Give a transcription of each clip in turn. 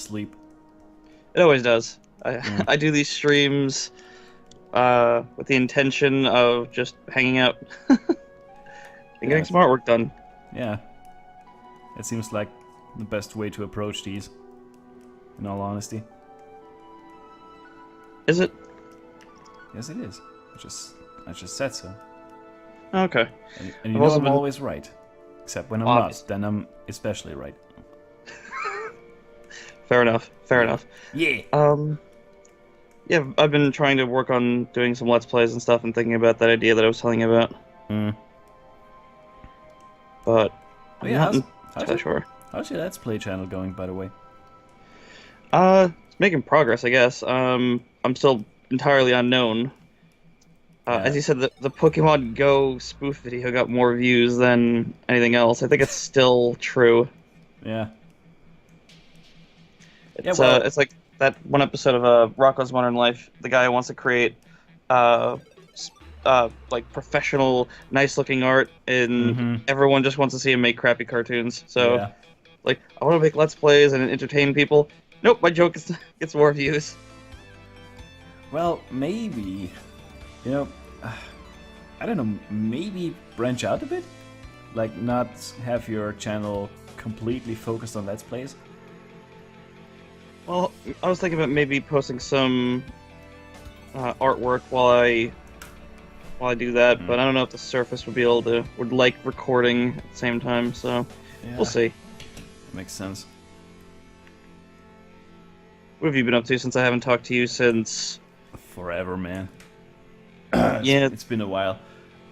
sleep. It always does. Yeah. I do these streams with the intention of just hanging out and Yeah. getting some artwork done. Yeah. It seems like the best way to approach these, in all honesty. Is it? Yes, it is. I just said so. Okay. And you I've know also I'm been always right. Except when I'm obvious. not, then I'm especially right. Fair enough. Fair enough. Yeah. Yeah, I've been trying to work on doing some Let's Plays and stuff and thinking about that idea that I was telling you about, Mm. but Oh I'm yeah, not how's entirely sure. how's your Let's Play channel going, by the way? It's making progress, I guess. I'm still entirely unknown. Yeah. As you said, the Pokemon Go spoof video got more views than anything else. I think it's still true. Yeah. Well. It's like that one episode of Rocko's Modern Life. The guy who wants to create, uh, like professional, nice-looking art, and Mm-hmm. everyone just wants to see him make crappy cartoons. So, Yeah. like, I want to make Let's Plays and entertain people. Nope, my joke gets more views. Well, maybe. You know, I don't know. Maybe branch out a bit, like not have your channel completely focused on Let's Plays. Well, I was thinking about maybe posting some artwork while I do that, but I don't know if the Surface would like recording at the same time. So Yeah. we'll see. Makes sense. What have you been up to since I haven't talked to you since? Forever, man. Yeah, It's been a while.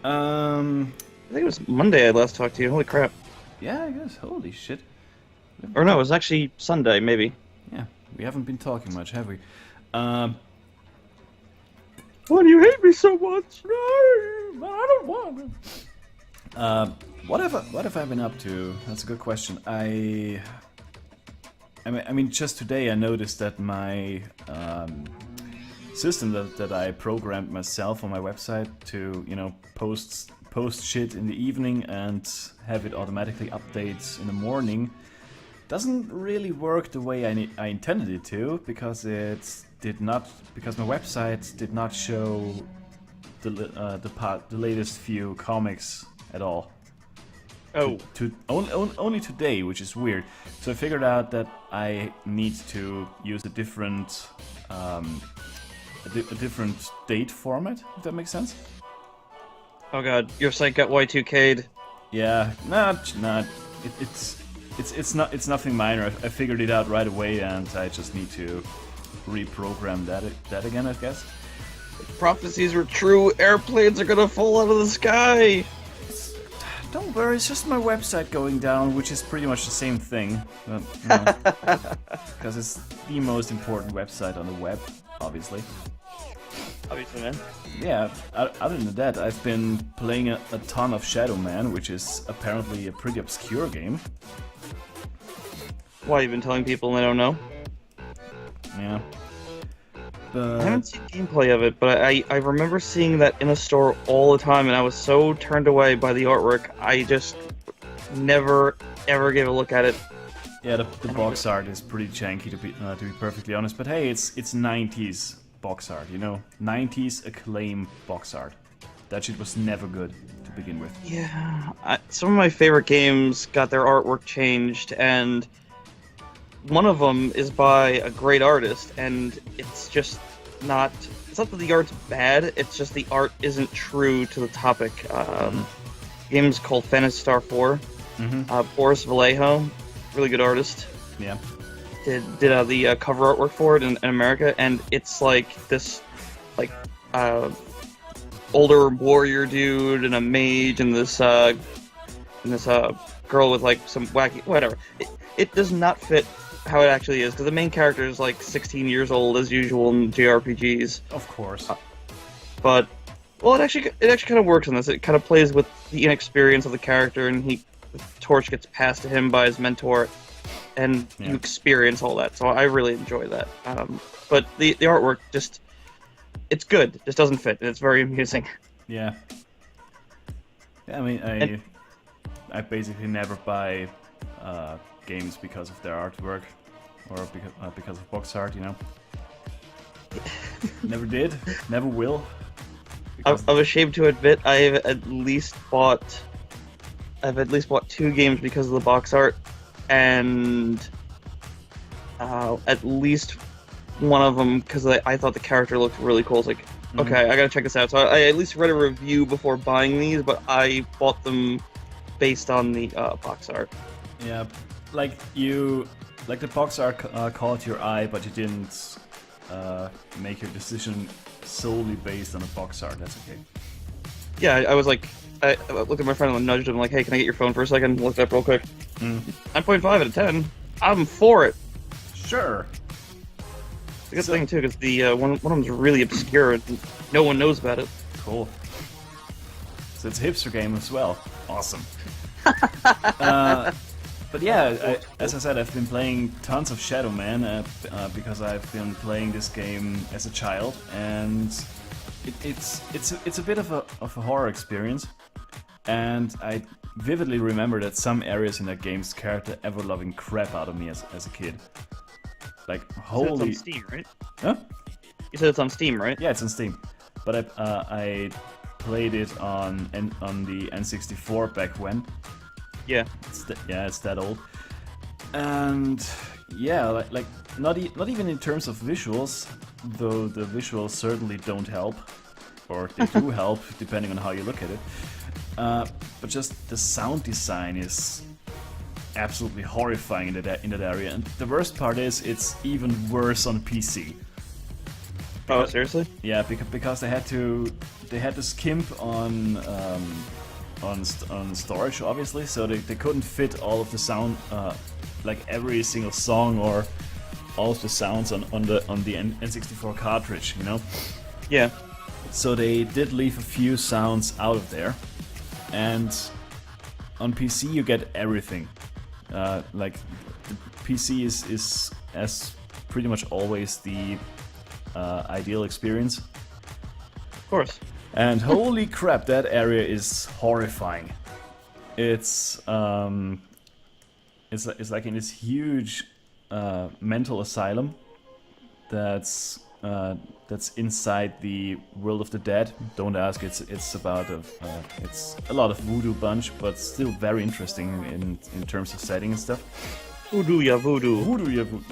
I think it was Monday I last talked to you. Holy crap! Yeah, I guess. Holy shit. Or no, it was actually Sunday, maybe. Yeah, we haven't been talking much, have we? Why do you hate me so much? No, I don't want to. What have I been up to? That's a good question. I mean, just today I noticed that my system that I programmed myself on my website to, post shit in the evening and have it automatically update in the morning doesn't really work the way I intended it to, because because my website did not show the latest few comics at all. Oh, Only today, which is weird. So I figured out that I need to use a different date format, if that makes sense. oh god, your site got Y2K'd. Yeah, it's nothing minor. I figured it out right away, and I just need to reprogram that again, I guess. Prophecies were true. Airplanes are gonna fall out of the sky. Don't worry, it's just my website going down, which is pretty much the same thing. Because it's the most important website on the web, obviously. Obviously, man. Yeah, other than that, I've been playing a ton of Shadow Man, which is apparently a pretty obscure game. Why, you've been telling people and they don't know? Yeah. I haven't seen gameplay of it, but I remember seeing that in a store all the time, and I was so turned away by the artwork, I just never, ever gave a look at it. Yeah, the box art is pretty janky, to be perfectly honest, but hey, it's 90s box art, 90s acclaim box art. That shit was never good to begin with. Yeah, some of my favorite games got their artwork changed, and one of them is by a great artist, and it's just not... It's not that the art's bad, it's just the art isn't true to the topic. The game's called Phantasy Star 4. Boris Vallejo, really good artist, Yeah. did the cover artwork for it in America, and it's like this, like, older warrior dude and a mage and this girl with like some wacky whatever. It does not fit how it actually is, because the main character is like 16 years old as usual in JRPGs. Of course. But well, it actually kind of works in this. It kind of plays with the inexperience of the character, and the torch gets passed to him by his mentor, and you experience all that. So I really enjoy that. But the artwork just, it's good. It just doesn't fit, and it's very amusing. Yeah. Yeah, I mean, I basically never buy games because of their artwork. or because of box art, you know. Never did, never will. I'm ashamed to admit I've at least bought 2 games because of the box art, and at least one of them because I thought the character looked really cool. It's like, okay, I gotta check this out. So I at least read a review before buying these, but I bought them based on the box art. Yeah, like the box art caught your eye, but you didn't make your decision solely based on a box art. That's okay. Yeah, I was like, I looked at my friend and nudged him like, hey, can I get your phone for a second? Looked up real quick. 9.5 out of 10. I'm for it. Sure. It's a good thing too, because the one of them's really obscure and no one knows about it. Cool. So it's a hipster game as well. Awesome. But yeah, as I said, I've been playing tons of Shadow Man because I've been playing this game as a child, and it's a bit of a horror experience. And I vividly remember that some areas in that game scared the ever-loving crap out of me as a kid. Like, holy... It's on Steam, right? Huh? You said it's on Steam, right? Yeah, it's on Steam. But I played it on the N64 back when. Yeah. It's that old. And yeah, like not even in terms of visuals, though the visuals certainly don't help, or they do help depending on how you look at it. But just the sound design is absolutely horrifying in that area. And the worst part is it's even worse on PC. Oh, seriously? Yeah, because they had to skimp on storage, obviously, so they couldn't fit all of the sound, like every single song or all of the sounds on the N64 cartridge, you know. Yeah. So they did leave a few sounds out of there, and on PC you get everything. Like the PC is as pretty much always the ideal experience. Of course. And holy crap, that area is horrifying. It's like in this huge mental asylum that's inside the world of the dead. Don't ask. It's about it's a lot of voodoo bunch, but still very interesting in terms of setting and stuff. Voodoo, yeah, voodoo. Voodoo, yeah, voodoo.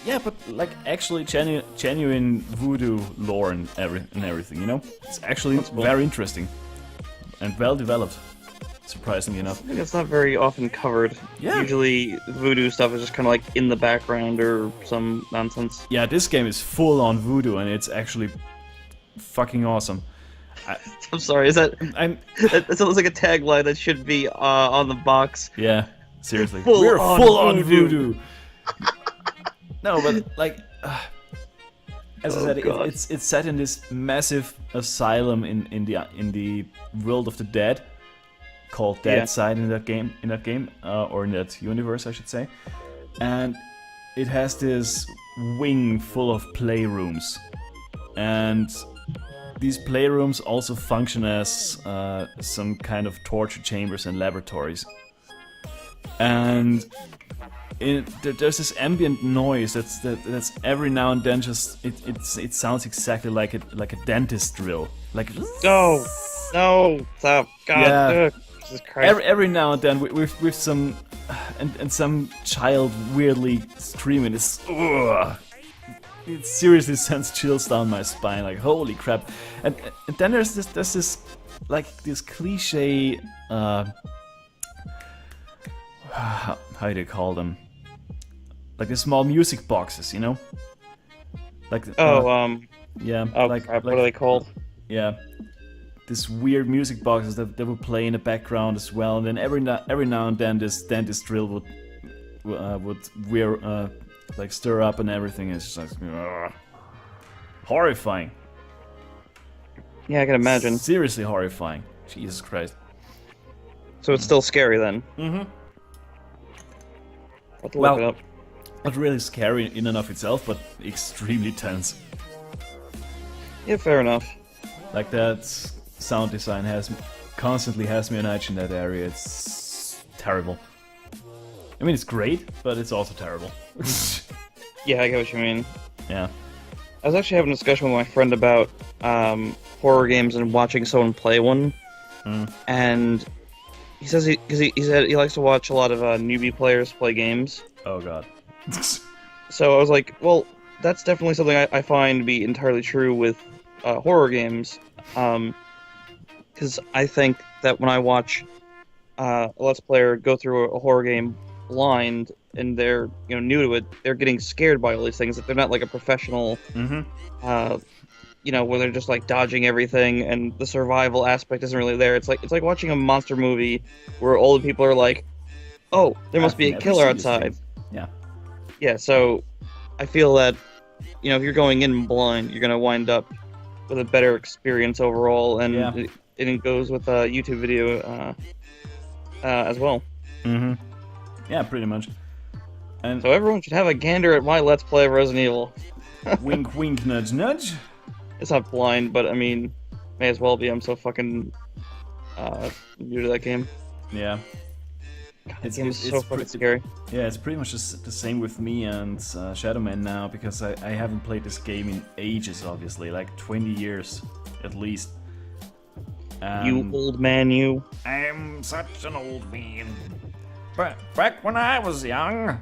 Yeah, but like actually genuine voodoo lore and everything, you know? It's actually very interesting and well developed, surprisingly enough. I think it's not very often covered. Yeah. Usually voodoo stuff is just kind of like in the background or some nonsense. Yeah, this game is full on voodoo and it's actually fucking awesome. I'm sorry, that sounds like a tagline that should be on the box. Yeah. Seriously, we're full on voodoo. No, but like, as I said, it's set in this massive asylum in the world of the dead, called Deadside in that game, or in that universe, I should say, and it has this wing full of playrooms, and these playrooms also function as some kind of torture chambers and laboratories. And there's this ambient noise that's every now and then just it sounds exactly like a dentist drill, like no stop, God, yeah. Jesus Christ. Every now and then with some and some child weirdly screaming. It seriously sends chills down my spine, like holy crap. And then there's this like this cliche. How do they call them? Like the small music boxes, you know? Like yeah. Oh like, crap! What are they called? Yeah, this weird music boxes that would play in the background as well, and then every now and then this dentist drill would like stir up and everything. It's just like horrifying. Yeah, I can imagine. Seriously horrifying. Jesus Christ. So it's still scary then. Mm-hmm. Look it up. Not really scary in and of itself, but extremely tense. Yeah, fair enough. Like that sound design constantly has me on edge in that area. It's terrible. I mean, it's great, but it's also terrible. Yeah, I get what you mean. Yeah. I was actually having a discussion with my friend about horror games and watching someone play one, and he says he said he likes to watch a lot of newbie players play games. Oh god. So I was like, well, that's definitely something I find to be entirely true with horror games, because I think that when I watch a Let's Player go through a horror game blind and they're new to it, they're getting scared by all these things. That they're not like a professional, where they're just like dodging everything and the survival aspect isn't really there. It's like watching a monster movie where all the people are like, oh, there must be a killer outside. Yeah. Yeah, so I feel that, if you're going in blind, you're going to wind up with a better experience overall, and it goes with a YouTube video as well. Yeah, pretty much. And so everyone should have a gander at my Let's Play of Resident Evil. Wink, wink, nudge, nudge. It's not blind, but I mean, may as well be. I'm so fucking new to that game. Yeah. God, that game is so fucking scary. Yeah, it's pretty much the same with me and Shadow Man now, because I haven't played this game in ages, obviously, like 20 years at least. You old man, you. I'm such an old man. But back when I was young,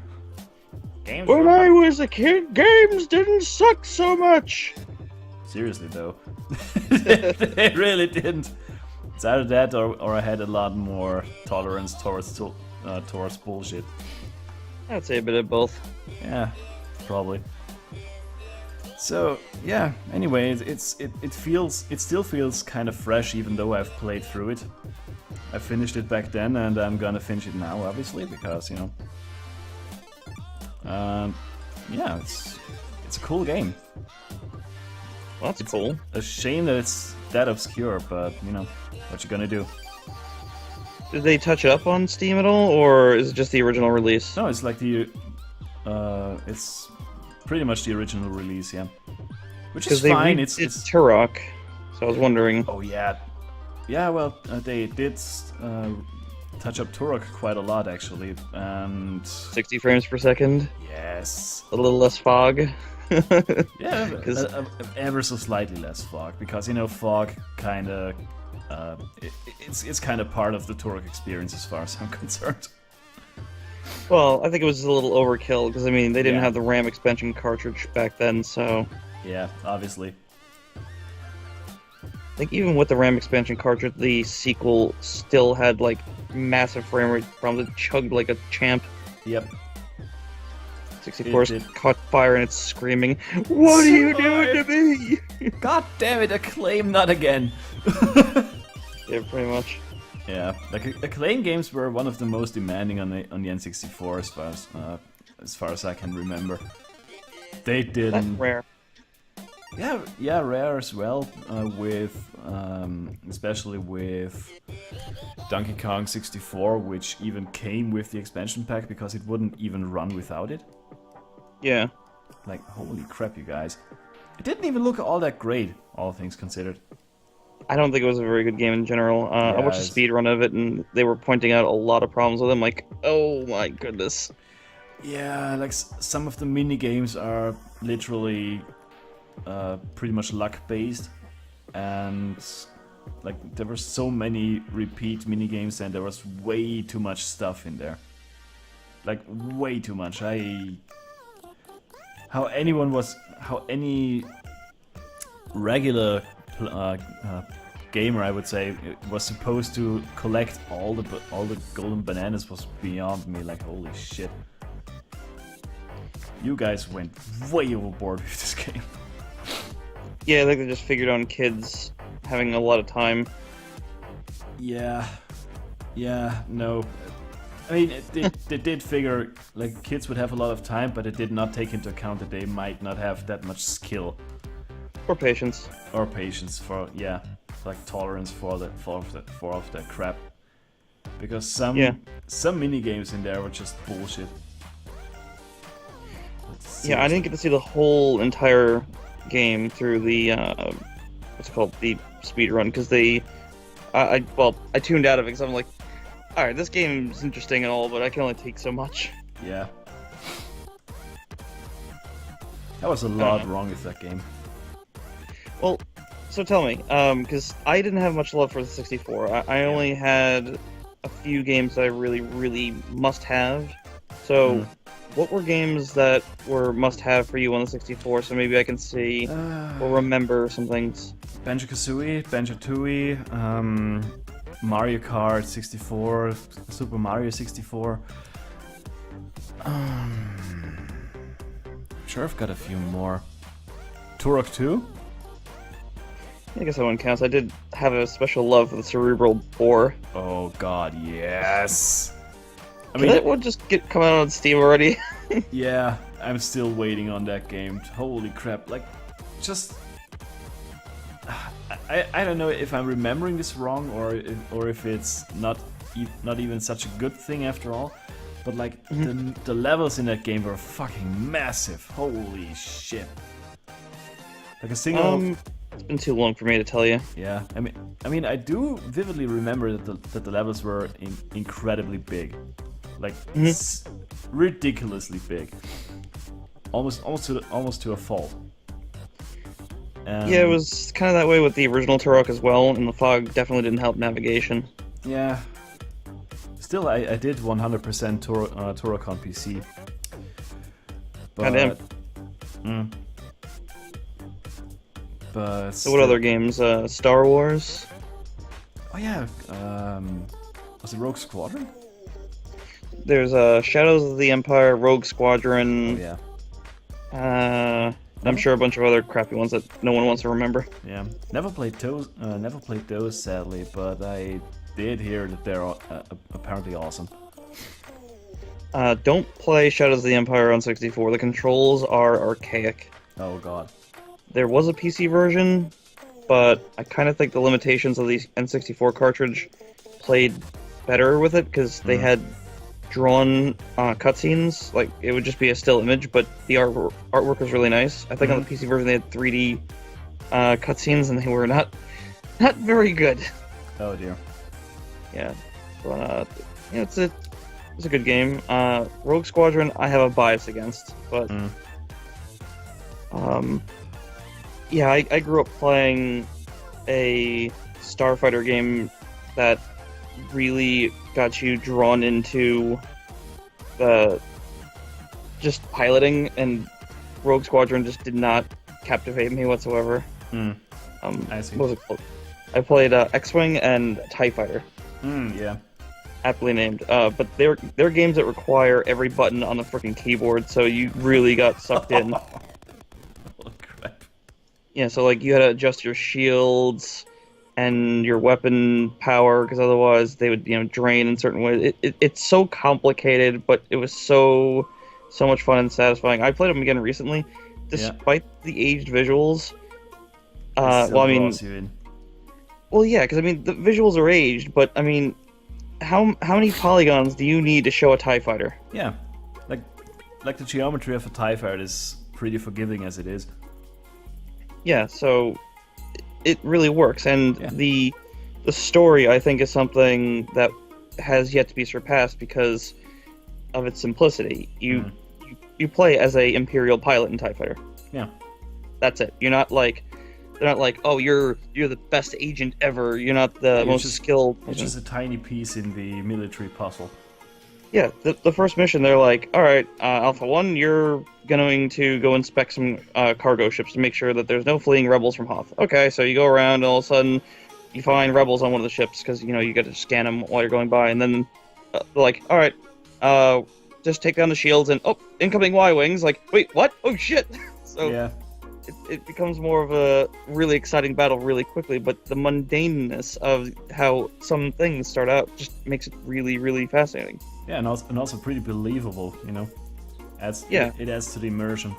when I was a kid, games didn't suck so much. Seriously though, they really didn't. It's either that or I had a lot more tolerance towards bullshit. I'd say a bit of both. Yeah, probably. So yeah. Anyway, it still feels kind of fresh, even though I've played through it. I finished it back then, and I'm gonna finish it now, obviously, because yeah, it's a cool game. Well, that's cool. A shame that it's that obscure, but what you gonna do? Did they touch it up on Steam at all, or is it just the original release? No, it's like it's pretty much the original release, yeah. Which is fine. It's Turok, so I was wondering. Oh yeah, yeah. Well, they did touch up Turok quite a lot actually, and 60 frames per second. Yes. A little less fog. Yeah, ever so slightly less fog, because fog kind of it's kind of part of the Turok experience as far as I'm concerned. Well, I think it was a little overkill, because I mean they didn't have the RAM expansion cartridge back then, so yeah, obviously. I think even with the RAM expansion cartridge, the sequel still had like massive frame rate problems. It chugged like a champ. Yep. 64's caught fire and it's screaming, "What are you doing to me?" God damn it, Acclaim, not again. Yeah, pretty much. Yeah, like Acclaim games were one of the most demanding on the N64 as far as I can remember. They didn't. That's rare. Yeah, rare as well. With especially with Donkey Kong 64, which even came with the expansion pack because it wouldn't even run without it. Yeah. Like, holy crap, you guys! It didn't even look all that great, all things considered. I don't think it was a very good game in general. I watched a speed run of it, and they were pointing out a lot of problems with it. I'm like, oh my goodness. Yeah, like some of the mini games are literally pretty much luck based, and like there were so many repeat mini games, and there was way too much stuff in there. Like way too much. How any regular gamer, I would say, was supposed to collect all the golden bananas was beyond me. Like, holy shit. You guys went way overboard with this game. Yeah, I think they just figured on kids having a lot of time. Yeah, no. I mean, they did figure, like, kids would have a lot of time, but it did not take into account that they might not have that much skill. Or patience. Or patience for, like, tolerance for that crap. Because some mini games in there were just bullshit. Yeah, I didn't get to see the whole entire game through the what's it called, the speed run, because I tuned out of it because I'm like, All right, this game's interesting and all, but I can only take so much. Yeah. That was a lot wrong with that game. Well, so tell me, because I didn't have much love for the 64. I only had a few games that I really, really must have. So, what were games that were must have for you on the 64? So maybe I can see or remember some things. Banjo-Kazooie, Banjo-Tooie, Mario Kart 64, Super Mario 64. I'm sure I've got a few more. Turok 2? I guess that one counts. I did have a special love for the Cerebral Bore. Oh god, yes! I Did that one just come out on Steam already? Yeah, I'm still waiting on that game. Holy crap, like, just... I don't know if I'm remembering this wrong or if it's not even such a good thing after all, but like, the levels in that game were fucking massive. Holy shit. Like a single... It's been too long for me to tell you. Yeah, I mean, I do vividly remember that the levels were incredibly big, like ridiculously big, almost to a fault. Yeah, it was kind of that way with the original Turok as well, and the fog definitely didn't help navigation. Yeah. Still, I did 100% Turok on PC. But, Goddamn. But so what other games? Star Wars? Oh yeah, was it Rogue Squadron? There's Shadows of the Empire, Rogue Squadron. Oh yeah. I'm sure a bunch of other crappy ones that no one wants to remember. Yeah, never played those sadly, but I did hear that they're apparently awesome. Don't play Shadows of the Empire on 64. The controls are archaic. Oh god. There was a PC version, but I kind of think the limitations of the N64 cartridge played better with it because they had drawn cutscenes. Like, it would just be a still image, but the artwork was really nice. I think on the PC version they had 3D cutscenes, and they were not very good. Oh dear. Yeah, but it's a good game. Rogue Squadron I have a bias against, but yeah, I grew up playing a Starfighter game that really got you drawn into the just piloting, and Rogue Squadron just did not captivate me whatsoever. I see. What was it called? I played X-Wing and TIE Fighter. Yeah. Aptly named. But they're games that require every button on the freaking keyboard, so you really got sucked in. Holy crap. Yeah, so like you had to adjust your shields and your weapon power, because otherwise they would, drain in certain ways. It's so complicated, but it was so much fun and satisfying. I played them again recently, despite the aged visuals. Well, I mean, well, yeah, because I mean the visuals are aged, but I mean, how many polygons do you need to show a TIE fighter? Yeah, like the geometry of a TIE fighter is pretty forgiving as it is. Yeah, so it really works, and the story, I think, is something that has yet to be surpassed because of its simplicity. You play as a Imperial pilot in TIE Fighter. Yeah, that's it. They're not like, oh, you're the best agent ever. You're not the most skilled. It's just a tiny piece in the military puzzle. Yeah, the first mission, they're like, all right, Alpha 1, you're going to go inspect some cargo ships to make sure that there's no fleeing rebels from Hoth. Okay, so you go around, and all of a sudden, you find rebels on one of the ships, because, you got to scan them while you're going by, and then they're like, all right, just take down the shields, and, oh, incoming Y-Wings, like, wait, what? Oh, shit! So, yeah. It becomes more of a really exciting battle really quickly, but the mundaneness of how some things start out just makes it really, really fascinating. Yeah, and also pretty believable, It adds to the immersion.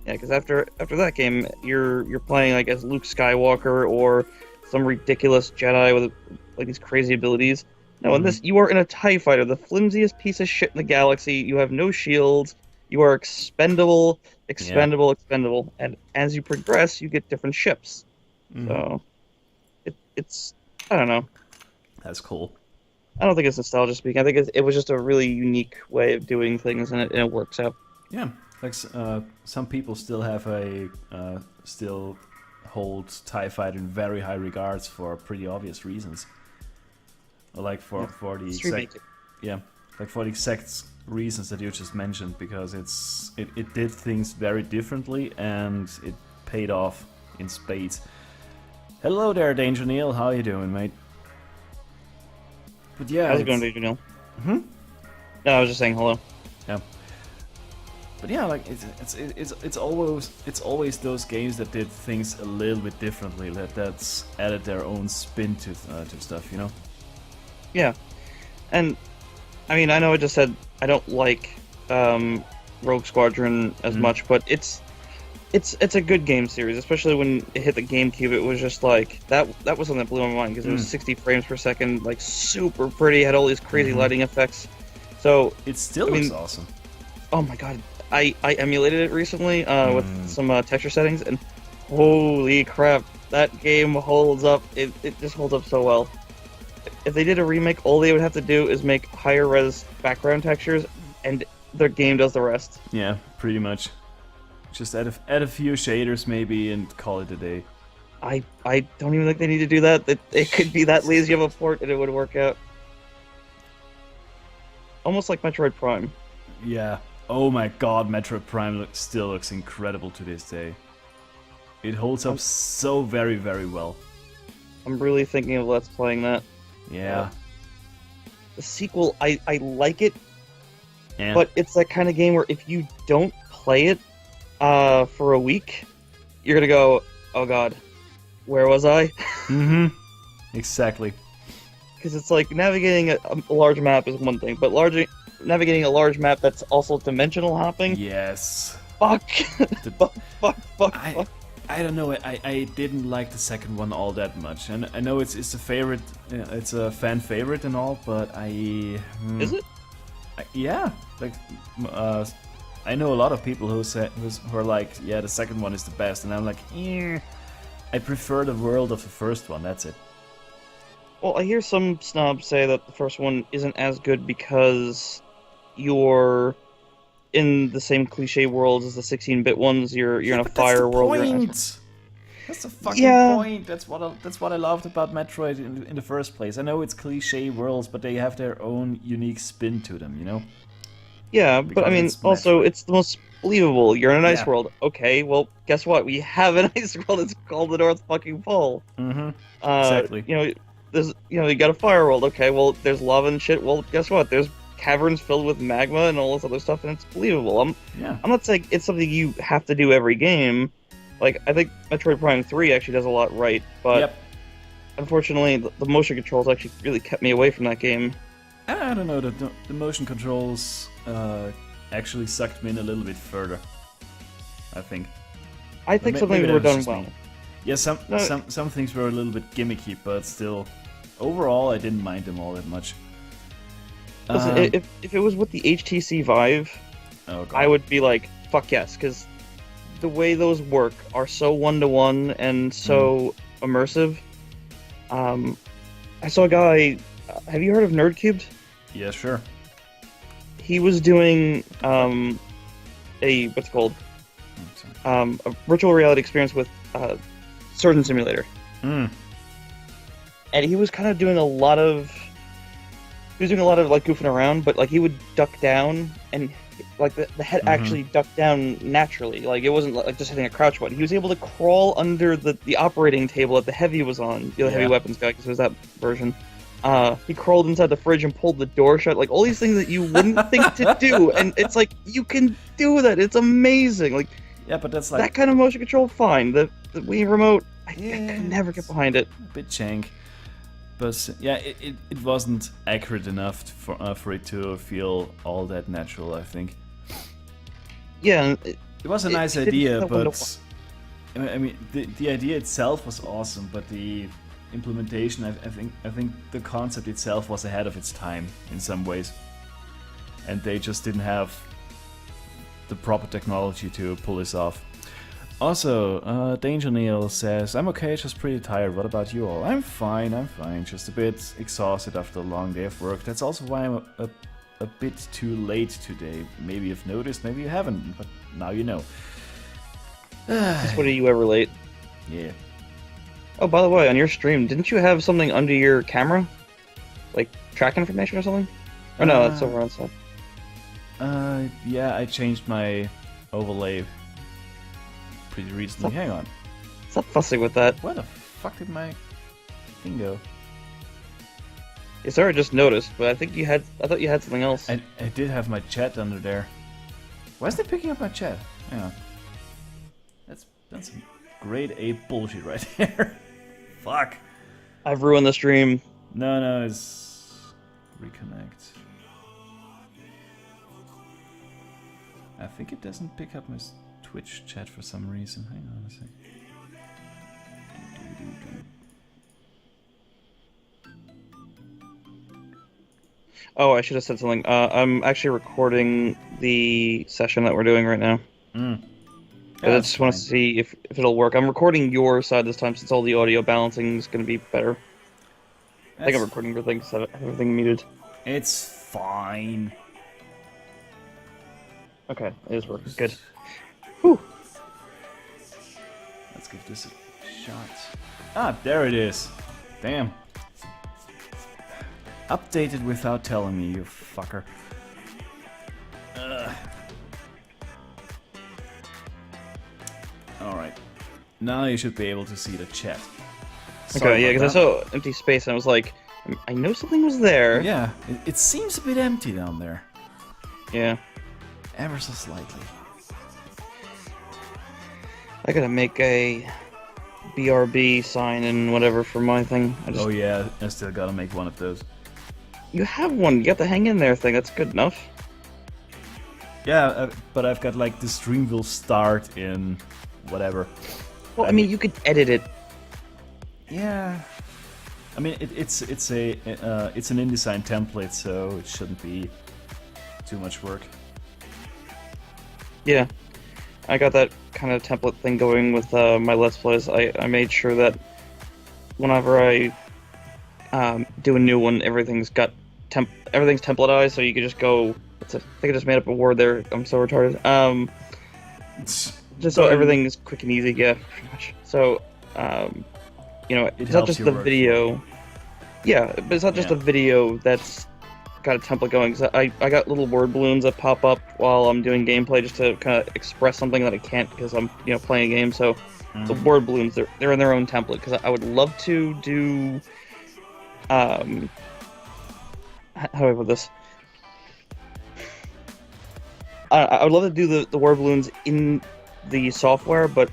Yeah, because after that game, you're playing like as Luke Skywalker or some ridiculous Jedi with like these crazy abilities. No, in this, you are in a TIE fighter, the flimsiest piece of shit in the galaxy. You have no shields. You are expendable, and as you progress, you get different ships. So, it's I don't know. That's cool. I don't think it's nostalgia speaking. I think it was just a really unique way of doing things, and it works out. Yeah, like some people still have still hold TIE Fighter in very high regards for pretty obvious reasons. Like for the exact, yeah, like for the exact reasons that you just mentioned, because it did things very differently and it paid off in spades. Hello there, Danger Neil. How you doing, mate? But yeah, how's it going, Danger Neil? Hmm. No, I was just saying hello. Yeah. But yeah, like it's always those games that did things a little bit differently, that's added their own spin to stuff, you know. Yeah, and I mean, I know I just said I don't like Rogue Squadron as much, but it's a good game series, especially when it hit the GameCube. It was just like that was something that blew my mind because it was 60 frames per second, like super pretty, had all these crazy lighting effects. So it still looks awesome. Oh my god, I emulated it recently with some texture settings, and holy crap, that game holds up. It just holds up so well. If they did a remake, all they would have to do is make higher res background textures, and their game does the rest. Yeah, pretty much. Just add a few shaders maybe and call it a day. I don't even think they need to do that. It could be that lazy of a port and it would work out. Almost like Metroid Prime. Yeah. Oh my god, Metroid Prime still looks incredible to this day. It holds up so very, very well. I'm really thinking of Let's Playing that. Yeah. The sequel, I like it, yeah. But it's that kind of game where if you don't play it for a week, you're gonna go, oh god, where was I? Mm-hmm. Exactly. Because it's like navigating a large map is one thing, but navigating a large map that's also dimensional hopping. Yes. Fuck. Fuck. I don't know. I didn't like the second one all that much, and I know it's a favorite. It's a fan favorite and all, but is it? Yeah. Like I know a lot of people who are like, yeah, the second one is the best, and I'm like, yeah, I prefer the world of the first one. That's it. Well, I hear some snobs say that the first one isn't as good because you're in the same cliche worlds as the 16-bit ones. You're in a fire world. That's the fucking point. That's what I loved about Metroid in the first place. I know it's cliche worlds, but they have their own unique spin to them, you know? Yeah, but I mean, also, it's the most believable. You're in an ice world. Okay, well, guess what? We have an ice world. It's called the North fucking Pole. Mm-hmm. Exactly. You got a fire world. Okay, well, there's lava and shit. Well, guess what? There's caverns filled with magma and all this other stuff, and it's believable. I'm not saying it's something you have to do every game. Like, I think Metroid Prime 3 actually does a lot right, but unfortunately, the motion controls actually really kept me away from that game. I don't know, the motion controls actually sucked me in a little bit further, I think. I think some things were done well. Yeah, some things were a little bit gimmicky, but still, overall, I didn't mind them all that much. Listen, if it was with the HTC Vive, I would be like, fuck yes, because the way those work are so one-to-one and so immersive. I saw a guy, have you heard of Nerdcubed? Yeah, sure. He was doing a virtual reality experience with Surgeon Simulator. And he was kind of doing a lot of like goofing around, but like he would duck down and like the head actually ducked down naturally. Like it wasn't like just hitting a crouch button. He was able to crawl under the operating table that the Heavy was on, the Heavy Weapons guy, because it was that version. He crawled inside the fridge and pulled the door shut. Like all these things that you wouldn't think to do, and it's like you can do that. It's amazing. Like but that's like that kind of motion control. Fine. The Wii remote, I could never get behind it. A bit jank. But yeah, it wasn't accurate enough for it to feel all that natural, I think. Yeah, it was a nice idea, but I mean, the idea itself was awesome, but the implementation, I think the concept itself was ahead of its time in some ways, and they just didn't have the proper technology to pull this off. Also, Danger Neil says, I'm okay, just pretty tired. What about you all? I'm fine. Just a bit exhausted after a long day of work. That's also why I'm a bit too late today. Maybe you've noticed, maybe you haven't, but now you know. What are you ever late? Yeah. Oh, by the way, on your stream, didn't you have something under your camera? Like, track information or something? Oh no, that's over on side. Yeah, I changed my overlay pretty recently. Hang on. Stop fussing with that. Where the fuck did my thing go? Yes, sir, I just noticed, but I thought you had something else. I did have my chat under there. Why isn't it picking up my chat? Hang on. That's some grade A bullshit right there. Fuck. I've ruined the stream. No, it's reconnect. I think it doesn't pick up my Twitch chat for some reason. Hang on a sec. Oh, I should have said something. I'm actually recording the session that we're doing right now. Yeah, I just want to see if it'll work. I'm recording your side this time since all the audio balancing is going to be better. I think I'm recording everything, so everything muted. It's fine. Okay, it is working. Good. Whew. Let's give this a shot. Ah, there it is. Damn. Updated without telling me, you fucker. Alright. Now you should be able to see the chat. Okay, yeah, because I saw empty space and I was like, I know something was there. Yeah, it seems a bit empty down there. Yeah. Ever so slightly. I gotta make a BRB sign and whatever for my thing. Oh yeah, I still gotta make one of those. You have one. You got the hang in there thing. That's good enough. Yeah, but I've got like the stream will start in whatever. Well, I mean, you could edit it. Yeah. I mean, it's an InDesign template, so it shouldn't be too much work. Yeah, I got that kind of template thing going with my Let's Plays. I made sure that whenever I do a new one, everything's templatized, so you could just go. I think I just made up a word there. I'm so retarded. Just so everything is quick and easy. Yeah, pretty much. So, it's not just the video. Yeah, but it's not just a video that's got a template going. So I got little word balloons that pop up while I'm doing gameplay just to kind of express something that I can't because I'm playing a game. So the word balloons they're in their own template because I would love to do. How do I put this? I would love to do the word balloons in the software, but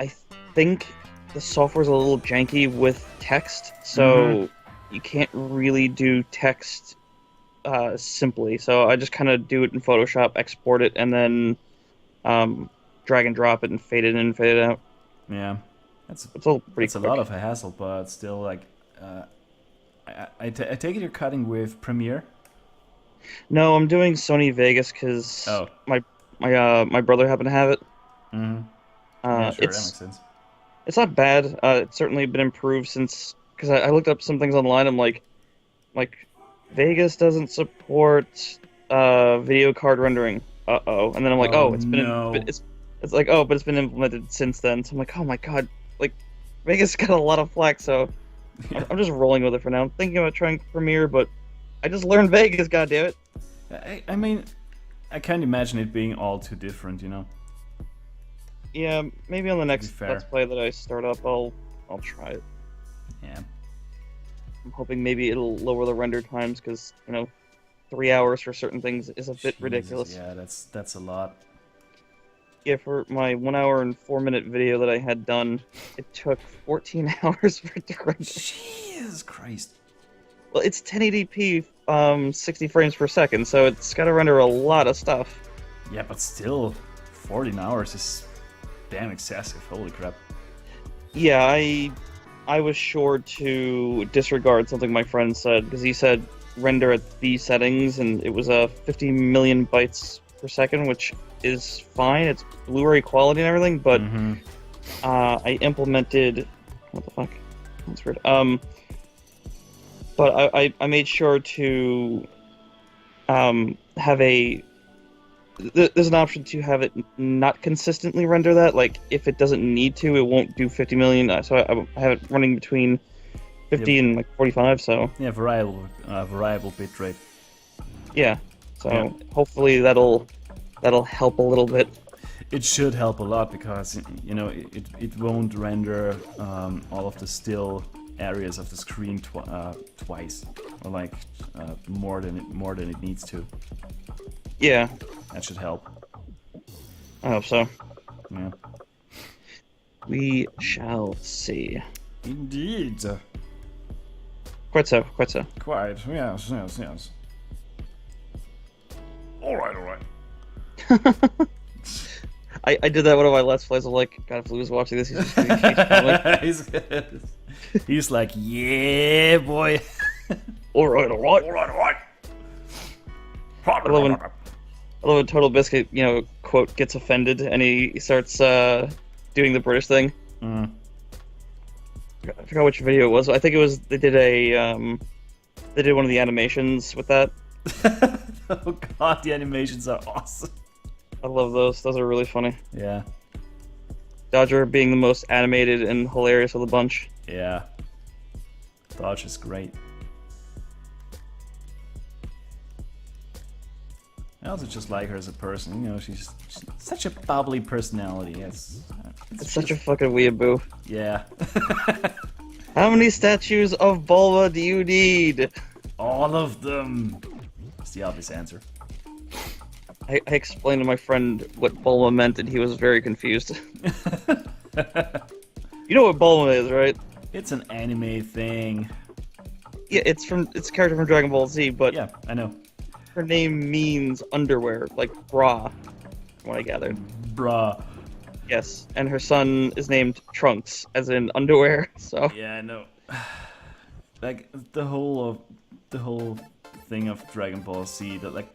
I think the software's a little janky with text, so you can't really do text simply. So I just kind of do it in Photoshop, export it, and then drag and drop it and fade it in and fade it out. Yeah, it's all pretty. It's a lot of a hassle, but still, like, I take it you're cutting with Premiere. No, I'm doing Sony Vegas because my brother happened to have it. Yeah, sure, that makes sense. It's not bad. It's certainly been improved since because I looked up some things online. I'm like Vegas doesn't support video card rendering. And then I'm like, it's been implemented since then. So I'm like, oh my god, like Vegas got a lot of flack. So I'm just rolling with it for now. I'm thinking about trying Premiere, but I just learned Vegas, goddammit. I mean, I can't imagine it being all too different, Yeah, maybe on the next Let's Play that I start up, I'll try it. Yeah. I'm hoping maybe it'll lower the render times because 3 hours for certain things is a bit ridiculous. Yeah, that's a lot. Yeah, for my 1 hour and 4 minute video that I had done, it took 14 hours for it to render. Jesus Christ. Well, it's 1080p, 60 frames per second, so it's got to render a lot of stuff. Yeah, but still, 14 hours is damn excessive. Holy crap. Yeah, I was sure to disregard something my friend said, because he said render at these settings, and it was 50 million bytes per second, which is fine. It's Blu-ray quality and everything, but Mm-hmm. I implemented what the fuck? That's weird. But I made sure to have there's an option to have it not consistently render that. Like if it doesn't need to, it won't do 50 million. So I have it running between 50 and like 45. So Yeah, variable bitrate. yeah. So Yeah. hopefully that'll help a little bit. It should help a lot because you know it won't render all of the still areas of the screen twice, or like more than it needs to. Yeah, That should help. I hope so. Yeah. We shall see. Indeed. Quite so, quite so. Quite. Yes. All right. I did that one of my Let's Plays. I'm like, God, if Lou's watching this, he's just gonna keep coming. He's like, yeah, boy. All right. I love when Total Biscuit, quote, gets offended and he starts doing the British thing. Mm. I forgot which video it was. I think it was they did one of the animations with that. Oh god, the animations are awesome. I love those. Those are really funny. Yeah. Dodger being the most animated and hilarious of the bunch. Yeah. Dodge is great. I also just like her as a person. You know, she's such a bubbly personality. It's Such a fucking weeaboo. Yeah. How many statues of Bulma do you need? All of them. That's the obvious answer. I explained to my friend what Bulma meant, and he was very confused. You know what Bulma is, right? It's an anime thing. Yeah, it's a character from Dragon Ball Z, but Yeah, I know. her name means underwear, like bra, from what I gathered. Bruh. Yes, and her son is named Trunks, as in underwear. So Yeah, I know. Like the whole thing of Dragon Ball Z, that like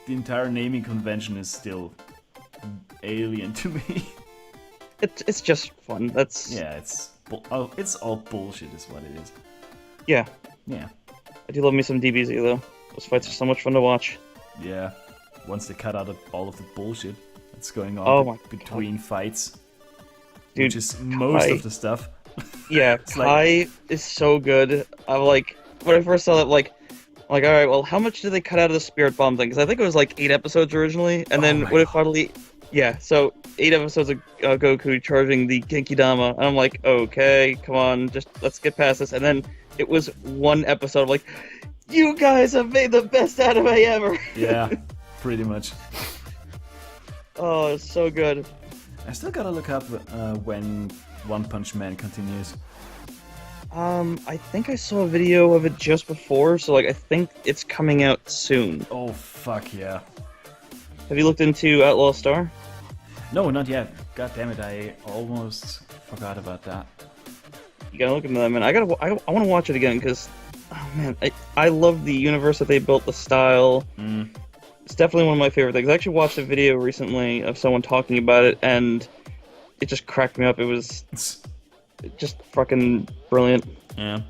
the entire naming convention is still alien to me. it's just fun. That's Yeah, it's all bullshit, is what it is. yeah. Yeah, I do love me some DBZ though. Those fights are so much fun to watch. yeah. Once they cut out all of the bullshit that's going on Oh my between fights, Dude, which is most Kai- of the stuff. Yeah, It's Kai like- is so good. I'm like, when I first saw that, like, all right, well, how much did they cut out of the Spirit Bomb thing? Because I think it was like 8 episodes originally, and then my when it God. finally, yeah, so 8 episodes of Goku charging the Genki Dama, and I'm like, okay, come on, just let's get past this. And then it was 1 episode of like, you guys have made the best anime ever. Yeah, pretty much. Oh, it's so good. I still gotta look up when One Punch Man continues. I think I saw a video of it just before, so like I think it's coming out soon. Oh fuck yeah. Have you looked into Outlaw Star? No, not yet. God damn it, I almost forgot about that. You gotta look into that, man. I want to watch it again because, oh man, I love the universe that they built, the style. Mm. It's definitely one of my favorite things. I actually watched a video recently of someone talking about it, and it just cracked me up. It was just fucking brilliant. Yeah.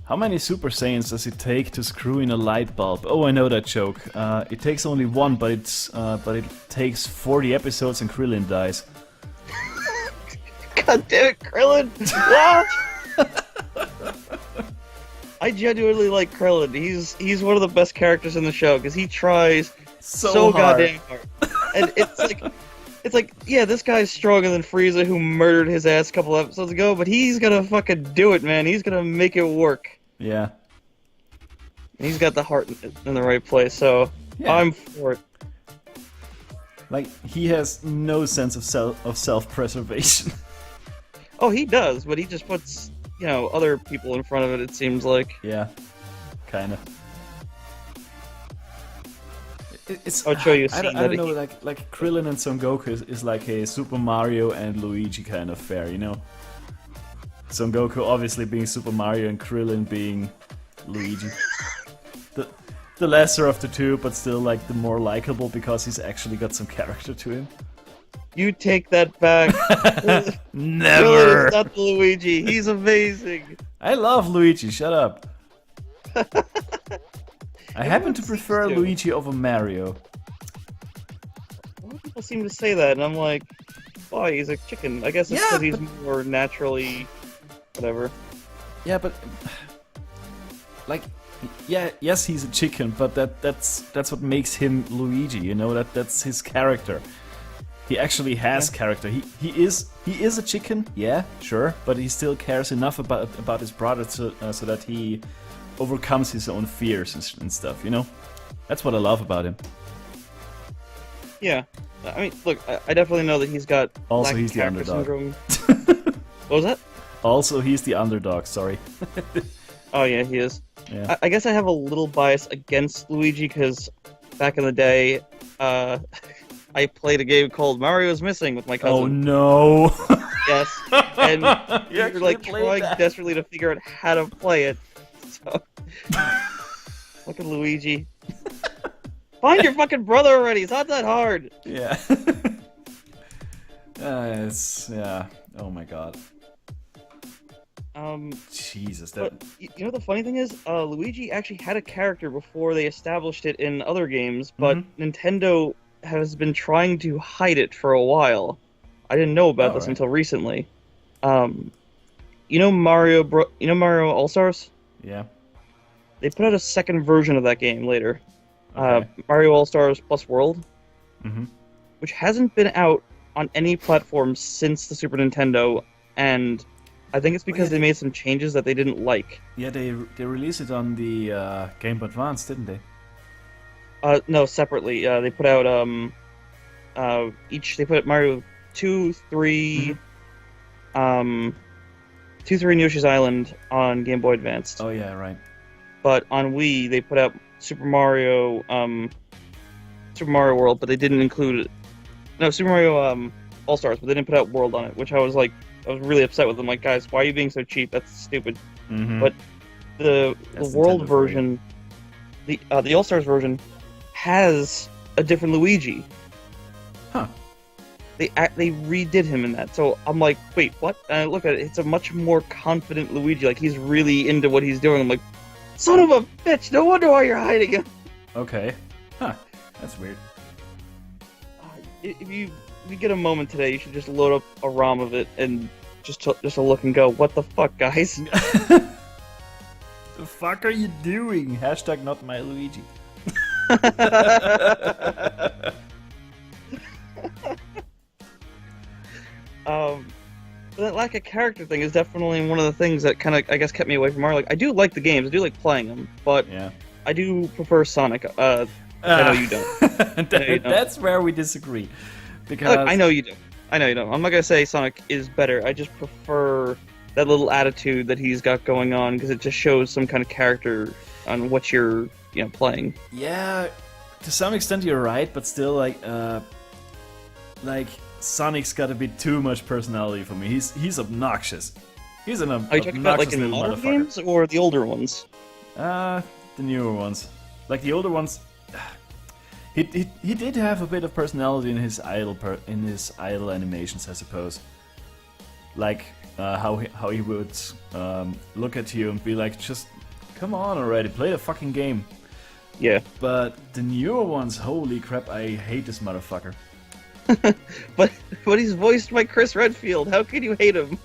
How many Super Saiyans does it take to screw in a light bulb? Oh, I know that joke. It takes only one, but it takes 40 episodes and Krillin dies. God damn it, Krillin! Wow! I genuinely like Krillin. He's one of the best characters in the show because he tries so hard. goddamn hard. And it's like, yeah, this guy's stronger than Frieza, who murdered his ass a couple episodes ago, but he's gonna fucking do it, man. He's gonna make it work. Yeah. He's got the heart in the right place, so Yeah. I'm for it. Like, he has no sense of self-preservation. Oh, he does, but he just puts, other people in front of it, it seems like. Yeah. Kinda. It's, I'll show you a I don't scene that know, he- like Krillin and Son Goku is like a Super Mario and Luigi kind of affair, you know? Son Goku obviously being Super Mario and Krillin being Luigi. the lesser of the two, but still like the more likable because he's actually got some character to him. You take that back. Never. Really, it's not Luigi. He's amazing. I love Luigi. Shut up. I happen to prefer Luigi over Mario. A lot of people seem to say that, and I'm like, oh, he's a chicken. I guess it's because he's more naturally, whatever. Yeah, but like, yeah, yes, he's a chicken, but that's what makes him Luigi. You know, that's his character. He actually has character. He is a chicken, yeah, sure, but he still cares enough about his brother so that he overcomes his own fears and stuff. You know, that's what I love about him. Yeah, I mean, look, I definitely know that he's got also lack he's of the character underdog. syndrome. What was that? Also, he's the underdog. Sorry. Oh yeah, he is. Yeah. I guess I have a little bias against Luigi because back in the day, I played a game called Mario's Missing with my cousin. Oh no! Yes, and we You were like actually played trying that. desperately to figure out how to play it. So, look at Luigi. Find your fucking brother already. It's not that hard. Yeah. Yeah. Oh my god. Jesus, that. But you know the funny thing is, Luigi actually had a character before they established it in other games, but Nintendo has been trying to hide it for a while. I didn't know about this until recently. You know Mario All Stars? Yeah. They put out a second version of that game later. Okay. Mario All Stars Plus World, Mhm. which hasn't been out on any platform since the Super Nintendo, and I think it's because they made some changes that they didn't like. Yeah, they released it on the Game Boy Advance, didn't they? No, separately. They put out they put Mario 2, 3, 2, 3 and Yoshi's Island on Game Boy Advanced. Oh yeah, right. But on Wii they put out Super Mario World, but they didn't include Super Mario All Stars, but they didn't put out World on it, which I was really upset with them. Like, guys, why are you being so cheap? That's stupid. Mhm. But the That's World Nintendo for you. version, the All Stars version, has a different Luigi. Huh. They redid him in that, so I'm like, wait, what? And I look at it; it's a much more confident Luigi. Like, he's really into what he's doing. I'm like, son of a bitch! No wonder why you're hiding him. Okay. Huh. That's weird. If you get a moment today, you should just load up a ROM of it and just to look and go, what the fuck, guys? The fuck are you doing? Hashtag not my Luigi. But that lack of character thing is definitely one of the things that kind of, I guess, kept me away from Mario. Like, I do like the games, I do like playing them, but Yeah. I do prefer Sonic. I know you don't. That's where we disagree. Because Look, I know you do. I'm not gonna say Sonic is better. I just prefer that little attitude that he's got going on because it just shows some kind of character on what you're, playing. Yeah, to some extent you're right, but still, like Sonic's got a bit too much personality for me. He's obnoxious. He's an Are you talking about like obnoxious in little modern motherfucker. games or the older ones? The newer ones. Like the older ones, he did have a bit of personality in his idle animations, I suppose. Like how he would look at you and be like, just come on already, play the fucking game. Yeah. But the newer ones, holy crap, I hate this motherfucker. But he's voiced by Chris Redfield. How can you hate him?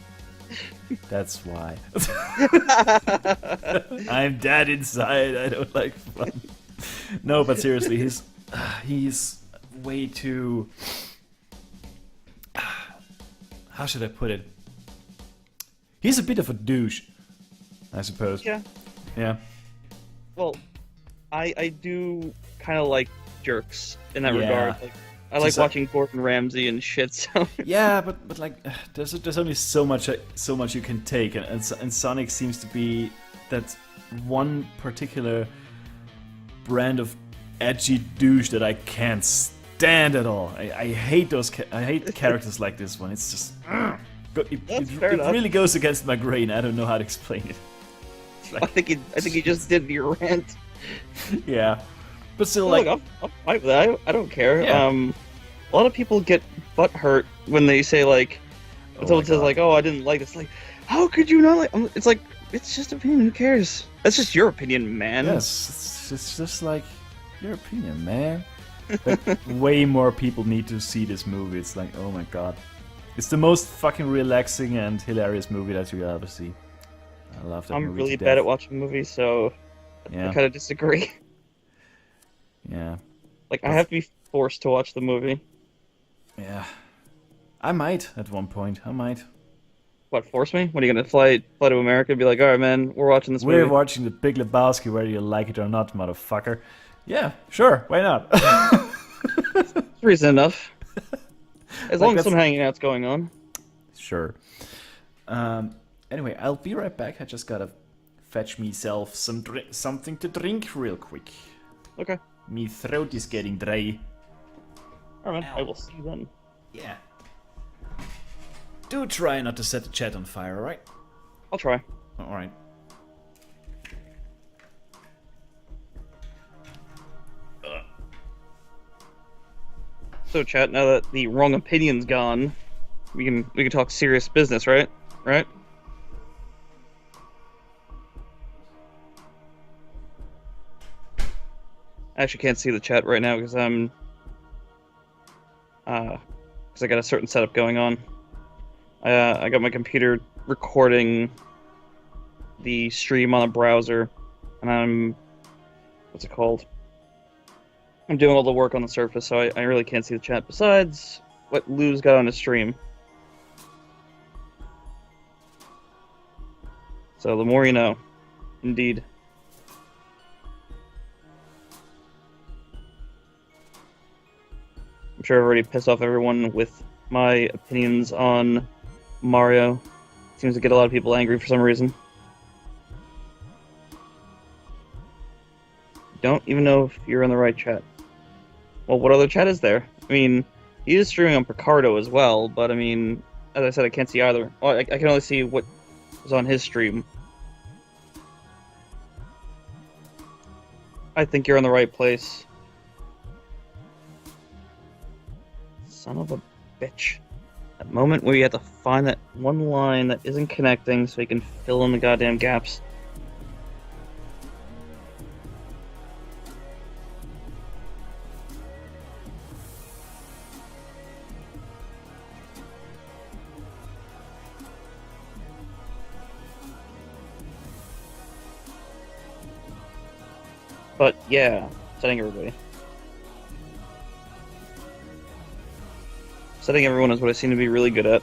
That's why. I'm dead inside. I don't like fun. No, but seriously, he's way too. How should I put it? He's a bit of a douche, I suppose. Yeah. Yeah. Well, I do kind of like jerks in that Yeah. regard. Like, I like watching Gordon Ramsay and shit. So Yeah, but like, there's only so much you can take, and Sonic seems to be that one particular brand of edgy douche that I can't stand at all. I hate I hate characters like this one. It's just fair it enough. really goes against my grain. I don't know how to explain it. It's I like, think you just did your rant. Yeah, but still, Look, like, I'll fight with that. I don't care. Yeah. A lot of people get butt hurt when they say like, when oh someone my says God. like, "Oh, I didn't like this." Like, how could you not like? It's like it's just opinion. Who cares? That's just your opinion, man. Yes, it's just like your opinion, man. Like, way more people need to see this movie. It's like, oh my God, it's the most fucking relaxing and hilarious movie that you ever see. I love that I'm movie really to bad death. at watching movies, so I Yeah, kind of disagree. yeah, Like, I but have to be forced to watch the movie. yeah. I might at one point. I might. What, force me? What are you gonna fly to America and be like, all right, man, we're watching this We're movie? watching The Big Lebowski, whether you like it or not, motherfucker. Yeah, sure. Why not? It's reason enough. As Like, long as that's some hanging out's going on. sure. Anyway, I'll be right back. I just gotta fetch myself something to drink real quick. Okay. Me throat is getting dry. All right, man. I will see you then. Yeah. Do try not to set the chat on fire, alright? I'll try. Alright. So, chat. Now that the wrong opinion's gone, we can talk serious business, right? Right? I actually can't see the chat right now because I got a certain setup going on. I got my computer recording the stream on a browser, and what's it called? I'm doing all the work on the surface, so I really can't see the chat. Besides what Lou's got on his stream. So the more you know. Indeed. I'm sure I've already pissed off everyone with my opinions on Mario. Seems to get a lot of people angry for some reason. Don't even know if you're in the right chat. Well, what other chat is there? I mean, he is streaming on Picardo as well, but I mean, as I said, I can't see either. Well, I can only see what was on his stream. I think you're in the right place. Son of a bitch. That moment where you have to find that one line that isn't connecting so you can fill in the goddamn gaps. But yeah, setting everybody. Setting everyone is what I seem to be really good at.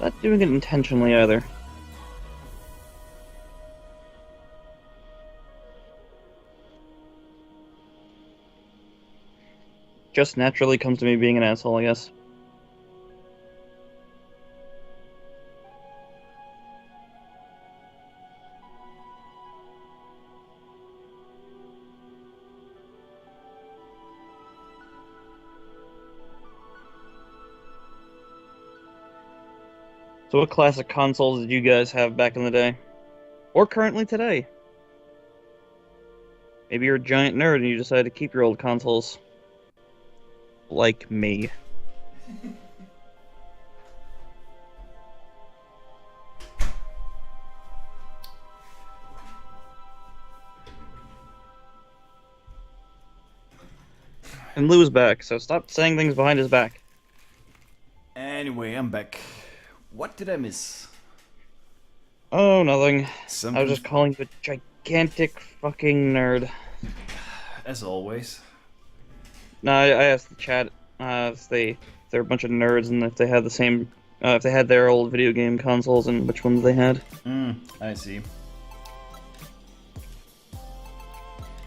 Not doing it intentionally either. Just naturally comes to me being an asshole, I guess. So what classic consoles did you guys have back in the day? Or currently today? Maybe you're a giant nerd and you decided to keep your old consoles. Like me. And Lou's back, so stop saying things behind his back. Anyway, I'm back. What did I miss? Oh, nothing. I Something, was just calling you a gigantic fucking nerd. as always. No, I asked the chat if they're a bunch of nerds and if they had the same, if they had their old video game consoles and which ones they had. I see.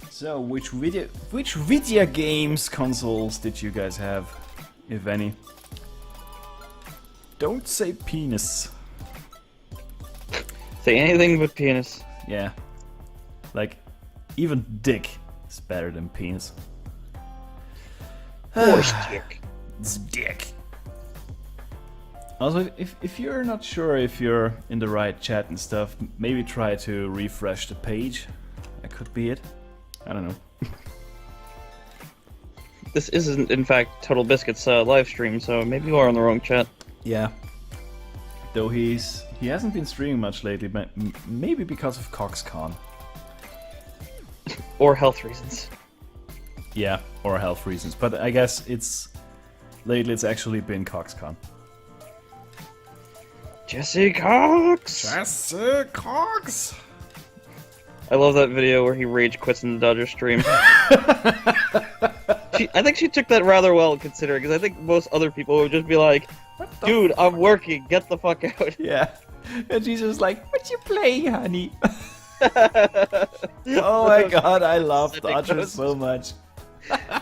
So, which video games consoles did you guys have, if any? Don't say penis. Say anything but penis. Yeah. Like, even dick is better than penis. Horse dick. It's dick. Also, if you're not sure if you're in the right chat and stuff, maybe try to refresh the page. That could be it. I don't know. This isn't, in fact, Total Biscuit's live stream, so maybe you are on the wrong chat. Yeah. Though he hasn't been streaming much lately, but maybe because of CoxCon. Or health reasons. Yeah, or health reasons. But I guess lately it's actually been CoxCon. Jesse Cox! Jesse Cox! I love that video where he rage quits in the Dodger stream. I think she took that rather well, considering, because I think most other people would just be like, dude, I'm working, get the fuck out. Yeah. And she's just like, what you playing, honey? Oh my god, I love Dodger so much.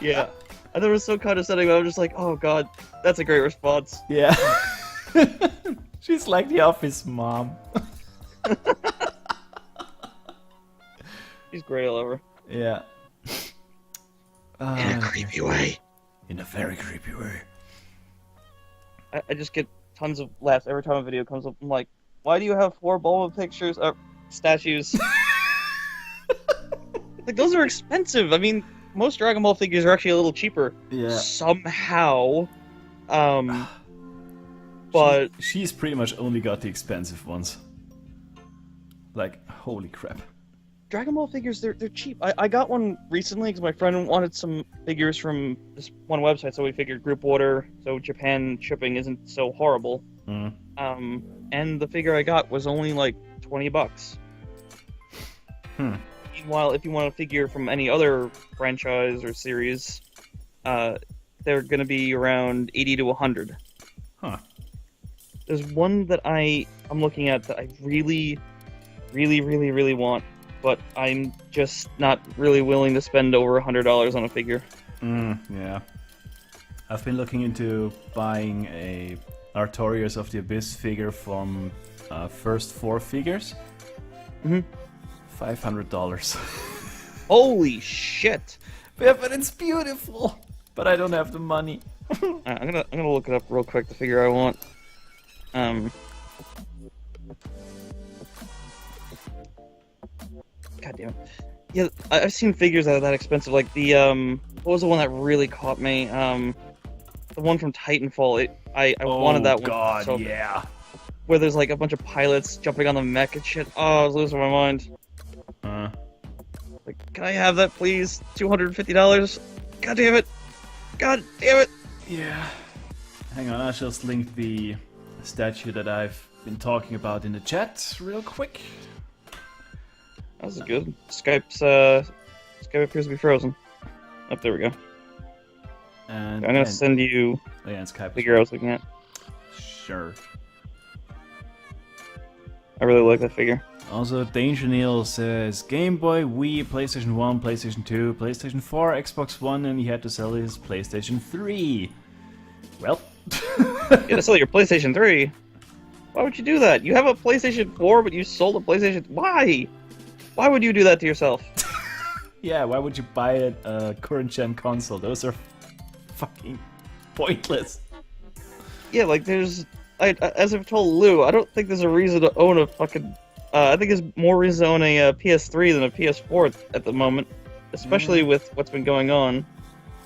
Yeah. And it was so condescending, but I'm just like, oh god, that's a great response. Yeah. She's like the office mom. She's great, I love her. Yeah. In a creepy way. In a very creepy way. I just get tons of laughs every time a video comes up. I'm like, why do you have 4 Bulma pictures? Statues. Like, those are expensive. I mean, most Dragon Ball figures are actually a little cheaper. Yeah. Somehow. But... She's pretty much only got the expensive ones. Like, holy crap. Dragon Ball figures, they're cheap. I got one recently because my friend wanted some figures from this one website, so we figured group order, so Japan shipping isn't so horrible. Mm. And the figure I got was only like $20. Meanwhile, if you want a figure from any other franchise or series, they're gonna be around 80 to 100. Huh. There's one that I'm looking at that I really, really, really, really want, but I'm just not really willing to spend over $100 on a figure. Yeah. I've been looking into buying a Artorias of the Abyss figure from First 4 Figures. $500. Holy shit! Yeah, but it's beautiful. But I don't have the money. I'm gonna look it up real quick. The figure I want. God damn it. Yeah, I've seen figures that are that expensive. Like the what was the one that really caught me? The one from Titanfall. I wanted that one. Oh god, so, yeah. Where there's like a bunch of pilots jumping on the mech and shit. Oh, I was losing my mind. Like, can I have that, please? $250? God damn it! God damn it! Yeah. Hang on, I just linked the statue that I've been talking about in the chat real quick. That was good. Skype appears to be frozen. Oh, there we go. And I'm gonna send you Skype figure I was looking at. Sure. I really like that figure. Also, Danger Neil says Game Boy, Wii, PlayStation 1, PlayStation 2, PlayStation 4, Xbox One, and he had to sell his PlayStation 3. Well. You gotta sell your PlayStation 3? Why would you do that? You have a PlayStation 4, but you sold a PlayStation... Why? Why would you do that to yourself? Yeah, why would you buy a current-gen console? Those are fucking pointless. Yeah, like, there's... as I've told Lou, I don't think there's a reason to own a fucking... I think there's more reason to own a PS3 than a PS4 at the moment. Especially with what's been going on.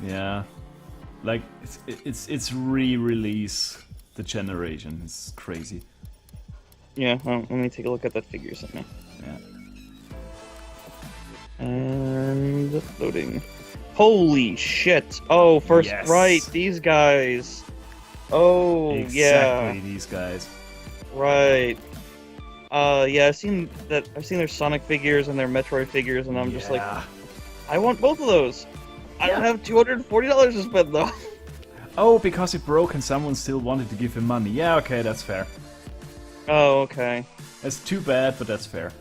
Yeah. Like, it's re-release the generation. It's crazy. Yeah, well, let me take a look at that figure something. Yeah. And loading. Holy shit! Oh, first Yes. right, these guys. Oh Exactly, yeah, these guys. right. Yeah, I've seen their Sonic figures and their Metroid figures, and I'm just like, I want both of those. I don't have $240 to spend though. Oh, because it broke and someone still wanted to give him money. Yeah, okay, that's fair. Oh, okay. That's too bad, but that's fair.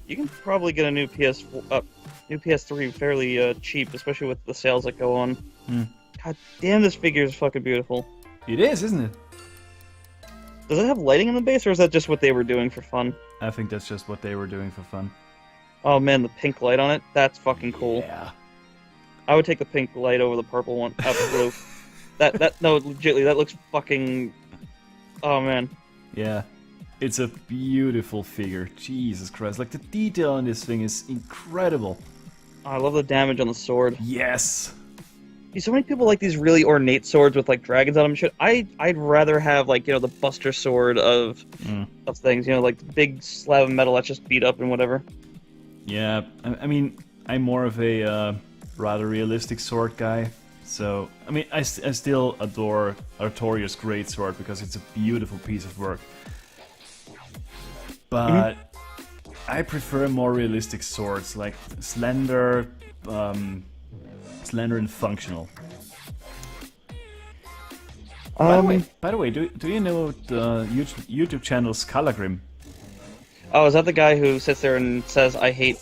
You can probably get a new new PS3 fairly cheap, especially with the sales that go on. God damn, this figure is fucking beautiful. It is, isn't it? Does it have lighting in the base, or is that just what they were doing for fun? I think that's just what they were doing for fun. Oh man, the pink light on it? That's fucking cool. Yeah. I would take the pink light over the purple one. Blue. No, legitimately, that looks fucking Oh man. Yeah. It's a beautiful figure. Jesus Christ. Like, the detail on this thing is incredible. I love the damage on the sword. Yes. See, so many people like these really ornate swords with like dragons on them. Shit, I'd rather have like the Buster Sword of things. Like the big slab of metal that's just beat up and whatever. Yeah. I mean, I'm more of a rather realistic sword guy. So, I mean, I still adore Artorias' greatsword because it's a beautiful piece of work. But I prefer more realistic swords, like slender and functional. By the way, do you know the YouTube channel Scalagrim? Oh, is that the guy who sits there and says, I hate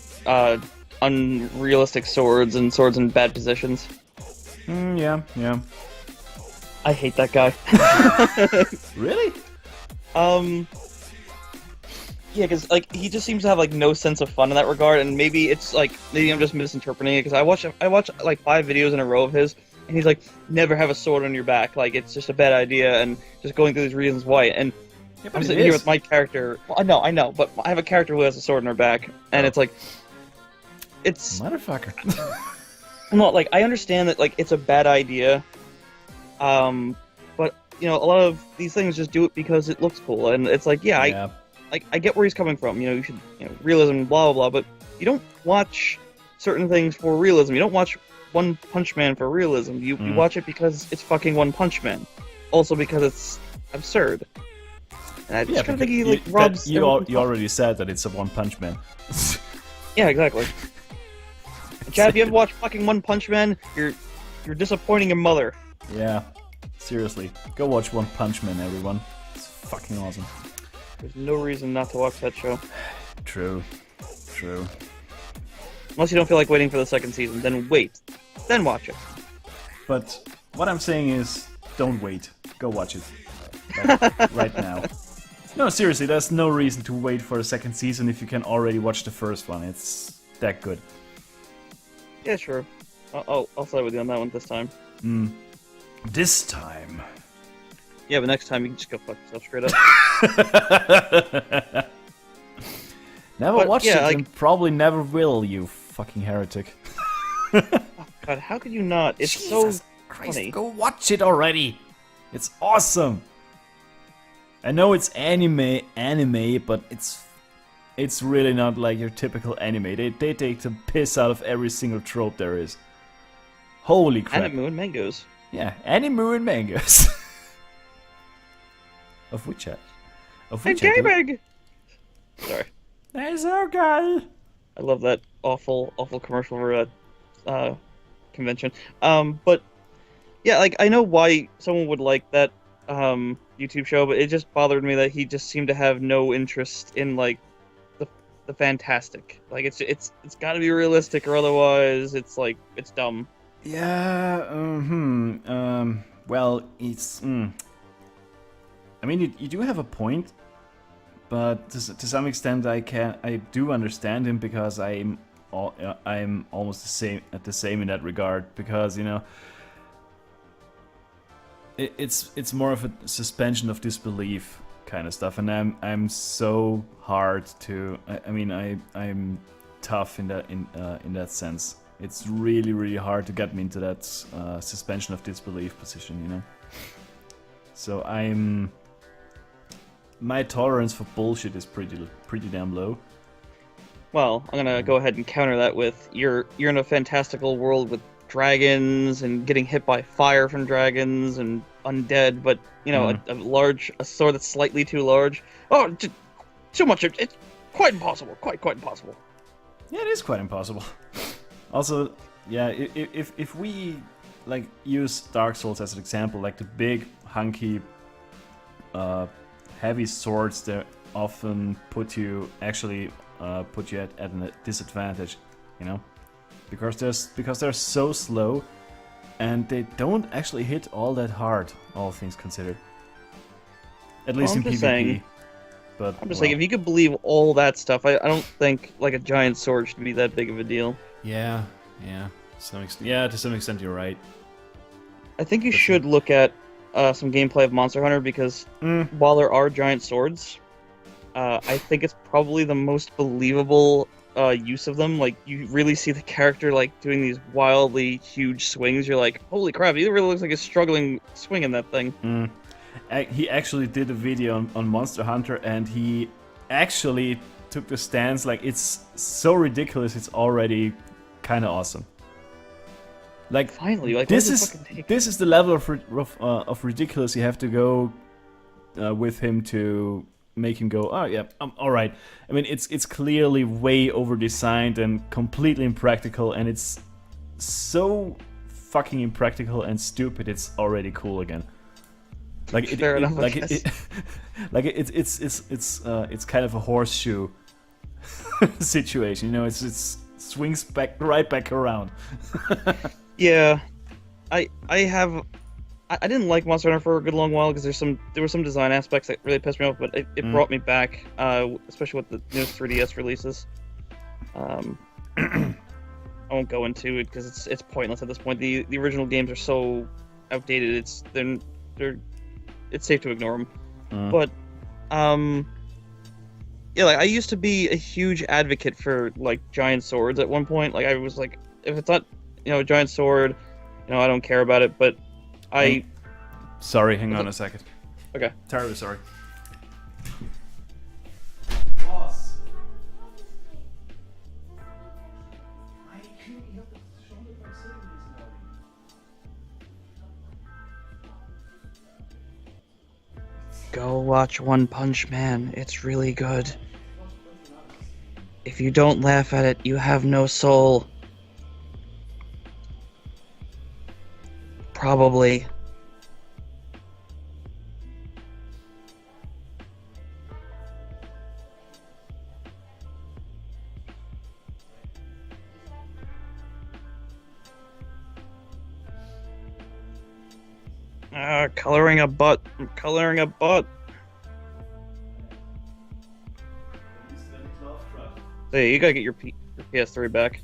unrealistic swords and swords in bad positions? Yeah. I hate that guy. Really? Yeah, because like he just seems to have like no sense of fun in that regard, and maybe I'm just misinterpreting it because I watch like 5 videos in a row of his, and he's like, never have a sword on your back, like it's just a bad idea, and just going through these reasons why. And Yeah, I'm sitting here with my character. Well, I know, but I have a character who has a sword in her back, and it's like, it's motherfucker. no, like I understand that like it's a bad idea, but a lot of these things just do it because it looks cool, and it's like, yeah. I get where he's coming from. You should, realism, blah, blah, blah, but you don't watch certain things for realism. You don't watch One Punch Man for realism. You watch it because it's fucking One Punch Man. Also because it's absurd. And I just kind of think he, robs... You already said that it's a One Punch Man. Yeah, exactly. Chad, if you ever watch fucking One Punch Man, you're disappointing your mother. Yeah. Seriously. Go watch One Punch Man, everyone. It's fucking awesome. There's no reason not to watch that show. True. Unless you don't feel like waiting for the second season, then wait. Then watch it. But what I'm saying is, don't wait. Go watch it. Like, right now. No, seriously, there's no reason to wait for a second season if you can already watch the first one. It's that good. Yeah, sure. I'll side with you on that one this time. This time. Yeah, but next time you can just go fuck yourself straight up. Never watched it and probably never will, you fucking heretic. Oh, God, how could you not? It's Jesus so Christ, funny. go watch it already! It's awesome! I know it's anime, but it's really not like your typical anime. They take the piss out of every single trope there is. Holy crap. Anime and mangoes. Yeah, anime and mangoes. Of which chat? And gaming! Sorry. That's okay. I love that awful commercial for convention. But yeah, like I know why someone would like that YouTube show, but it just bothered me that he just seemed to have no interest in like the fantastic. Like it's got to be realistic or otherwise it's dumb. Yeah. Well, it's. I mean, you do have a point, but to some extent, I do understand him because I'm almost the same in that regard because it's more of a suspension of disbelief kind of stuff, and I'm so hard to. I'm tough in that sense. It's really hard to get me into that suspension of disbelief position, So my tolerance for bullshit is pretty damn low. Well, I'm gonna go ahead and counter that with you're in a fantastical world with dragons and getting hit by fire from dragons and undead, but a sword that's slightly too large. Oh, too much. It's quite impossible. Quite impossible. Yeah, it is quite impossible. Also, yeah, if we like use Dark Souls as an example, like the big hunky heavy swords that often put you at a disadvantage, because they're so slow and they don't actually hit all that hard, all things considered. At least in PvP. But I'm just saying, if you could believe all that stuff, I don't think like a giant sword should be that big of a deal. Yeah. To some extent you're right. I think you should look at some gameplay of Monster Hunter because Mm. while there are giant swords, I think it's probably the most believable use of them. Like you really see the character like doing these wildly huge swings. You're like, holy crap! He really looks like he's struggling swinging that thing. Mm. He actually did a video on Monster Hunter, and he actually took the stance like it's so ridiculous. It's already kind of awesome. Like Finally, like this what does is it fucking take? this is the level of ridiculous you have to go with him to make him go. Oh yeah, all right. I mean, it's clearly way over designed and completely impractical, and it's so fucking impractical and stupid. It's already cool again. Like Fair enough, I guess. like it's kind of a horseshoe situation. You know, it's swings right back around. Yeah, I didn't like Monster Hunter for a good long while because there were some design aspects that really pissed me off, but it brought me back, especially with the newest 3DS releases. I won't go into it because it's pointless at this point. The original games are so outdated. It's safe to ignore them. But yeah, like I used to be a huge advocate for like giant swords at one point. Like I was like, if it's not a giant sword, I don't care about it. But Sorry, hang on a second. Okay. Terribly sorry. Go watch One Punch Man. It's really good. If you don't laugh at it, you have no soul. Probably. Coloring a butt. I'm coloring a butt. Hey, you gotta get your PS3 back.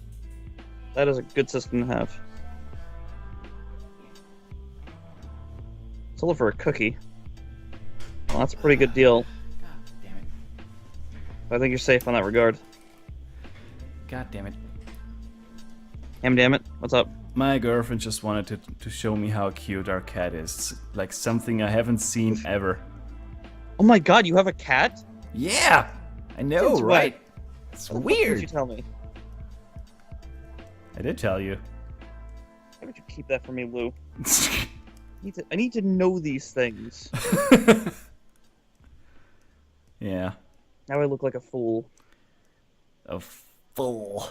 That is a good system to have. Sold it for a cookie. Well, that's a pretty good deal. God damn it. I think you're safe on that regard. God damn it. Damn it. What's up? My girlfriend just wanted to show me how cute our cat is. It's like something I haven't seen ever. Oh my god, you have a cat? Yeah! I know, Since right? when? It's What weird. did you tell me? I did tell you. Why would you keep that from me, Lou? I need to know these things. Yeah. Now I look like a fool. A fool.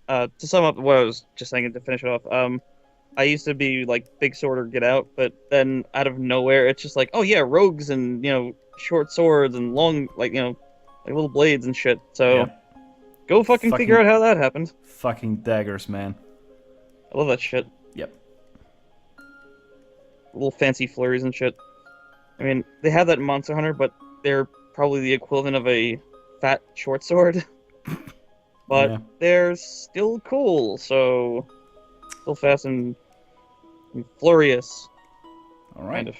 To sum up what I was just saying and to finish it off, I used to be like big sword or get out, but then out of nowhere it's just like, oh yeah, rogues and short swords and long like little blades and shit. So Yeah. go fucking figure out how that happened. Fucking daggers, man. I love that shit. Yep. Little fancy flurries and shit. I mean, they have that in Monster Hunter, but they're probably the equivalent of a fat short sword. But Yeah. they're still cool, so still fast and flurious, Alright. kind of.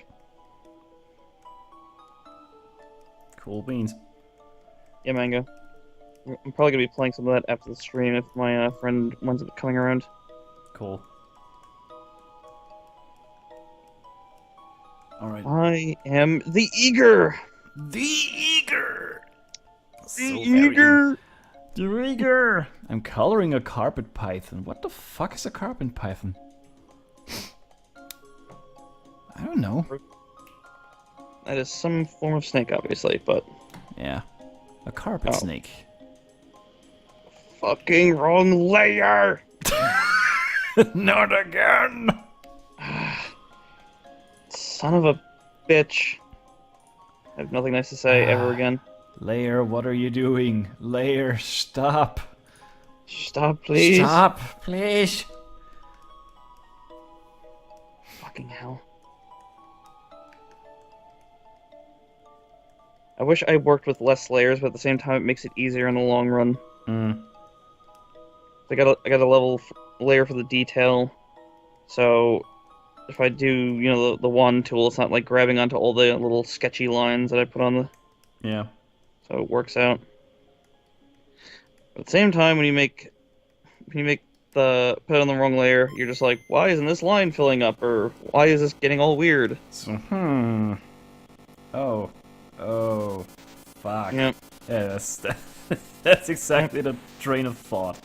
Cool beans. Yeah, Manga. I'm probably gonna be playing some of that after the stream if my friend winds up coming around. Cool. Alright. I am the eager. The eager. The eager. The eager. I'm coloring a carpet python. What the fuck is a carpet python? I don't know. That is some form of snake, obviously, but Yeah. A carpet snake. fucking wrong layer. Not again. Son of a bitch. I have nothing nice to say ever again. Layer, what are you doing? Layer, stop. Stop, please. Stop, please. Fucking hell. I wish I worked with less layers, but at the same time, it makes it easier in the long run. I got a level layer for the detail, so if I do, the wand tool, it's not like grabbing onto all the little sketchy lines that I put on the, Yeah. so it works out. But at the same time, when you make the put it on the wrong layer, you're just like, why isn't this line filling up, or why is this getting all weird? So, Oh, fuck. Yep. Yeah, that's exactly the train of thought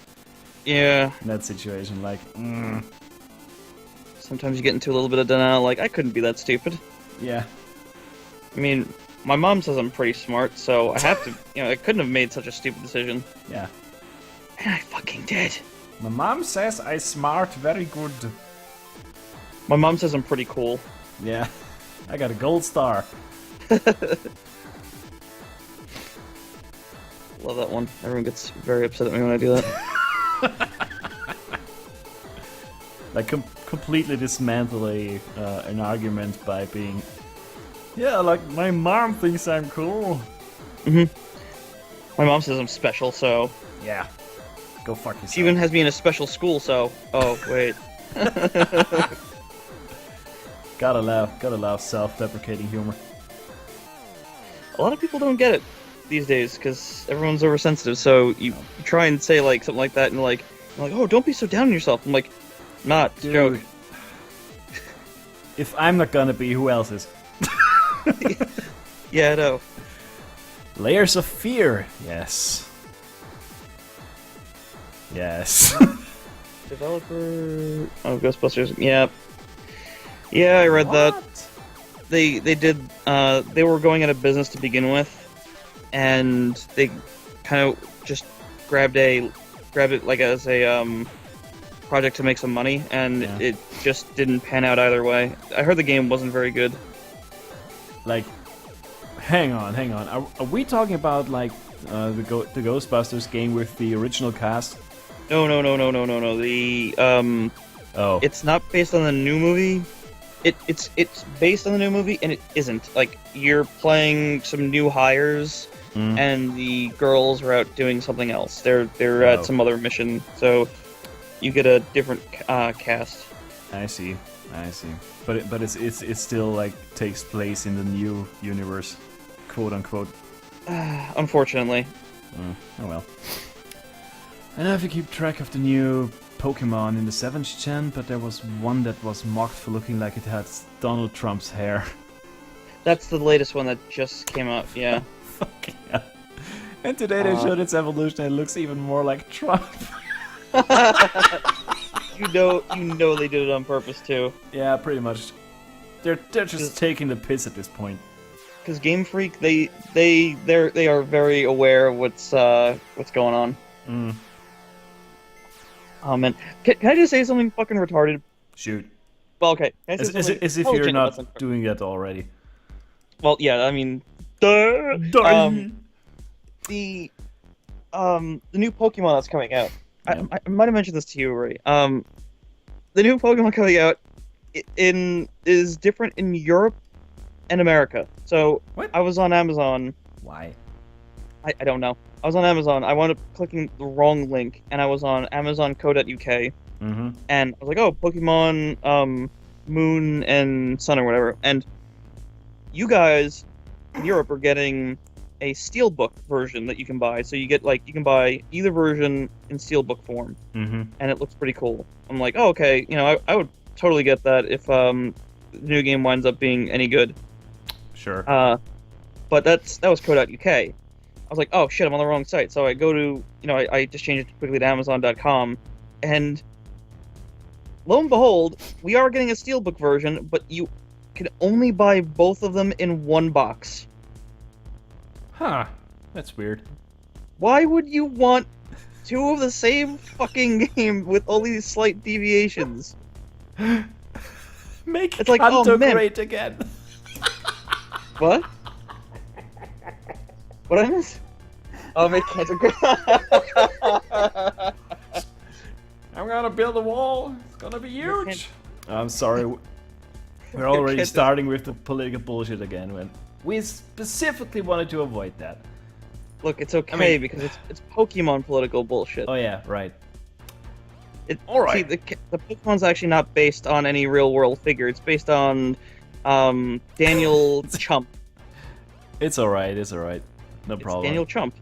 Yeah. in that situation. Like, Sometimes you get into a little bit of denial, like, I couldn't be that stupid. yeah. I mean, my mom says I'm pretty smart, so I have to, I couldn't have made such a stupid decision. Yeah. And I fucking did. My mom says I smart very good. My mom says I'm pretty cool. Yeah. I got a gold star. Love that one. Everyone gets very upset at me when I do that. Like, completely dismantle an argument by being... Yeah, like, my mom thinks I'm cool. My mom says I'm special, so... Yeah. Go fuck yourself. She even has me in a special school, so... Oh, wait. Gotta laugh, self-deprecating humor. A lot of people don't get it these days, because everyone's oversensitive, so you try and say, like, something like that, and like, oh, don't be so down on yourself. I'm like, not, it's a joke. If I'm not gonna be, who else is? Yeah, I know. Layers of fear. Yes. Yes. Developer... Oh, Ghostbusters. Yeah. Yeah, I read that. They did, they were going out of business to begin with, and they kind of just grabbed it like as a, project to make some money, and it just didn't pan out either way. I heard the game wasn't very good. Like, hang on. Are we talking about, like, the Ghostbusters game with the original cast? No. The, Oh. It's not based on the new movie. It's based on the new movie, and it isn't. Like, you're playing some new hires, and the girls are out doing something else. They're at some other mission, so you get a different cast. I see. But it's still, like, takes place in the new universe, quote unquote. Unfortunately. Oh well. I don't know if you keep track of the new Pokemon in the 7th gen, but there was one that was mocked for looking like it had Donald Trump's hair. That's the latest one that just came out, yeah. Fuck yeah. And today they showed its evolution and it looks even more like Trump. You know they did it on purpose too. Yeah, pretty much. They're just taking the piss at this point. Because Game Freak, they are very aware of what's going on. Oh man, can I just say something fucking retarded? Shoot. Well, okay. As if you're not doing that already. Well, yeah, I mean, the new Pokemon that's coming out. Yeah. I might have mentioned this to you already. The new Pokemon coming out is different in Europe and America. So what? I was on Amazon. Why? I don't know. I was on Amazon. I wound up clicking the wrong link, and I was on Amazon.co.uk. And I was like, oh, Pokemon Moon and Sun or whatever. And you guys in Europe are getting a steelbook version that you can buy. So you can buy either version in steelbook form, and it looks pretty cool. I'm like, oh, okay. I would totally get that if the new game winds up being any good. Sure. But that was co.uk. I was like, oh shit, I'm on the wrong site. So I go to, I just changed it quickly to Amazon.com, and lo and behold, we are getting a steelbook version, but you can only buy both of them in one box. Huh. That's weird. Why would you want two of the same fucking game with all these slight deviations? Make it's like, Kanto great again. What? What I miss? Oh, make Kanto great. I'm gonna build a wall. It's gonna be huge. I'm sorry. We're already starting with the political bullshit again when we specifically wanted to avoid that. Look, it's okay because it's Pokemon political bullshit. Oh yeah, right. All See, right. the Pokemon's actually not based on any real world figure. It's based on Daniel Chump. It's all right. It's all right. No It's problem. Daniel Chump.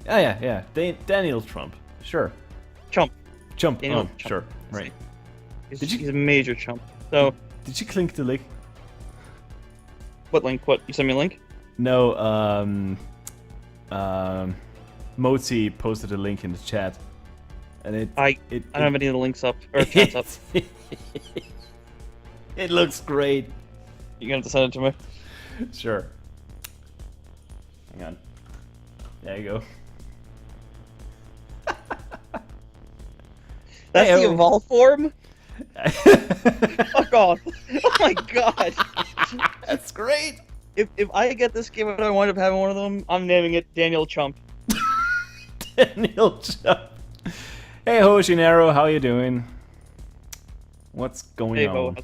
Oh, yeah, yeah. Daniel Trump. Sure. Chump. Chump. Daniel Oh, Chump. sure. Right. He's a major chump. So, Did you clink the link? what link? What? You sent me a link? No, Moti posted a link in the chat. And I don't have any of the links up, or chats up. It looks great. You're gonna have to send it to me. Sure. Hang on. There you go. That's the Hey-o. evolve form? Fuck off. Oh my god. That's great. If I get this game and I wind up having one of them, I'm naming it Daniel Chump. Daniel Chump. Hey Hoshinaro, how you doing? What's going Hey, on?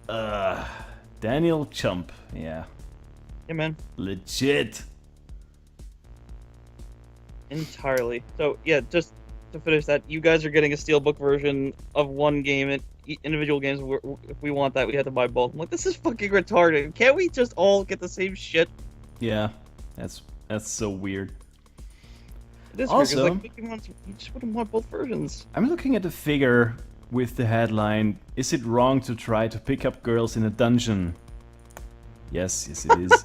Bo. Daniel Chump. Yeah. Yeah, man. Legit. Entirely. So, yeah, just to finish that, you guys are getting a steelbook version of one game, and individual games, if we want that, we have to buy both. I'm like, this is fucking retarded. Can't we just all get the same shit? Yeah. That's so weird. It is Also- weird, 'cause, like, Pokemon's, you just wouldn't want both versions. I'm looking at the figure with the headline, "Is it wrong to try to pick up girls in a dungeon?" Yes, yes it is.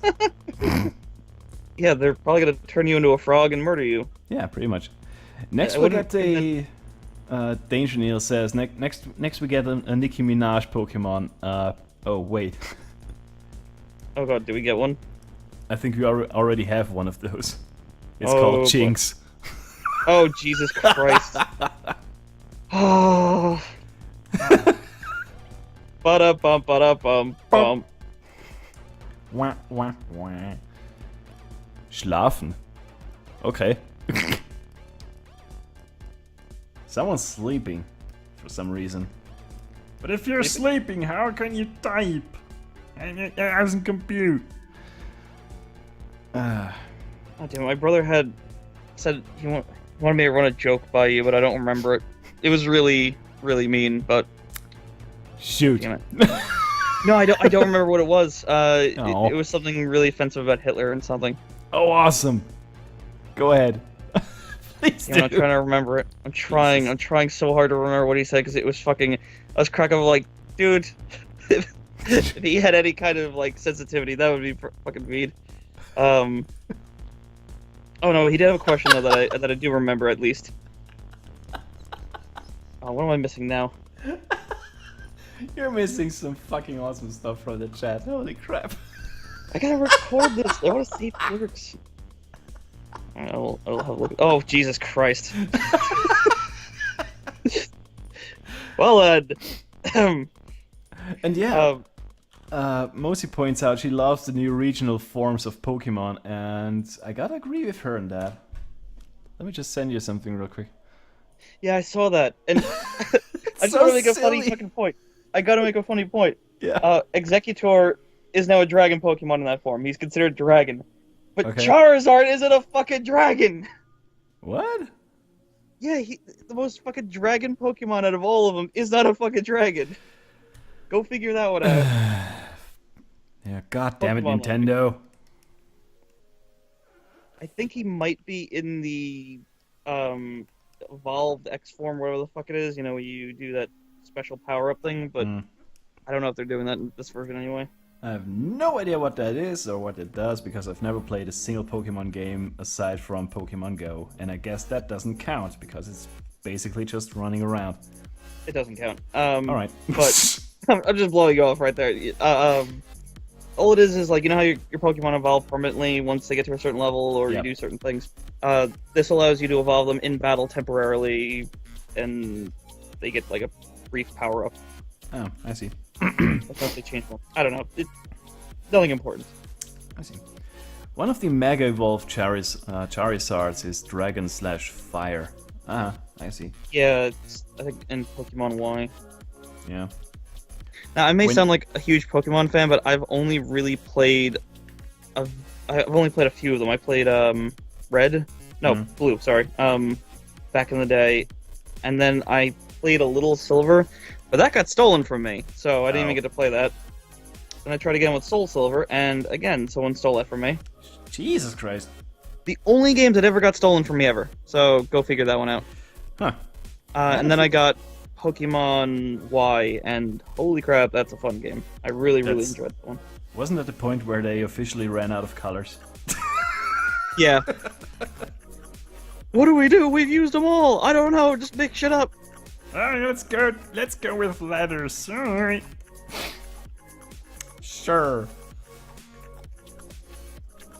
Yeah, they're probably gonna turn you into a frog and murder you. Yeah, pretty much. Next I we wouldn't get a... Danger Neil says, next we get a Nicki Minaj Pokemon. Oh wait. Oh god, do we get one? I think we already have one of those. It's Oh, called boy. Jinx. Oh, Jesus Christ. Oh. Ba-da-bum. Wah, wah, wah. Schlafen. Okay. Someone's sleeping for some reason. But if you're sleeping, how can you type? And it doesn't compute. Oh, damn, my brother said he wanted me to run a joke by you, but I don't remember it. It was really, really mean, but Shoot. damn it. No, I don't remember what it was. It Oh. was something really offensive about Hitler and something. Oh, awesome. Go ahead. Please Yeah, I'm do. trying to remember it. I'm trying so hard to remember what he said because it was fucking. I was cracking up like, dude, if he had any kind of like sensitivity, that would be fucking mean. Oh no, he did have a question though that I do remember at least. Oh, what am I missing now? You're missing some fucking awesome stuff from the chat. Holy crap. I gotta record this. I want to see if it works. I'll have a look. Oh, Jesus Christ. Well, And yeah, Mosi points out she loves the new regional forms of Pokemon, and I gotta agree with her on that. Let me just send you something real quick. yeah, I saw that, and I just so want to make a funny silly. fucking point. I gotta make a funny point. Yeah. Executor is now a dragon Pokemon in that form. He's considered dragon. But Okay. Charizard isn't a fucking dragon! What? Yeah, the most fucking dragon Pokemon out of all of them is not a fucking dragon. Go figure that one out. Yeah, god damn it, Pokemon Nintendo. I think he might be in the evolved X form, whatever the fuck it is, you know, where you do that special power-up thing, but I don't know if they're doing that in this version anyway. I have no idea what that is or what it does because I've never played a single Pokemon game aside from Pokemon Go, and I guess that doesn't count because it's basically just running around. It doesn't count. Alright. But I'm just blowing you off right there. All it is like, you know how your Pokemon evolve permanently once they get to a certain level or Yep. you do certain things? This allows you to evolve them in battle temporarily, and they get like a brief power-up. Oh, I see. That's not they change one. I don't know. Nothing important. I see. One of the Mega Evolved Charizards is Dragon/Fire. Ah, I see. Yeah, it's, I think in Pokemon Y. Yeah. Now, I may When- sound like a huge Pokemon fan, but I've only really played I've only played a few of them. I played Red, no, Mhm. Blue. Sorry. Back in the day, and then I played a little Silver, but that got stolen from me, so I didn't even get to play that. Then I tried again with Soul Silver, and again, someone stole that from me. Jesus Christ. The only games that ever got stolen from me ever, so go figure that one out. Huh. And then I got Pokemon Y, and holy crap, that's a fun game. I really enjoyed that one. Wasn't that the point where they officially ran out of colors? Yeah. What do we do? We've used them all. I don't know. Just make shit up. Let's go with letters. Alright. Sure.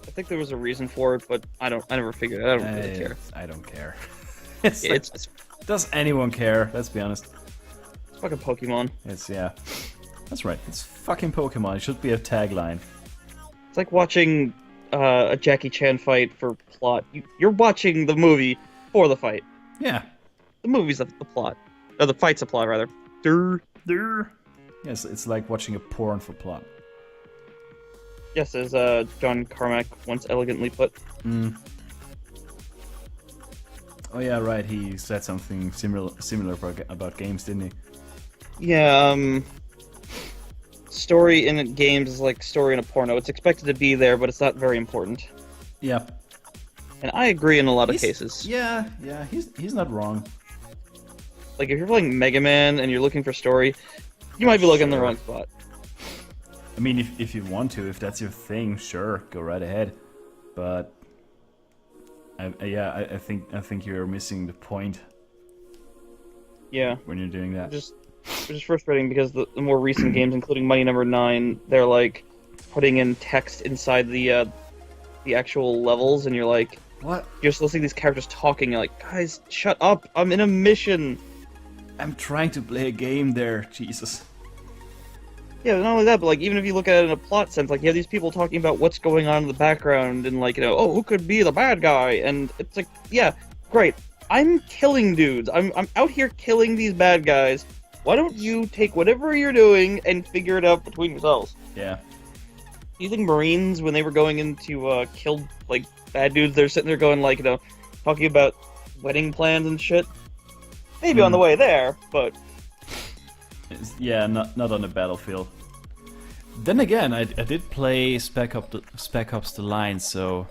I think there was a reason for it, but I never figured it out. I don't really care. I don't care. It's Does anyone care? Let's be honest. fucking Pokemon. Yeah. That's right. It's fucking Pokemon. It should be a tagline. It's like watching a Jackie Chan fight for plot. You're watching the movie for the fight. Yeah. The movie's the plot. Or the fight's a plot, rather. Durr. Yes, it's like watching a porn for plot. Yes, as John Carmack once elegantly put. Oh yeah, right. He said something similar about games, didn't he? Yeah, story in games is like story in a porno. It's expected to be there, but it's not very important. Yeah. And I agree in a lot of cases. Yeah, he's not wrong. Like, if you're playing Mega Man and you're looking for story, you might be looking in the wrong spot. I mean, if you want to, if that's your thing, sure, go right ahead. But I think you're missing the point. Yeah. When you're doing that. It's just frustrating because the more recent games, including Mighty Number 9, they're like putting in text inside the actual levels, and you're like, what? You're just listening to these characters talking. You're like, guys, shut up! I'm in a mission. I'm trying to play a game there, Jesus. Yeah, not only that, but like even if you look at it in a plot sense, like you have these people talking about what's going on in the background, and like oh, who could be the bad guy? And it's like, yeah, great. I'm killing dudes. I'm out here killing these bad guys. Why don't you take whatever you're doing and figure it out between yourselves? Yeah. Do you think Marines, when they were going into kill like bad dudes, they're sitting there going like talking about wedding plans and shit? Maybe on the way there, but yeah, not on the battlefield. Then again, I did play Spec Ops: The Line, so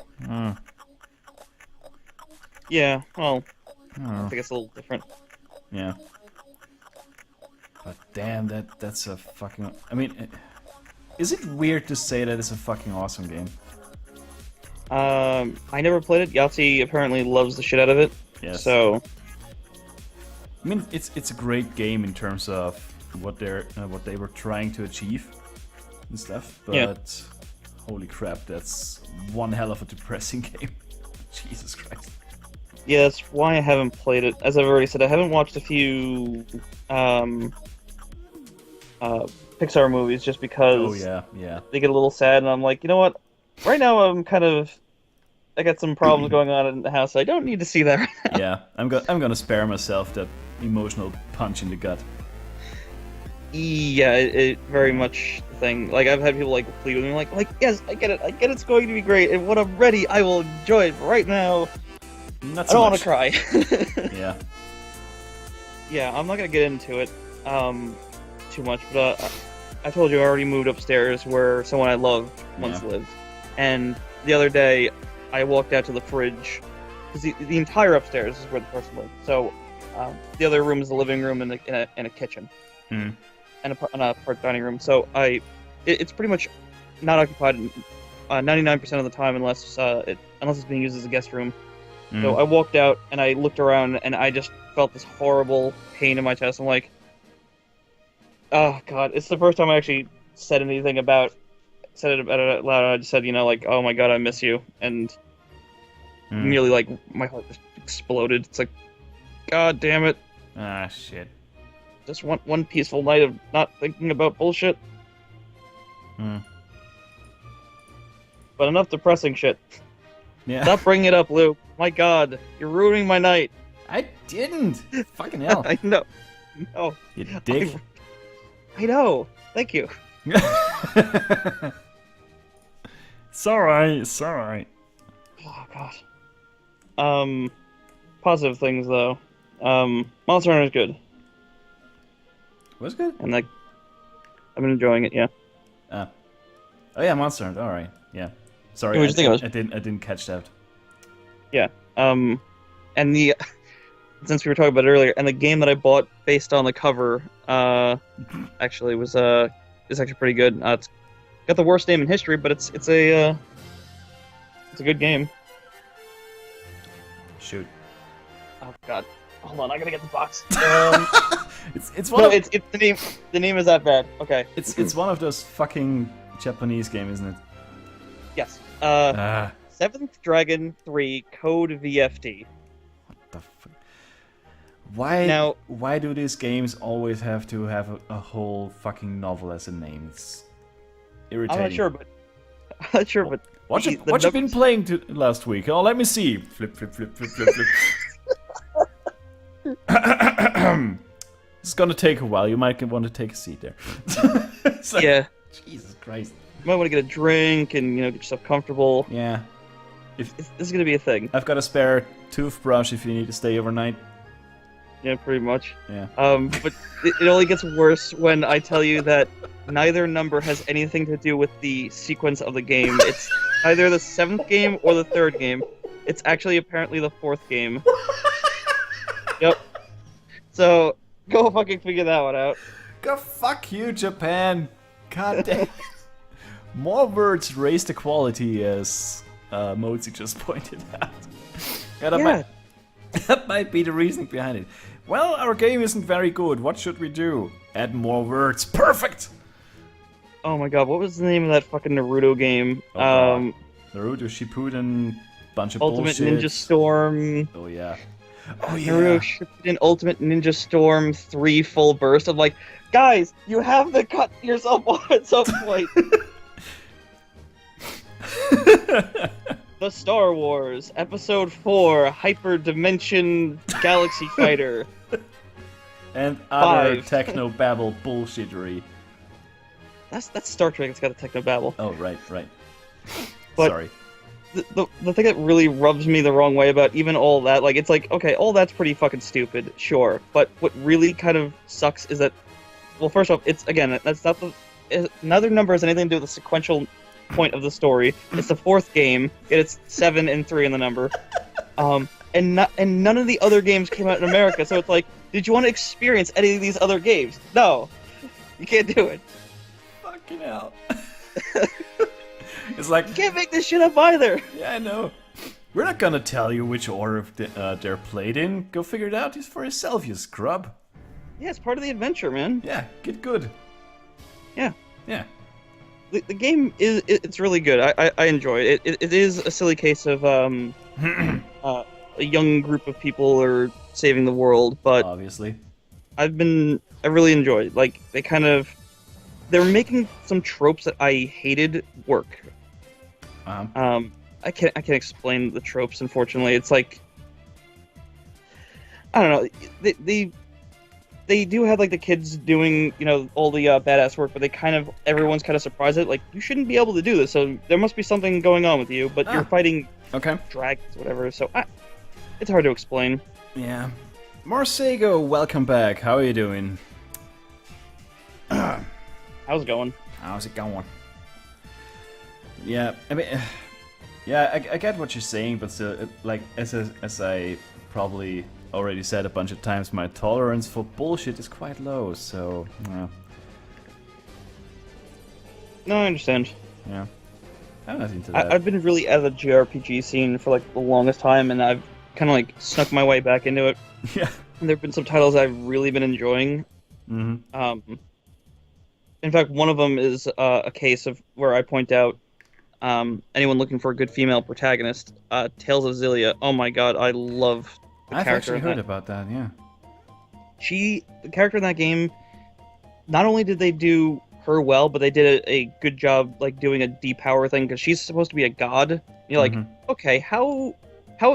yeah, well, I think it's a little different. Yeah. But damn, that's a fucking. I mean, is it weird to say that it's a fucking awesome game? I never played it. Yahtzee apparently loves the shit out of it. Yes. So, I mean, it's a great game in terms of what they were trying to achieve and stuff. But yeah. Holy crap, that's one hell of a depressing game. Jesus Christ. Yeah, that's why I haven't played it. As I've already said, I haven't watched a few Pixar movies just because they get a little sad, and I'm like, you know what? Right now I got some problems going on in the house. So I don't need to see that right now. Yeah, I'm gonna spare myself that emotional punch in the gut. Yeah, it very much the thing. Like, I've had people like plead with me, like yes, I get it, it's going to be great, and when I'm ready, I will enjoy it. But right now, Not I so don't want much. to cry. Yeah. Yeah, I'm not gonna get into it too much, but I told you I already moved upstairs where someone I loved once lived, and the other day I walked out to the fridge because the entire upstairs is where the person lived. So the other room is the living room and a kitchen. Mm. And a part dining room. So it's pretty much not occupied 99% of the time unless it's being used as a guest room. Mm. So I walked out and I looked around and I just felt this horrible pain in my chest. I'm like, oh god, it's the first time I actually said it about it out loud. I just said, like, oh my god, I miss you, and nearly like my heart just exploded. It's like, god damn it. Ah, shit. Just one peaceful night of not thinking about bullshit. But enough depressing shit. Yeah. Stop bringing it up, Lou. My god, you're ruining my night. I didn't. Fucking hell. I know. No. You dick. I know. Thank you. It's alright. Oh god. Positive things though. Monster Hunter is good, Was good? and like I've been enjoying it. Yeah. Ah. Oh yeah, Monster Hunter. All right. Yeah. Sorry, What did you think of it? I didn't catch that. Yeah. And the since we were talking about it earlier, and the game that I bought based on the cover, actually was is actually pretty good. It's got the worst name in history, but it's a good game. Shoot. Oh God, hold on, I gotta get the box. It's one No, of it's the name. The name is that bad. Okay. it's one of those fucking Japanese games, isn't it? Yes. Ah, Seventh Dragon 3 Code VFT. the fuck. Why Now- why do these games always have to have a whole fucking novel as a name? It's irritating. I'm not sure, but I'm not sure, but What you the what you been numbers- playing last week? Oh, let me see. Flip, flip, flip, flip, flip, flip. It's gonna take a while. You might want to take a seat there. It's like, Yeah, Jesus Christ. you might want to get a drink and get yourself comfortable. Yeah. This is gonna be a thing. I've got a spare toothbrush if you need to stay overnight. Yeah, pretty much. Yeah. But it only gets worse when I tell you that neither number has anything to do with the sequence of the game. It's either the 7th game or the 3rd game. It's actually apparently the 4th game. Yep. So, go fucking figure that one out. Go fuck you, Japan. God damn. More words raise the quality, as Mozi just pointed out. Yeah, that might be the reason behind it. Well, our game isn't very good. What should we do? Add more words. Perfect! Oh my god, what was the name of that fucking Naruto game? Oh, God. Naruto Shippuden, bunch of Ultimate bullshit. Ninja Storm. Oh, yeah. Oh, yeah. Naruto Shippuden Ultimate Ninja Storm 3 Full Burst. I'm like, guys, you have to cut yourself off at some point. The Star Wars Episode 4 Hyper Dimension Galaxy Fighter. And other 5. techno-babble bullshittery. That's Star Trek. It's got a technobabble. Oh, right. But- Sorry. The thing that really rubs me the wrong way about even all that, like, it's like, okay, all that's pretty fucking stupid, sure. But what really kind of sucks is that, well, first off, it's, again, that's not neither number has anything to do with the sequential point of the story. It's the 4th game, yet it's 7 and 3 in the number. And none of the other games came out in America, so it's like, did you want to experience any of these other games? No. You can't do it. Fucking hell. It's like, You can't make this shit up either. yeah, I know. We're not gonna tell you which order they're played in. Go figure it out for yourself, you scrub. Yeah, it's part of the adventure, man. Yeah, get good. Yeah. Yeah. The game it's really good. I enjoy it. It is a silly case of a young group of people are saving the world, but Obviously. I really enjoyed. Like, they're making some tropes that I hated work. I can't explain the tropes, unfortunately. It's like, I don't know. They do have, like, the kids doing, all the badass work, but everyone's kind of surprised at it. Like, you shouldn't be able to do this, so there must be something going on with you, but you're fighting Okay. dragons, whatever, so it's hard to explain. Yeah. Morsego, welcome back. How are you doing? How's it going? How's it going? Yeah, I mean, yeah, I get what you're saying, but still, like, as I probably already said a bunch of times, my tolerance for bullshit is quite low, so, yeah. No, I understand. Yeah. I'm not into that. I've been really out of the JRPG scene for, like, the longest time, and I've kind of, like, snuck my way back into it. Yeah. And there have been some titles I've really been enjoying. Mm-hmm. In fact, one of them is a case of where I point out anyone looking for a good female protagonist, Tales of Xillia. Oh my god, I love the I've character actually in heard that. about that, yeah. The character in that game, not only did they do her well, but they did a good job, like, doing a depower thing, because she's supposed to be a god. And you're like, okay, how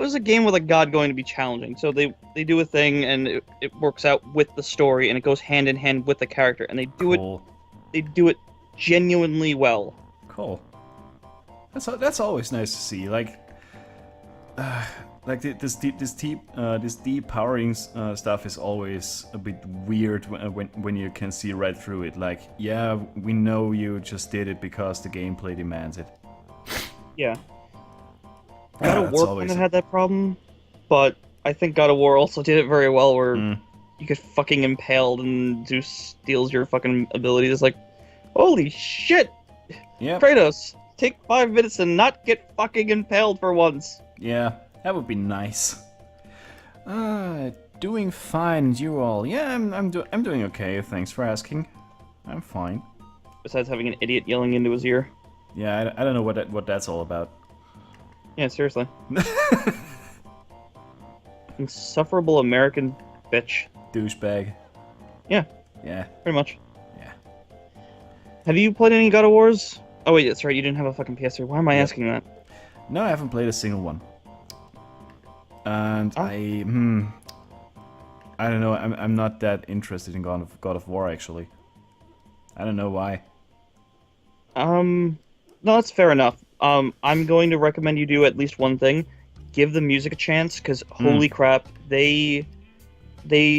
is a game with a god going to be challenging? So they do a thing, and it works out with the story, and it goes hand in hand with the character, and they do it genuinely well. Cool. That's always nice to see. Like, like this depowering stuff is always a bit weird when you can see right through it. Like, yeah, we know you just did it because the gameplay demands it. Yeah. God of War kind of had that problem, but I think God of War also did it very well, where you get fucking impaled and Zeus steals your fucking abilities. It's like, holy shit! Yeah. Kratos, take 5 minutes and not get fucking impaled for once. Yeah, that would be nice. Doing fine, you all. Yeah, I'm doing okay. Thanks for asking. I'm fine. Besides having an idiot yelling into his ear. Yeah, I don't know what that's all about. Yeah, seriously. Insufferable American bitch. Douchebag. Yeah. Yeah. Pretty much. Yeah. Have you played any God of Wars? Oh wait, that's right, you didn't have a fucking PS3. Why am I asking that? No, I haven't played a single one. And I don't know, I'm not that interested in God of War, actually. I don't know why. No, that's fair enough. I'm going to recommend you do at least one thing. Give the music a chance, because holy crap, they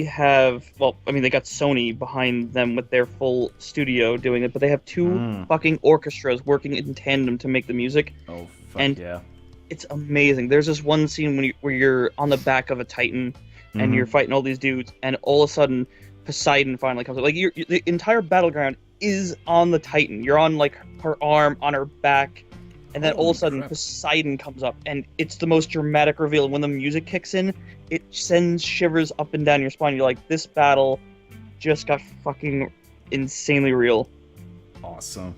have, well, I mean, they got Sony behind them with their full studio doing it, but they have 2 fucking orchestras working in tandem to make the music. Oh, fuck and yeah. It's amazing. There's this one scene where you're on the back of a Titan, and you're fighting all these dudes, and all of a sudden, Poseidon finally comes up. Like, the entire battleground is on the Titan. You're on, like, her arm, on her back, and then all of a sudden, Poseidon comes up, and it's the most dramatic reveal. And when the music kicks in, it sends shivers up and down your spine. You're like, this battle just got fucking insanely real. Awesome.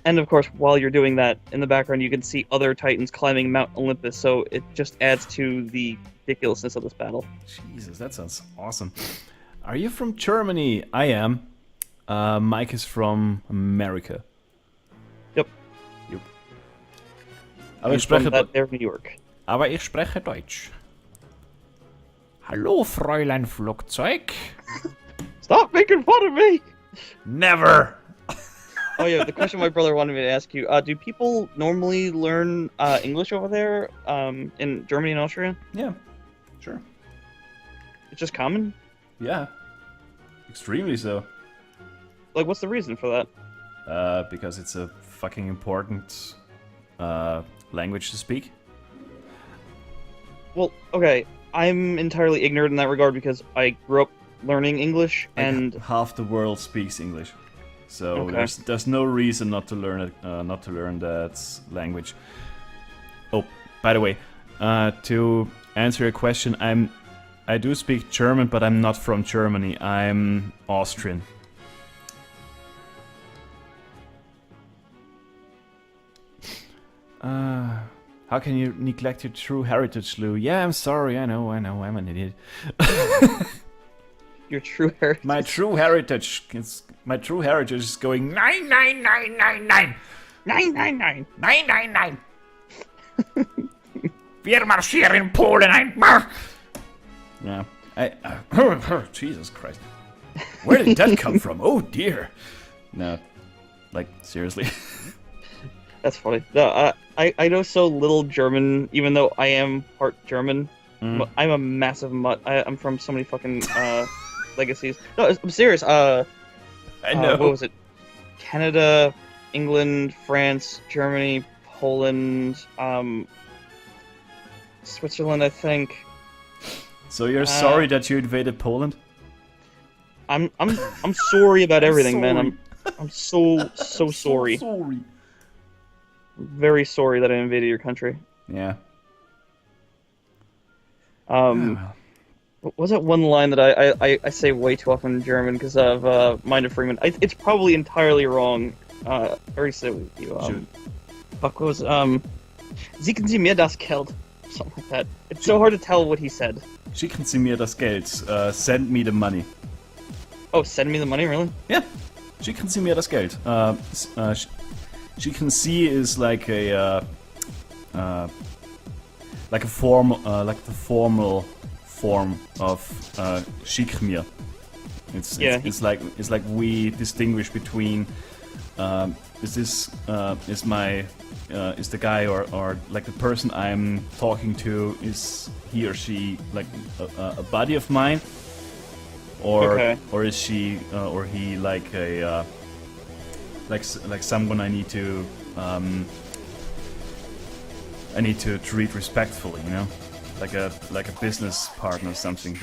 And of course, while you're doing that, in the background, you can see other Titans climbing Mount Olympus, so it just adds to the ridiculousness of this battle. Jesus, that sounds awesome. Are you from Germany? I am. Mike is from America. Yep. Aber ich spreche New York. Aber ich spreche Deutsch. Hallo, Fräulein Flugzeug. Stop making fun of me! Never! Oh yeah, the question my brother wanted me to ask you, do people normally learn English over there, in Germany and Austria? Yeah, sure. It's just common? Yeah. Extremely so. Like, what's the reason for that? Because it's a fucking important language to speak. Well, okay, I'm entirely ignorant in that regard because I grew up learning English, and half the world speaks English, so there's no reason not to learn it, not to learn that language. Oh, by the way, to answer your question, I do speak German, but I'm not from Germany. I'm Austrian. How can you neglect your true heritage, Lou? Yeah, I'm sorry, I know, I'm an idiot. Your true heritage? My true heritage is going 9999! 999! 999! Wir marschieren in Polen einmal! Yeah, Jesus Christ. Where did that come from? Oh dear! No, like, seriously. That's funny. No, I know so little German, even though I am part German. I'm a massive mutt. I'm from so many fucking legacies. No, I'm serious. I know. What was it? Canada, England, France, Germany, Poland, Switzerland, I think. So you're sorry that you invaded Poland? I'm sorry about everything, man. I'm so sorry. Sorry. Very sorry that I invaded your country. Yeah. What was that one line that I say way too often in German because of Mind of Freeman? It's probably entirely wrong. I already said it with you. Fuck, what was Schicken Sie mir das Geld? Something like that. It's so hard to tell what he said. Schicken Sie mir das Geld. Send me the money. Oh, send me the money, really? Yeah. Schicken Sie mir das Geld. Schicken Sie is like a like the formal form of schick mir. It's like we distinguish between is the guy or like the person I'm talking to, is he or she like a buddy of mine, or is she or he like a like someone I need to treat respectfully, you know, like a business partner or something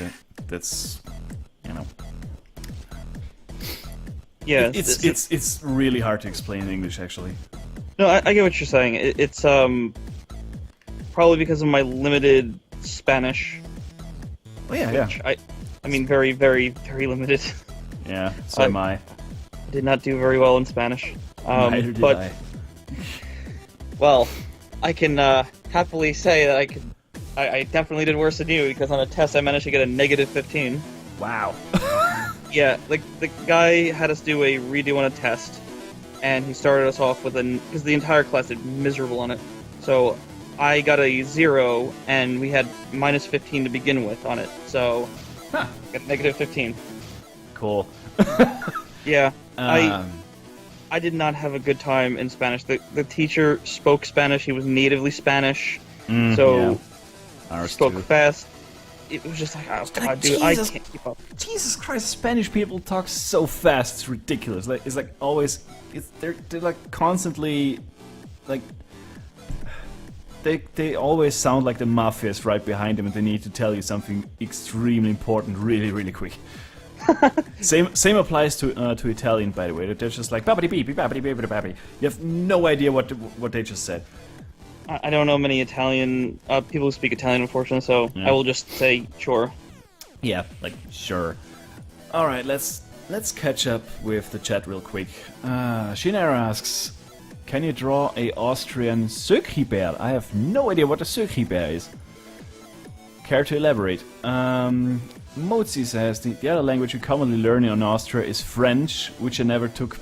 that's, you know. Yeah, it's really hard to explain in English, actually. No, I get what you're saying. It's probably because of my limited Spanish. Oh yeah. I mean, very, very, very limited. Yeah, so am I. I did not do very well in Spanish. Neither did I. Well, I can happily say that I definitely did worse than you, because on a test I managed to get a negative 15. Wow. Yeah, the guy had us do a redo on a test, and he started us off with because the entire class did miserable on it. So I got a 0, and we had minus 15 to begin with on it. So I got negative 15. Cool. Yeah, I did not have a good time in Spanish. The teacher spoke Spanish. He was natively Spanish, so Ours spoke too. fast. It was just like, oh god, dude, I can't keep up. Jesus Christ, Spanish people talk so fast, it's ridiculous. Like, it's like always, they're like constantly, like, they always sound like the mafia is right behind them and they need to tell you something extremely important really, really quick. Same applies to Italian, by the way. They're just like babidi beep, babidi beep, babidi. You have no idea what they just said. I don't know many Italian people who speak Italian, unfortunately, so I will just say sure. Yeah, like sure. All right, let's catch up with the chat real quick. Shinera asks, can you draw a Austrian Sökriber? I have no idea what a Sökriber is. Care to elaborate? Mozi says the other language you commonly learn in Austria is French, which I never took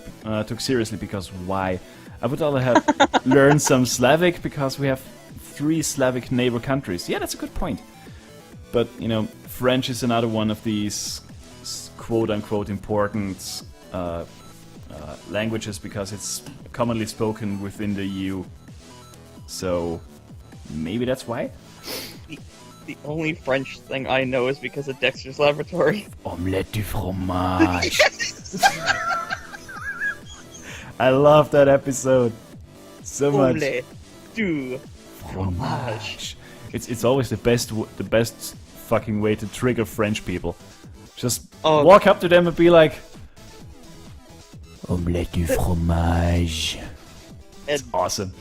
seriously because why? I would rather have learned some Slavic because we have 3 Slavic neighbor countries. Yeah, that's a good point. But, you know, French is another one of these quote-unquote important languages because it's commonly spoken within the EU. So, maybe that's why? The only French thing I know is because of Dexter's Laboratory. Omelette du fromage. I love that episode so much. Omelette du fromage. It's always the best fucking way to trigger French people. Just walk up to them and be like, Omelette du fromage. It's awesome.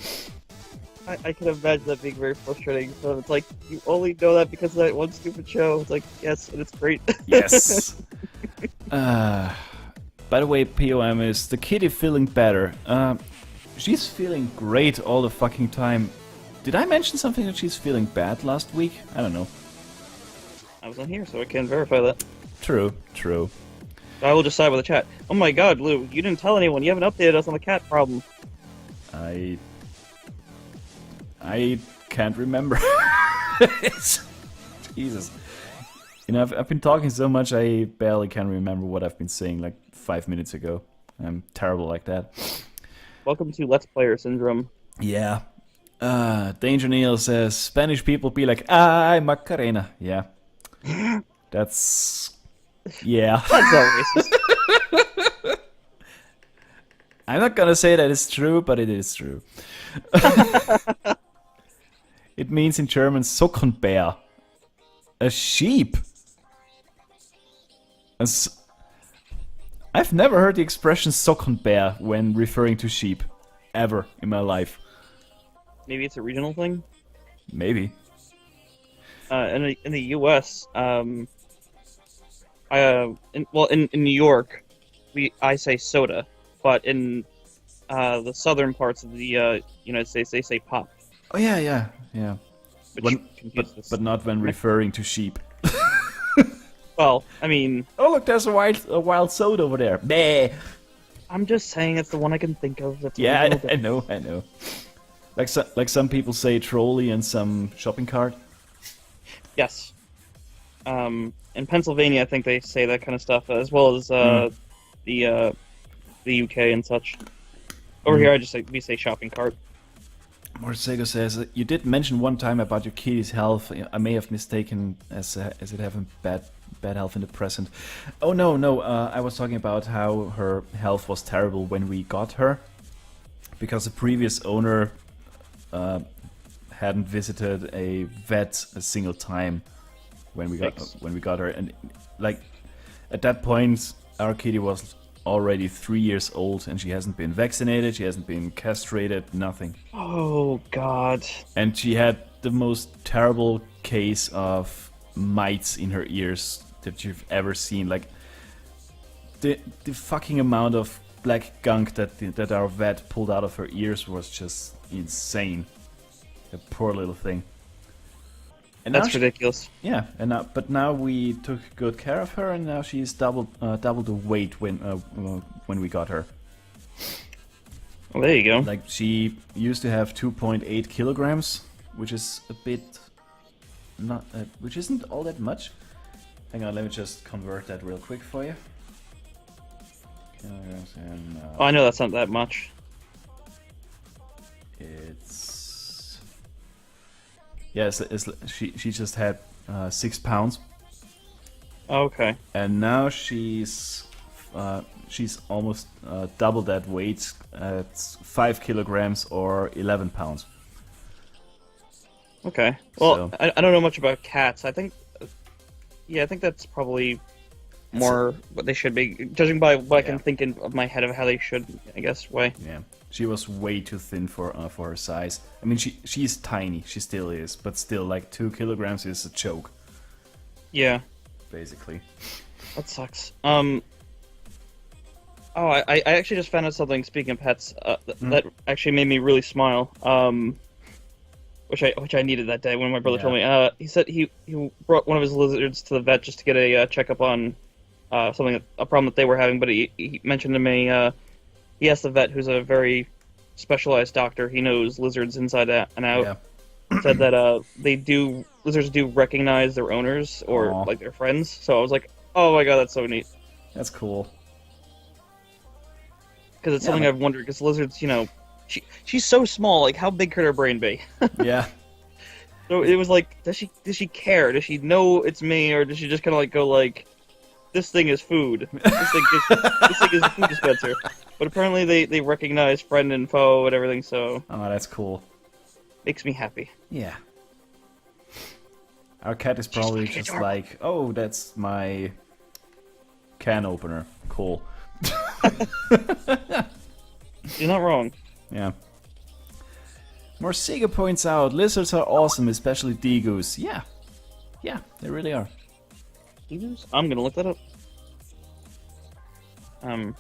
I can imagine that being very frustrating. So it's like, you only know that because of that one stupid show. It's like, yes, and it's great. Yes. By the way, POM, is the kitty feeling better? She's feeling great all the fucking time. Did I mention something that she's feeling bad last week? I don't know. I was on here, so I can verify that. True. I will just side with the chat. Oh my god, Lou, you didn't tell anyone. You haven't updated us on the cat problem. I can't remember. Jesus. You know, I've been talking so much, I barely can remember what I've been saying like 5 minutes ago. I'm terrible like that. Welcome to Let's Player Syndrome. Yeah. Danger Neil says, Spanish people be like, ay, Macarena. Yeah. That's... Yeah. That's all racist. I'm not gonna say that it's true, but it is true. It means in German Sockenbär. A sheep. I've never heard the expression Sockenbär when referring to sheep. Ever in my life. Maybe it's a regional thing? Maybe. In the U.S., in New York, I say soda, but in the southern parts of the United States, they say pop. Oh yeah. But not when referring to sheep. Well, I mean... Oh look, there's a wild soda over there. Bah! I'm just saying it's the one I can think of. That's yeah, I know. Like some people say trolley and some shopping cart. Yes. In Pennsylvania, I think they say that kind of stuff, as well as the UK and such. Over here, we say shopping cart. Morsego says, you did mention one time about your kitty's health. I may have mistaken as it having bad health in the present. Oh no, I was talking about how her health was terrible when we got her, because the previous owner hadn't visited a vet a single time when we got her, and like at that point our kitty was already 3 years old and she hasn't been vaccinated, she hasn't been castrated, nothing. Oh god. And she had the most terrible case of mites in her ears that you've ever seen. Like the fucking amount of black gunk that our vet pulled out of her ears was just insane. The poor little thing. And that's ridiculous. Yeah, and but now we took good care of her, and now she's double the weight when we got her. Well, there you go. Like, she used to have 2.8 kilograms, which is a bit which isn't all that much. Hang on, let me just convert that real quick for you. Kilograms and, oh, I know that's not that much. Yes, she just had 6 pounds. Okay. And now she's almost double that weight at 5 kilograms or 11 pounds. Okay. Well, So, I don't know much about cats. I think that's probably more what they should be, judging by what I can think in my head of how they should, I guess, weigh. yeah, she was way too thin for her size. I mean, she's tiny, she still is, but still, like 2 kilograms is a joke. Yeah. Basically. That sucks. Oh, I actually just found out something. Speaking of pets, that actually made me really smile. Which I needed that day when my brother told me. He said he brought one of his lizards to the vet just to get a checkup on a problem that they were having. But he mentioned to me he asked the vet, who's a very specialized doctor. He knows lizards inside and out. Yeah. Said that lizards do recognize their owners or like their friends. So I was like, oh my god, that's so neat. That's cool. Because it's something I've wondered. Because lizards, she's so small. Like, how big could her brain be? Yeah. So it was like, does she care? Does she know it's me, or does she just kind of like go like, this thing is food. This thing is a food dispenser. But apparently they recognize friend and foe and everything. So that's cool. Makes me happy. Yeah. Our cat is probably just like, oh, that's my can opener. Cool. You're not wrong. Yeah. Morsega points out, lizards are awesome, especially degus. Yeah. Yeah, they really are. Degus? I'm gonna look that up. I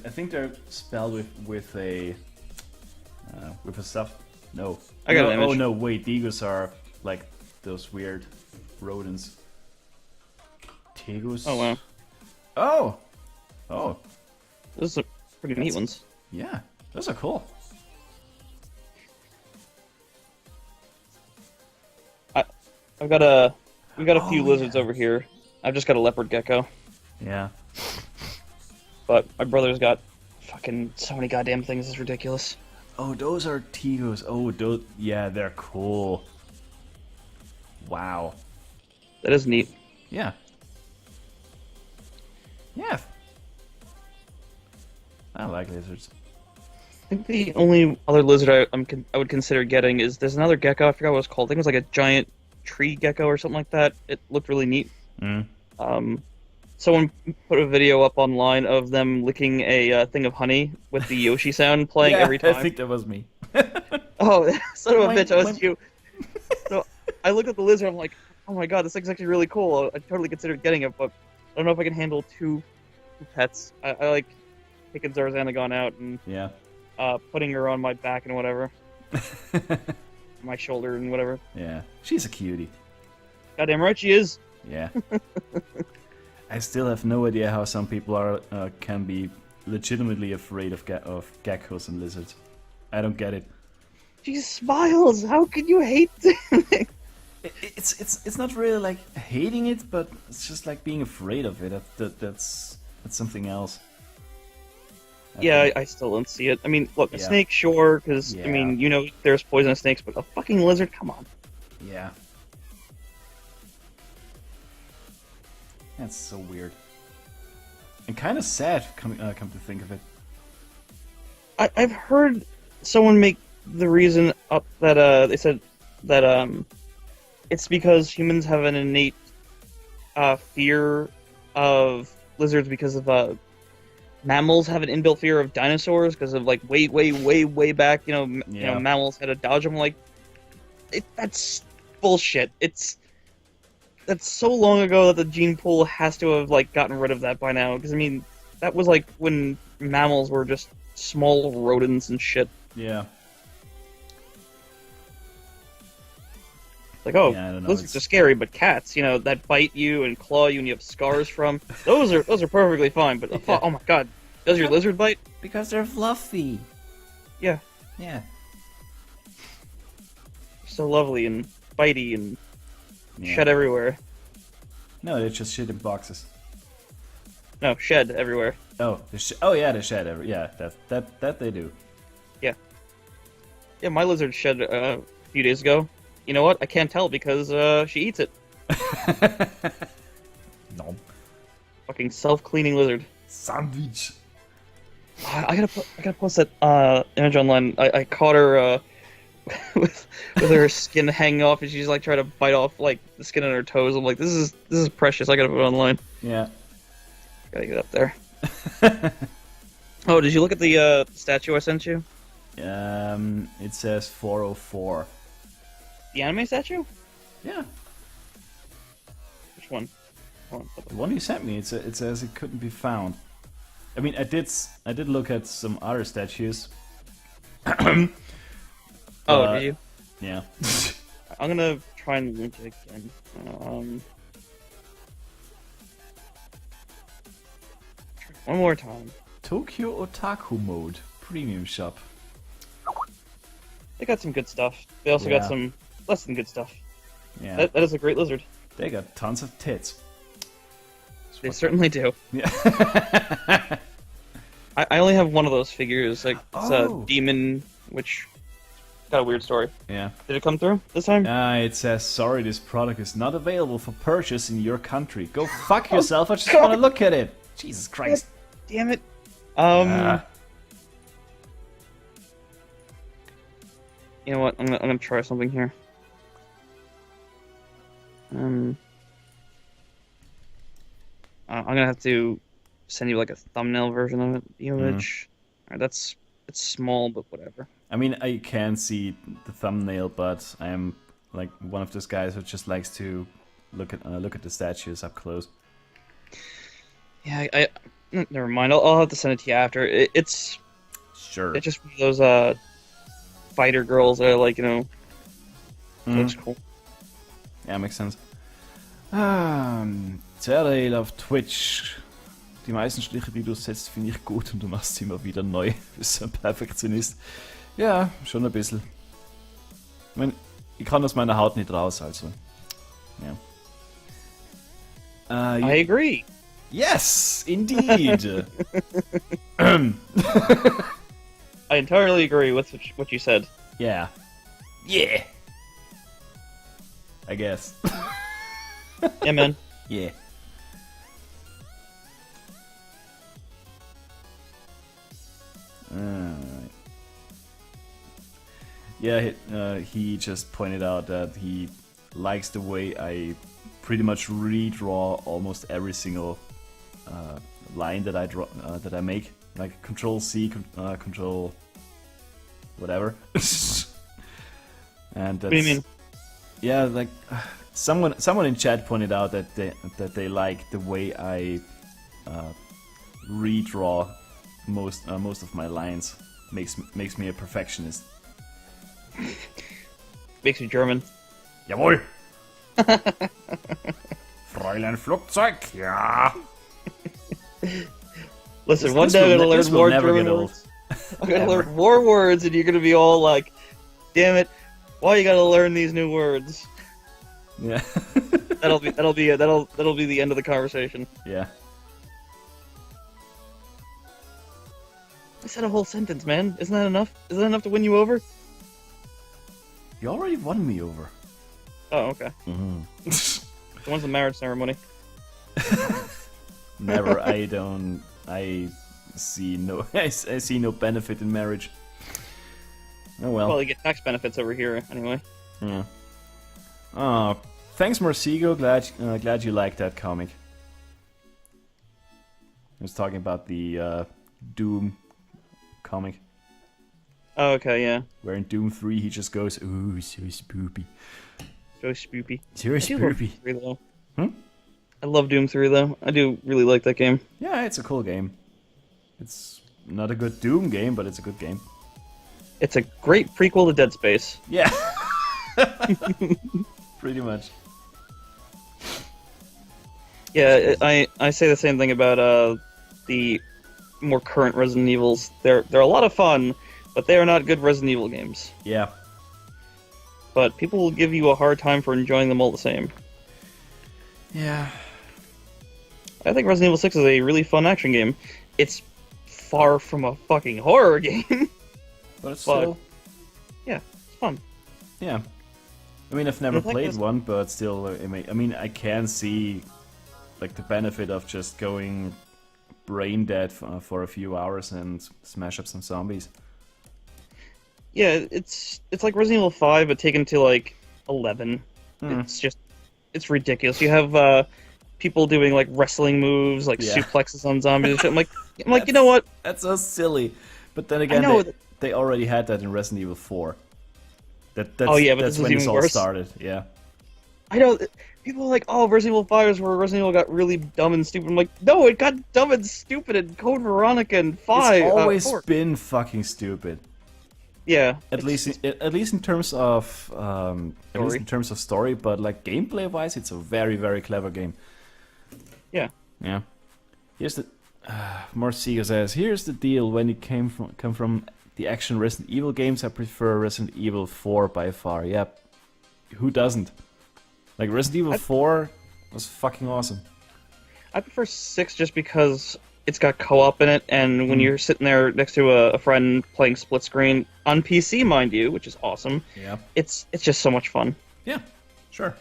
think they're spelled with a stuff. No. I got an image. Oh no, wait, degus are like those weird rodents. Tegus. Oh wow. Oh. Oh. Those are pretty neat ones. Yeah, those are cool. We've got a few lizards over here. I've just got a leopard gecko. Yeah. But my brother's got fucking so many goddamn things. It's ridiculous. Oh, those are tegus. Oh, those. Yeah, they're cool. Wow. That is neat. Yeah. Yeah. I like lizards. I think the only other lizard I would consider getting is there's another gecko. I forgot what it was called. I think it was like a giant tree gecko or something like that. It looked really neat. Someone put a video up online of them licking a thing of honey with the Yoshi sound playing every time. I think that was me. Oh, son of a bitch! I was you. So I looked at the lizard. I'm like, oh my god, this thing's actually really cool. I totally considered getting it, but I don't know if I can handle two pets. I like taking Zarzanagon out and putting her on my back and whatever, my shoulder and whatever. Yeah, she's a cutie. Goddamn right she is. Yeah. I still have no idea how some people can be legitimately afraid of geckos and lizards. I don't get it. She smiles. How can you hate it? It's not really like hating it, but it's just like being afraid of it. That's something else. Yeah, I still don't see it. I mean, look, a Yeah. snake, sure, because, Yeah. I mean, you know there's poisonous snakes, but a fucking lizard? Come on. Yeah. That's so weird. And kind of sad, come to think of it. I've heard someone make the reason up that, they said that, it's because humans have an innate, fear of lizards because of, mammals have an inbuilt fear of dinosaurs because of, like, way back, you know, you know, mammals had to dodge them. Like, that's bullshit. That's so long ago that the gene pool has to have, like, gotten rid of that by now. Because, I mean, that was, like, when mammals were just small rodents and shit. Yeah. Like, oh, Yeah, I don't know, lizards are scary, but cats, you know, that bite you and claw you and you have scars from, those are perfectly fine. But Yeah. oh my god, does your lizard bite? Because they're fluffy. Yeah, Yeah. so lovely and bitey and Yeah. shed everywhere. No, they're just shit in boxes. No, shed everywhere. Oh, oh yeah, they shed every. Yeah, that they do. Yeah, my lizard shed a few days ago. You know what? I can't tell because she eats it. No. Fucking self-cleaning lizard. Sandwich. I gotta post that image online. I caught her with her skin hanging off, and she's like trying to bite off like the skin on her toes. I'm like, this is precious. I gotta put it online. Yeah. Gotta get up there. Oh, did you look at the statue I sent you? It says 404. The anime statue? Yeah. Which one? Hold on. The one you sent me, it says it couldn't be found. I mean, I did look at some other statues. Oh, did you? Yeah. I'm gonna try and link it again. One more time. Tokyo Otaku Mode Premium Shop. They got some good stuff. They also Yeah. got some less than good stuff. Yeah. That is a great lizard. They got tons of tits. They certainly do. Yeah. I only have one of those figures. Like it's Oh. a demon, which got a weird story. Yeah. Did it come through this time? It says, sorry, this product is not available for purchase in your country. Go fuck yourself, I just God. want to look at it. Jesus Christ. Damn it. You know what? I'm gonna try something here. I'm gonna have to send you like a thumbnail version of it, the image. Alright, it's small, but whatever. I mean, I can see the thumbnail, but I am like one of those guys who just likes to look at the statues up close. Yeah, I never mind. I'll have to send it to you after. It's Sure. just one of those fighter girls that are like, you know, looks cool. Ja, makes sense. Terrail auf Twitch. Die meisten Striche, die du setzt, finde ich gut und du machst sie immer wieder neu. Du bist ein Perfektionist. Ja, schon ein bisschen. Ich meine, ich kann aus meiner Haut nicht raus, also. Ja. I agree. Yes, indeed. I entirely agree with what you said. Yeah. Yeah. I guess. Yeah, man. Yeah. Alright. Yeah, he just pointed out that he likes the way I pretty much redraw almost every single line that I draw that I make, like Control C, Control whatever. And that's, What do you mean? Yeah, like someone in chat pointed out that they like the way I redraw most of my lines. Makes me a perfectionist. Makes you German. Jawohl. Fräulein Flugzeug, ja. Listen, This one day I'm will gonna learn more never German get old. words. I'm gonna Ever. learn more words, and you're gonna be all like, "Damn it, why you gotta learn these new words?" Yeah. That'll be the end of the conversation. Yeah. I said a whole sentence, man. Isn't that enough? Isn't that enough to win you over? You already won me over. Oh, okay. Mm-hmm. So when's the marriage ceremony? Never. I see no. I see no benefit in marriage. Oh well. Well, you get tax benefits over here anyway. Yeah. Oh, thanks, Marcigo. Glad you liked that comic. I was talking about the Doom comic. Oh, okay, yeah. Where in Doom 3 he just goes, ooh, so spoopy. So spoopy. So I do love spoopy. Doom 3, though. Hmm? I love Doom 3, though. I do really like that game. Yeah, it's a cool game. It's not a good Doom game, but it's a good game. It's a great prequel to Dead Space. Yeah. Pretty much. Yeah, I say the same thing about the more current Resident Evils. They're a lot of fun, but they are not good Resident Evil games. Yeah. But people will give you a hard time for enjoying them all the same. Yeah. I think Resident Evil 6 is a really fun action game. It's far from a fucking horror game. But it's still... Yeah, it's fun. Yeah. I mean, I've never like played this- one, but still, I mean, I can see, like, the benefit of just going brain dead for a few hours and smash up some zombies. Yeah, it's like Resident Evil 5, but taken to, like, 11. Hmm. It's ridiculous. You have, people doing, like, wrestling moves, like Yeah. suplexes on zombies and shit. I'm like, you know what? That's so silly. But then again, know they already had that in Resident Evil 4. That's, Oh, yeah, but that's this is when this even all worse. started. Yeah. I know, people are like, oh, Resident Evil 5 is where Resident Evil got really dumb and stupid. I'm like, no, it got dumb and stupid in Code Veronica and 5. It's always 4. been fucking stupid. Yeah. At least in terms of at least in terms of story, but like gameplay wise, it's a very, very clever game. Yeah. Yeah. Here's the Marciga says, here's the deal. When it come from the action Resident Evil games, I prefer Resident Evil 4 by far. Yep. Who doesn't? Like Resident Evil 4 was fucking awesome. I prefer 6 just because it's got co-op in it, and when you're sitting there next to a friend playing split screen on PC, mind you, which is awesome. Yeah. It's just so much fun. Yeah. Sure.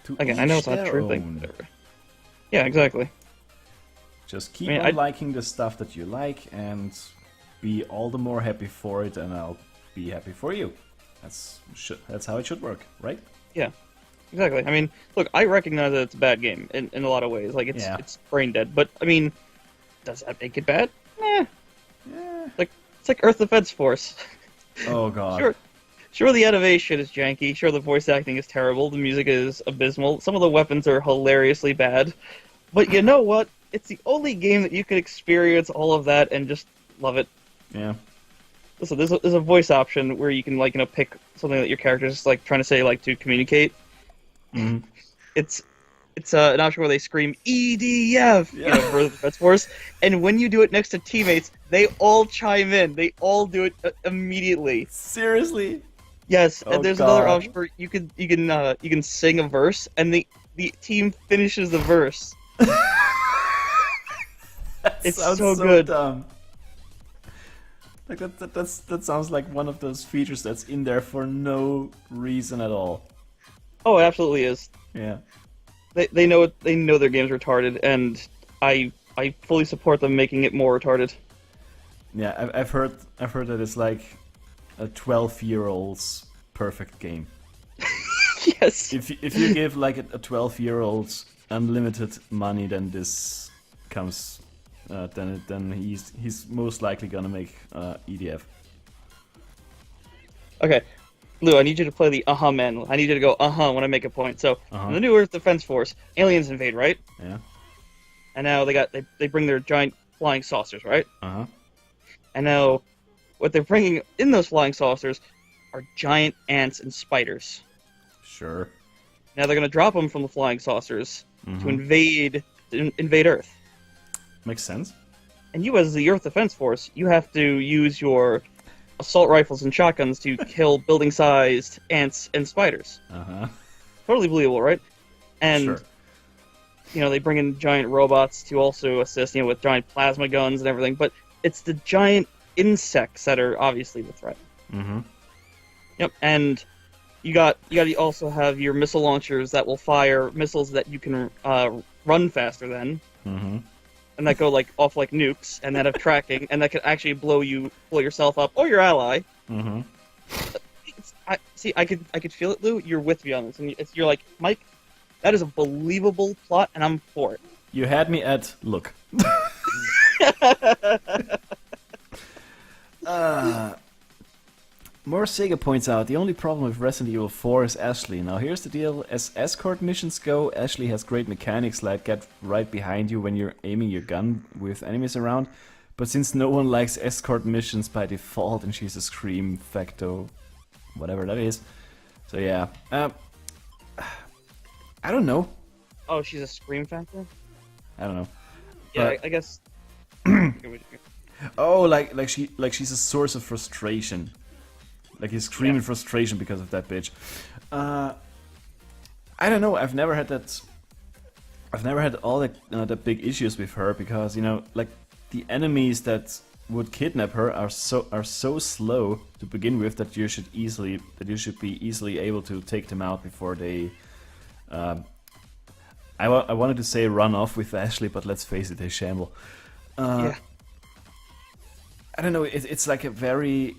To Again, I know each it's not a their true own. thing. Whatever. Yeah, exactly. Just keep I mean, on I- liking the stuff that you like and be all the more happy for it, and I'll be happy for you. That's how it should work, right? Yeah, exactly. I mean, look, I recognize that it's a bad game in a lot of ways. Like, it's brain dead. But, I mean, does that make it bad? Eh. Yeah. It's like Earth Defense Force. Oh god. Sure, the animation is janky. Sure, the voice acting is terrible. The music is abysmal. Some of the weapons are hilariously bad. But you know what? It's the only game that you can experience all of that and just love it. Yeah. Listen, there's a voice option where you can, like, pick something that your character's, like, trying to say, like, to communicate. Mhm. It's an option where they scream EDF, for the Defense Force, and when you do it next to teammates, they all chime in. They all do it immediately. Seriously? Yes, Oh, and there's another God. option where you can sing a verse, and the team finishes the verse. It's Sounds so good. Dumb. Like that sounds like one of those features that's in there for no reason at all. Oh, it absolutely is. Yeah. They know their game's retarded, and I fully support them making it more retarded. Yeah, I've heard that it's like a 12-year-old's perfect game. Yes. If you give like a 12-year-old unlimited money, then this comes. Then he's most likely gonna make EDF. Okay, Lou, I need you to play the man. I need you to go when I make a point. So, in the new Earth Defense Force, aliens invade, right? Yeah. And now they bring their giant flying saucers, right? Uh-huh. And now, what they're bringing in those flying saucers are giant ants and spiders. Sure. Now they're gonna drop them from the flying saucers to invade Earth. Makes sense. And you, as the Earth Defense Force, you have to use your assault rifles and shotguns to kill building-sized ants and spiders. Uh-huh. Totally believable, right? And Sure. they bring in giant robots to also assist, with giant plasma guns and everything. But it's the giant insects that are obviously the threat. Mm-hmm. Yep, and you got to also have your missile launchers that will fire missiles that you can run faster than, and that go off like nukes, and that have tracking, and that can actually blow yourself up or your ally. Mm-hmm. I could feel it, Lou. You're with me on this, and you're like, Mike, that is a believable plot, and I'm for it. You had me at look. More Sega points out, the only problem with Resident Evil 4 is Ashley. Now here's the deal, as escort missions go, Ashley has great mechanics like get right behind you when you're aiming your gun with enemies around, but since no one likes escort missions by default and she's a Scream Facto, whatever that is, so yeah. I don't know. Oh, she's a Scream Factor? I don't know. Yeah, but... I guess... Oh, like she's a source of frustration. Like he's screaming frustration because of that bitch. I don't know. I've never had all the big issues with her because like the enemies that would kidnap her are so slow to begin with that you should be easily able to take them out before they. I wanted to say run off with Ashley, but let's face it, they shamble. Yeah. I don't know. It's like a very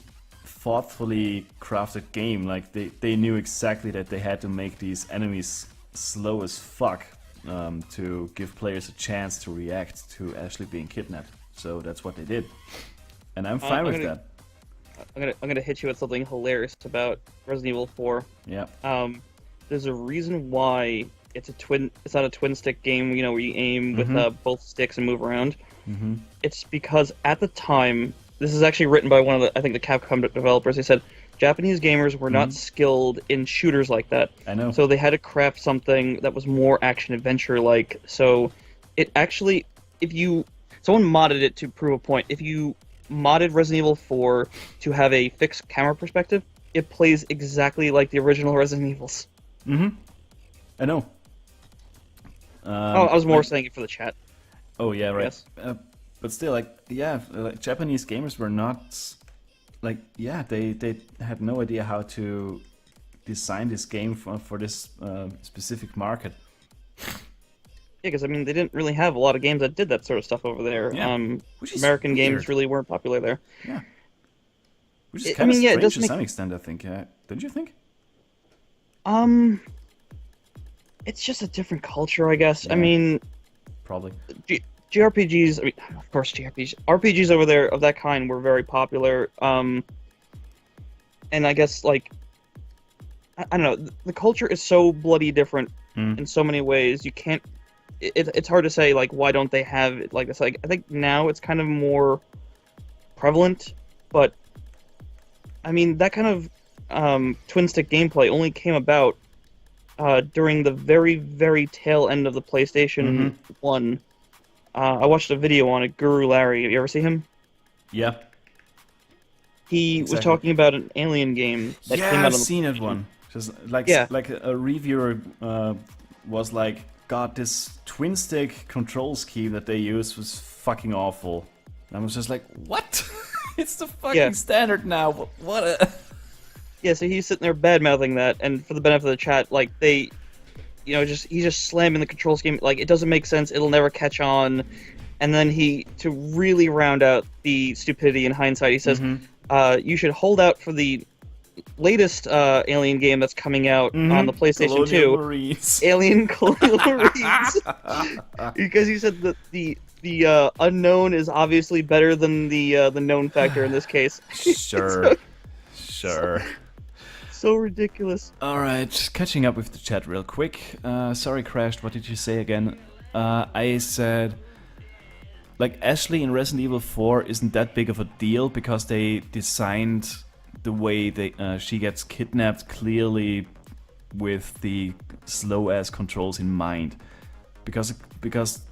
thoughtfully crafted game. Like they knew exactly that they had to make these enemies slow as fuck to give players a chance to react to Ashley being kidnapped. So that's what they did, and I'm fine with that. I'm gonna hit you with something hilarious about Resident Evil 4. Yeah. There's a reason why it's not a twin stick game. Where you aim with both sticks and move around. Mm-hmm. It's because at the time, this is actually written by one of the Capcom developers. They said Japanese gamers were not skilled in shooters like that. I know. So they had to craft something that was more action adventure like. So it actually, someone modded it to prove a point. If you modded Resident Evil 4 to have a fixed camera perspective, it plays exactly like the original Resident Evils. Mm-hmm. I know. I was more saying it for the chat. Oh yeah, right. Yes. But still, Japanese gamers were not they had no idea how to design this game for this specific market. Yeah, because they didn't really have a lot of games that did that sort of stuff over there. Yeah. American games really weren't popular there. Yeah. Which is kind of strange to some extent, I think. Don't you think? It's just a different culture, I guess. Yeah. Probably. JRPGs, of course, RPGs over there of that kind were very popular. And I guess, I don't know, the culture is so bloody different in so many ways. You can't. It's hard to say, why don't they have it like this? I think now it's kind of more prevalent, but that kind of twin stick gameplay only came about during the very, very tail end of the PlayStation 1. I watched a video on it, Guru Larry. You ever see him? Yeah. He was talking about an Alien game that came out on I've seen it one. Just like a reviewer was like, God, this twin stick control scheme that they use was fucking awful. And I was just like, what? It's the fucking standard now. What a... Yeah, so he's sitting there bad-mouthing that, and for the benefit of the chat, he's just slamming the control scheme. It doesn't make sense. It'll never catch on. And then to really round out the stupidity in hindsight, he says, you should hold out for the latest Alien game that's coming out on the PlayStation 2. Marines. Alien Colonial Marines. Because he said that the unknown is obviously better than the known factor in this case. Sure. So ridiculous. Alright, just catching up with the chat real quick. Sorry, Crashed, what did you say again? I said, Ashley in Resident Evil 4 isn't that big of a deal because they designed the way she gets kidnapped clearly with the slow-ass controls in mind. Because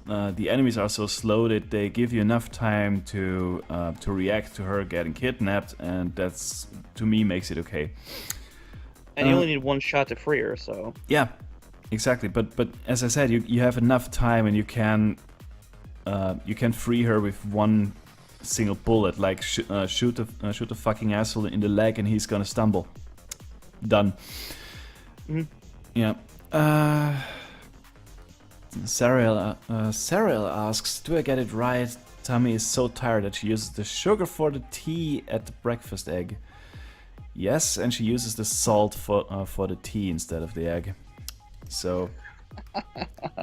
the enemies are so slow that they give you enough time to react to her getting kidnapped, and that's, to me, makes it okay. And you only need one shot to free her, so... Yeah. Exactly, but as I said, you have enough time, and you can free her with one single bullet. Like shoot the fucking asshole in the leg, and he's gonna stumble. Done. Mm-hmm. Yeah. Sariel asks, "Do I get it right? Tammy is so tired that she uses the sugar for the tea at the breakfast egg." Yes, and she uses the salt for the tea instead of the egg. So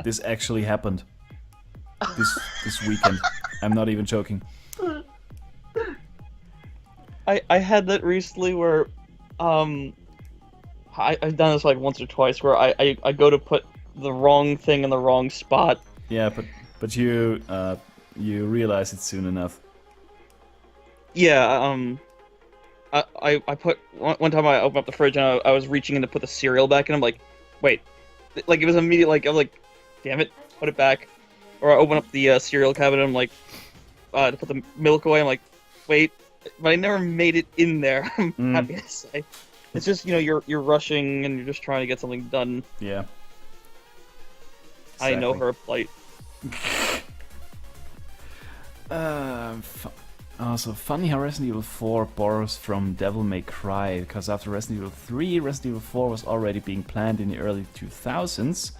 this actually happened this weekend. I'm not even joking. I had that recently where I've done this like once or twice where I go to put the wrong thing in the wrong spot. Yeah, but you realize it soon enough. Yeah, I put one time I opened up the fridge and I was reaching in to put the cereal back, and I'm like, wait, like it was immediate. Like I'm like, damn it, put it back. Or I open up the cereal cabinet, and I'm like, to put the milk away. I'm like, wait, but I never made it in there. I'm happy to say. It's just you're rushing and you're just trying to get something done. Yeah. Exactly. I know her plight. Also, funny how Resident Evil 4 borrows from Devil May Cry, because after Resident Evil 3, Resident Evil 4 was already being planned in the early 2000s,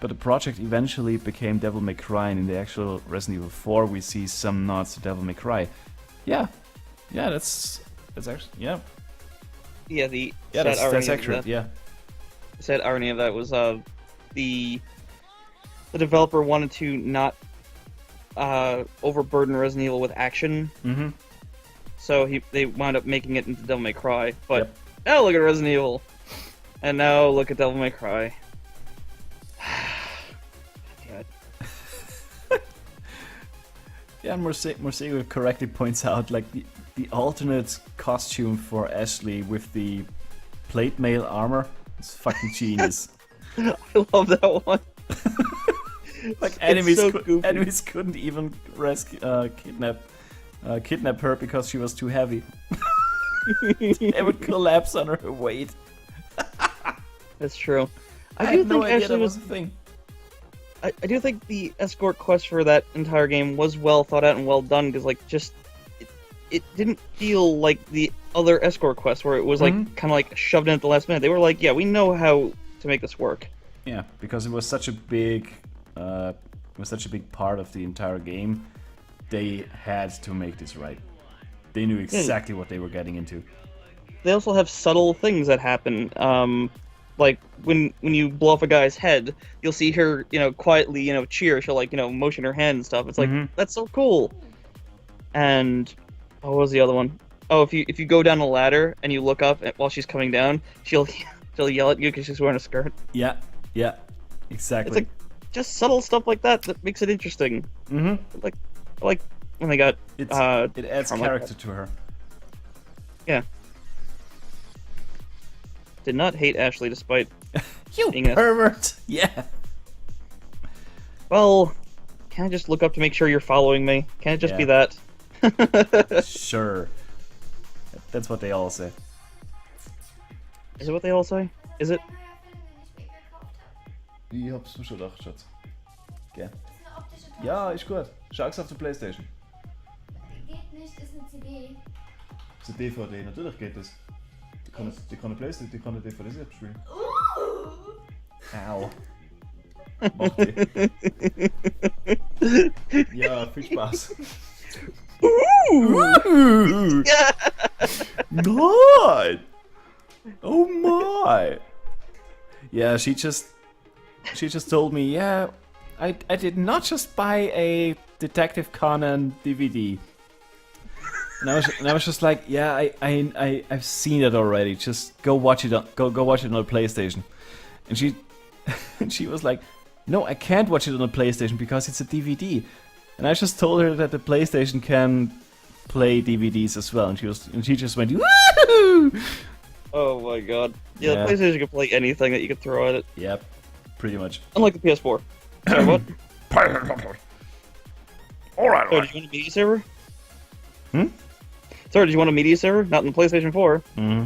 but the project eventually became Devil May Cry, and in the actual Resident Evil 4 we see some nods to Devil May Cry. Yeah, that's actually, yeah. Yeah, that's accurate, yeah. The sad irony of that was the developer wanted to not overburden Resident Evil with action. Mm-hmm. So they wound up making it into Devil May Cry. But now look at Resident Evil. And now look at Devil May Cry. God. Yeah, Morsego correctly points out, like, the alternate costume for Ashley with the plate mail armor is fucking genius. I love that one. Like enemies couldn't even kidnap her because she was too heavy. They would collapse under her weight. That's true. I had no idea that was a thing. I do think the escort quest for that entire game was well thought out and well done, because like it didn't feel like the other escort quests where it was like kind of like shoved in at the last minute. They were like, yeah, we know how to make this work. Yeah, because it was such a big part of the entire game. They had to make this right. They knew exactly what they were getting into. They also have subtle things that happen. Like when you blow off a guy's head, you'll see her, quietly, cheer. She'll like, motion her hand and stuff. It's like that's so cool. And what was the other one? Oh, if you go down a ladder and you look up while she's coming down, she'll yell at you because she's wearing a skirt. Yeah, exactly. It's like just subtle stuff like that makes it interesting. Mm-hmm. Like when they got it adds character to her. Yeah. Did not hate Ashley despite you being pervert. Yeah. Well, can I just look up to make sure you're following me? Can it just be that? Sure. That's what they all say. Is it what they all say? Is it? Ich hab's mir schon gedacht, Schatz. Gell? Ja, ist gut. Schau's auf der Playstation. Geht nicht, ist eine CD. Das ist eine DVD, natürlich geht das. Die kann eine Playstation, die kann eine DVD selbst spielen. Au. Mach die. Ja, viel Spaß. God! Oh my! Yeah, she just told me, yeah, I did not just buy a Detective Conan DVD. And I was just like, yeah, I've seen it already. Just go watch it on the PlayStation. And she was like, no, I can't watch it on the PlayStation because it's a DVD. And I just told her that the PlayStation can play DVDs as well, and she just went, woo! Oh my god. Yeah, the PlayStation can play anything that you can throw at it. Yep, pretty much. Unlike the PS4. Sorry, what? Alright. So, did you want a media server? Hmm? Sorry, did you want a media server? Not in the PlayStation 4. Mm-hmm.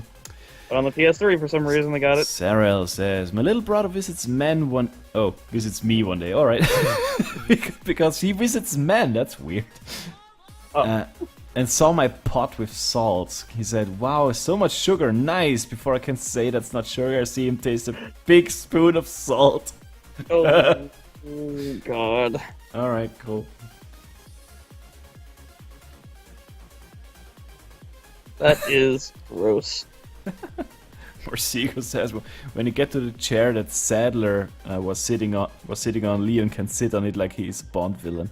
But on the PS3, for some reason, they got it. Sarel says, my little brother visits men one... Oh, visits me one day, alright. Because he visits men, that's weird. Oh. And saw my pot with salt. He said, wow, so much sugar, nice. Before I can say that's not sugar, I see him taste a big spoon of salt. Oh, God. Alright, cool. That is gross. Morsigo says, when you get to the chair that Sadler was sitting on, Leon can sit on it like he's a Bond villain.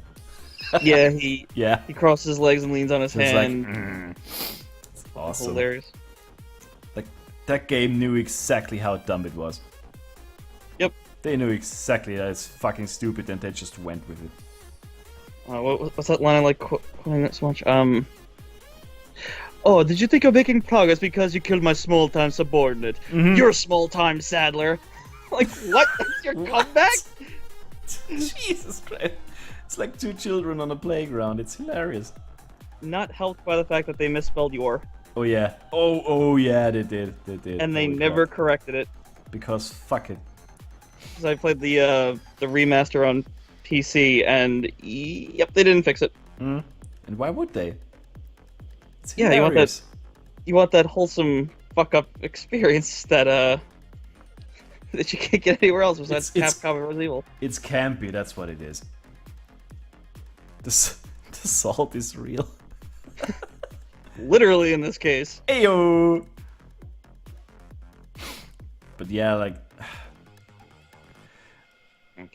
Yeah, he crosses his legs and leans on his It's hand. like, it's awesome. Hilarious. Like, that game knew exactly how dumb it was. Yep. They knew exactly that it's fucking stupid and they just went with it. What's that line I like quoting it so much? Oh, did you think you're making progress because you killed my small-time subordinate? Mhm. You're small-time Sadler. Like, what? That's your comeback? Jesus Christ. It's like two children on a playground. It's hilarious. Not helped by the fact that they misspelled your. Oh yeah. Oh yeah, they did. They did. And they Holy never crap. corrected it. Because fuck it. Because I played the remaster on PC, and yep, they didn't fix it. Mm. And why would they? It's Yeah, hilarious. you want that wholesome fuck-up experience that that you can't get anywhere else besides Capcom and Resident Evil. It's campy, that's what it is. The salt is real. Literally in this case. Ayo! But yeah, like...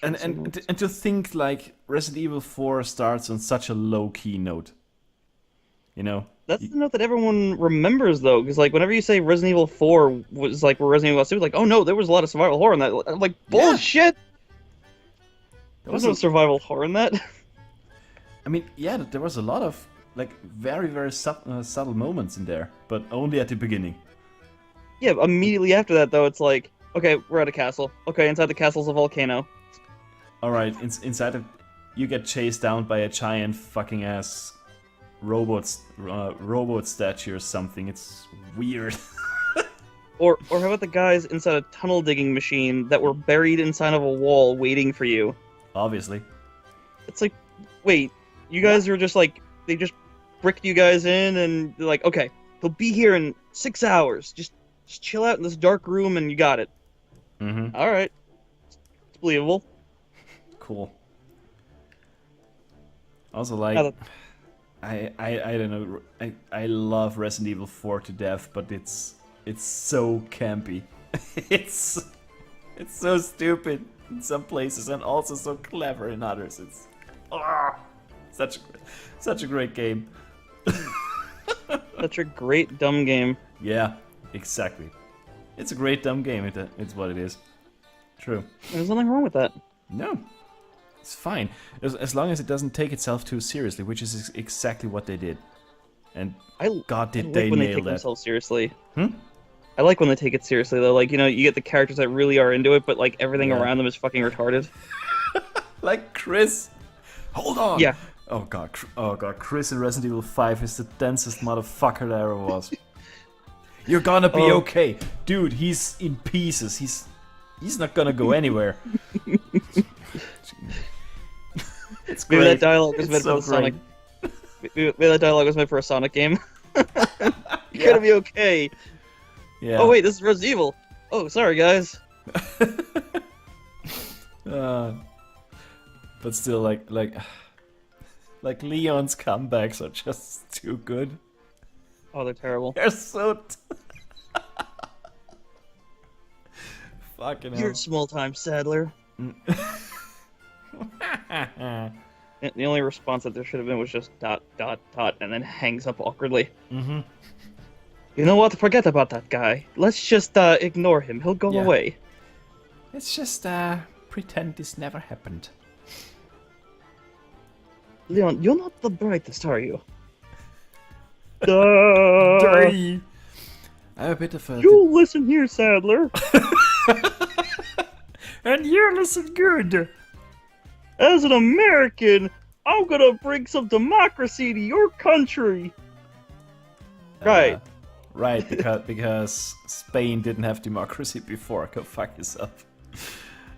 And to think, like, Resident Evil 4 starts on such a low-key note. You know? That's the note that everyone remembers, though, because, like, whenever you say Resident Evil 4 was, like, where Resident Evil 2 was like, oh no, there was a lot of survival horror in that. I'm like, bullshit! There was no survival horror in that. I mean, yeah, there was a lot of, like, very, very subtle moments in there, but only at the beginning. Yeah, immediately after that, though, it's like, okay, we're at a castle. Okay, inside the castle's a volcano. Alright, inside of... You get chased down by a giant fucking ass robot statue or something. It's weird. Or how about the guys inside a tunnel digging machine that were buried inside of a wall waiting for you? Obviously. It's like, wait, you guys were just like, they just bricked you guys in and they're like, okay, they'll be here in 6 hours. Just chill out in this dark room and you got it. Mm-hmm. Alright. It's believable. Cool. Also, like, I don't know. I love Resident Evil 4 to death, but it's so campy. it's so stupid in some places and also so clever in others. It's such a great game. Such a great dumb game. Yeah, exactly. It's a great dumb game. It's what it is. True. There's nothing wrong with that. No. It's fine. As long as it doesn't take itself too seriously, which is exactly what they did. And God, did they when they nail take that. themselves seriously. Hmm? I like when they take it seriously, though. Like, you know, you get the characters that really are into it, but, like, everything Yeah. around them is fucking retarded. Like Chris. Hold on. Yeah. Oh god, Chris in Resident Evil 5 is the densest motherfucker there ever was. You're gonna be okay. Dude, he's in pieces. He's not gonna go anywhere. It's great. Maybe that dialogue was meant so for the Sonic. Maybe that dialogue was meant for a Sonic game. You're gonna be okay. Yeah. Oh wait, this is Resident Evil. Oh, sorry guys. But still, like Leon's comebacks are just too good. Oh, they're terrible. They're so. Fucking hell. You're small-time Sadler. The only response that there should have been was just ... and then hangs up awkwardly. Mm-hmm. You know what? Forget about that guy. Let's just ignore him. He'll go away. Let's just pretend this never happened. Leon, you're not the brightest, are you? I'm a bit of a... You listen here, Sadler. And you listen good. As an American, I'm gonna bring some democracy to your country. Right. Right, because Spain didn't have democracy before. Go fuck yourself.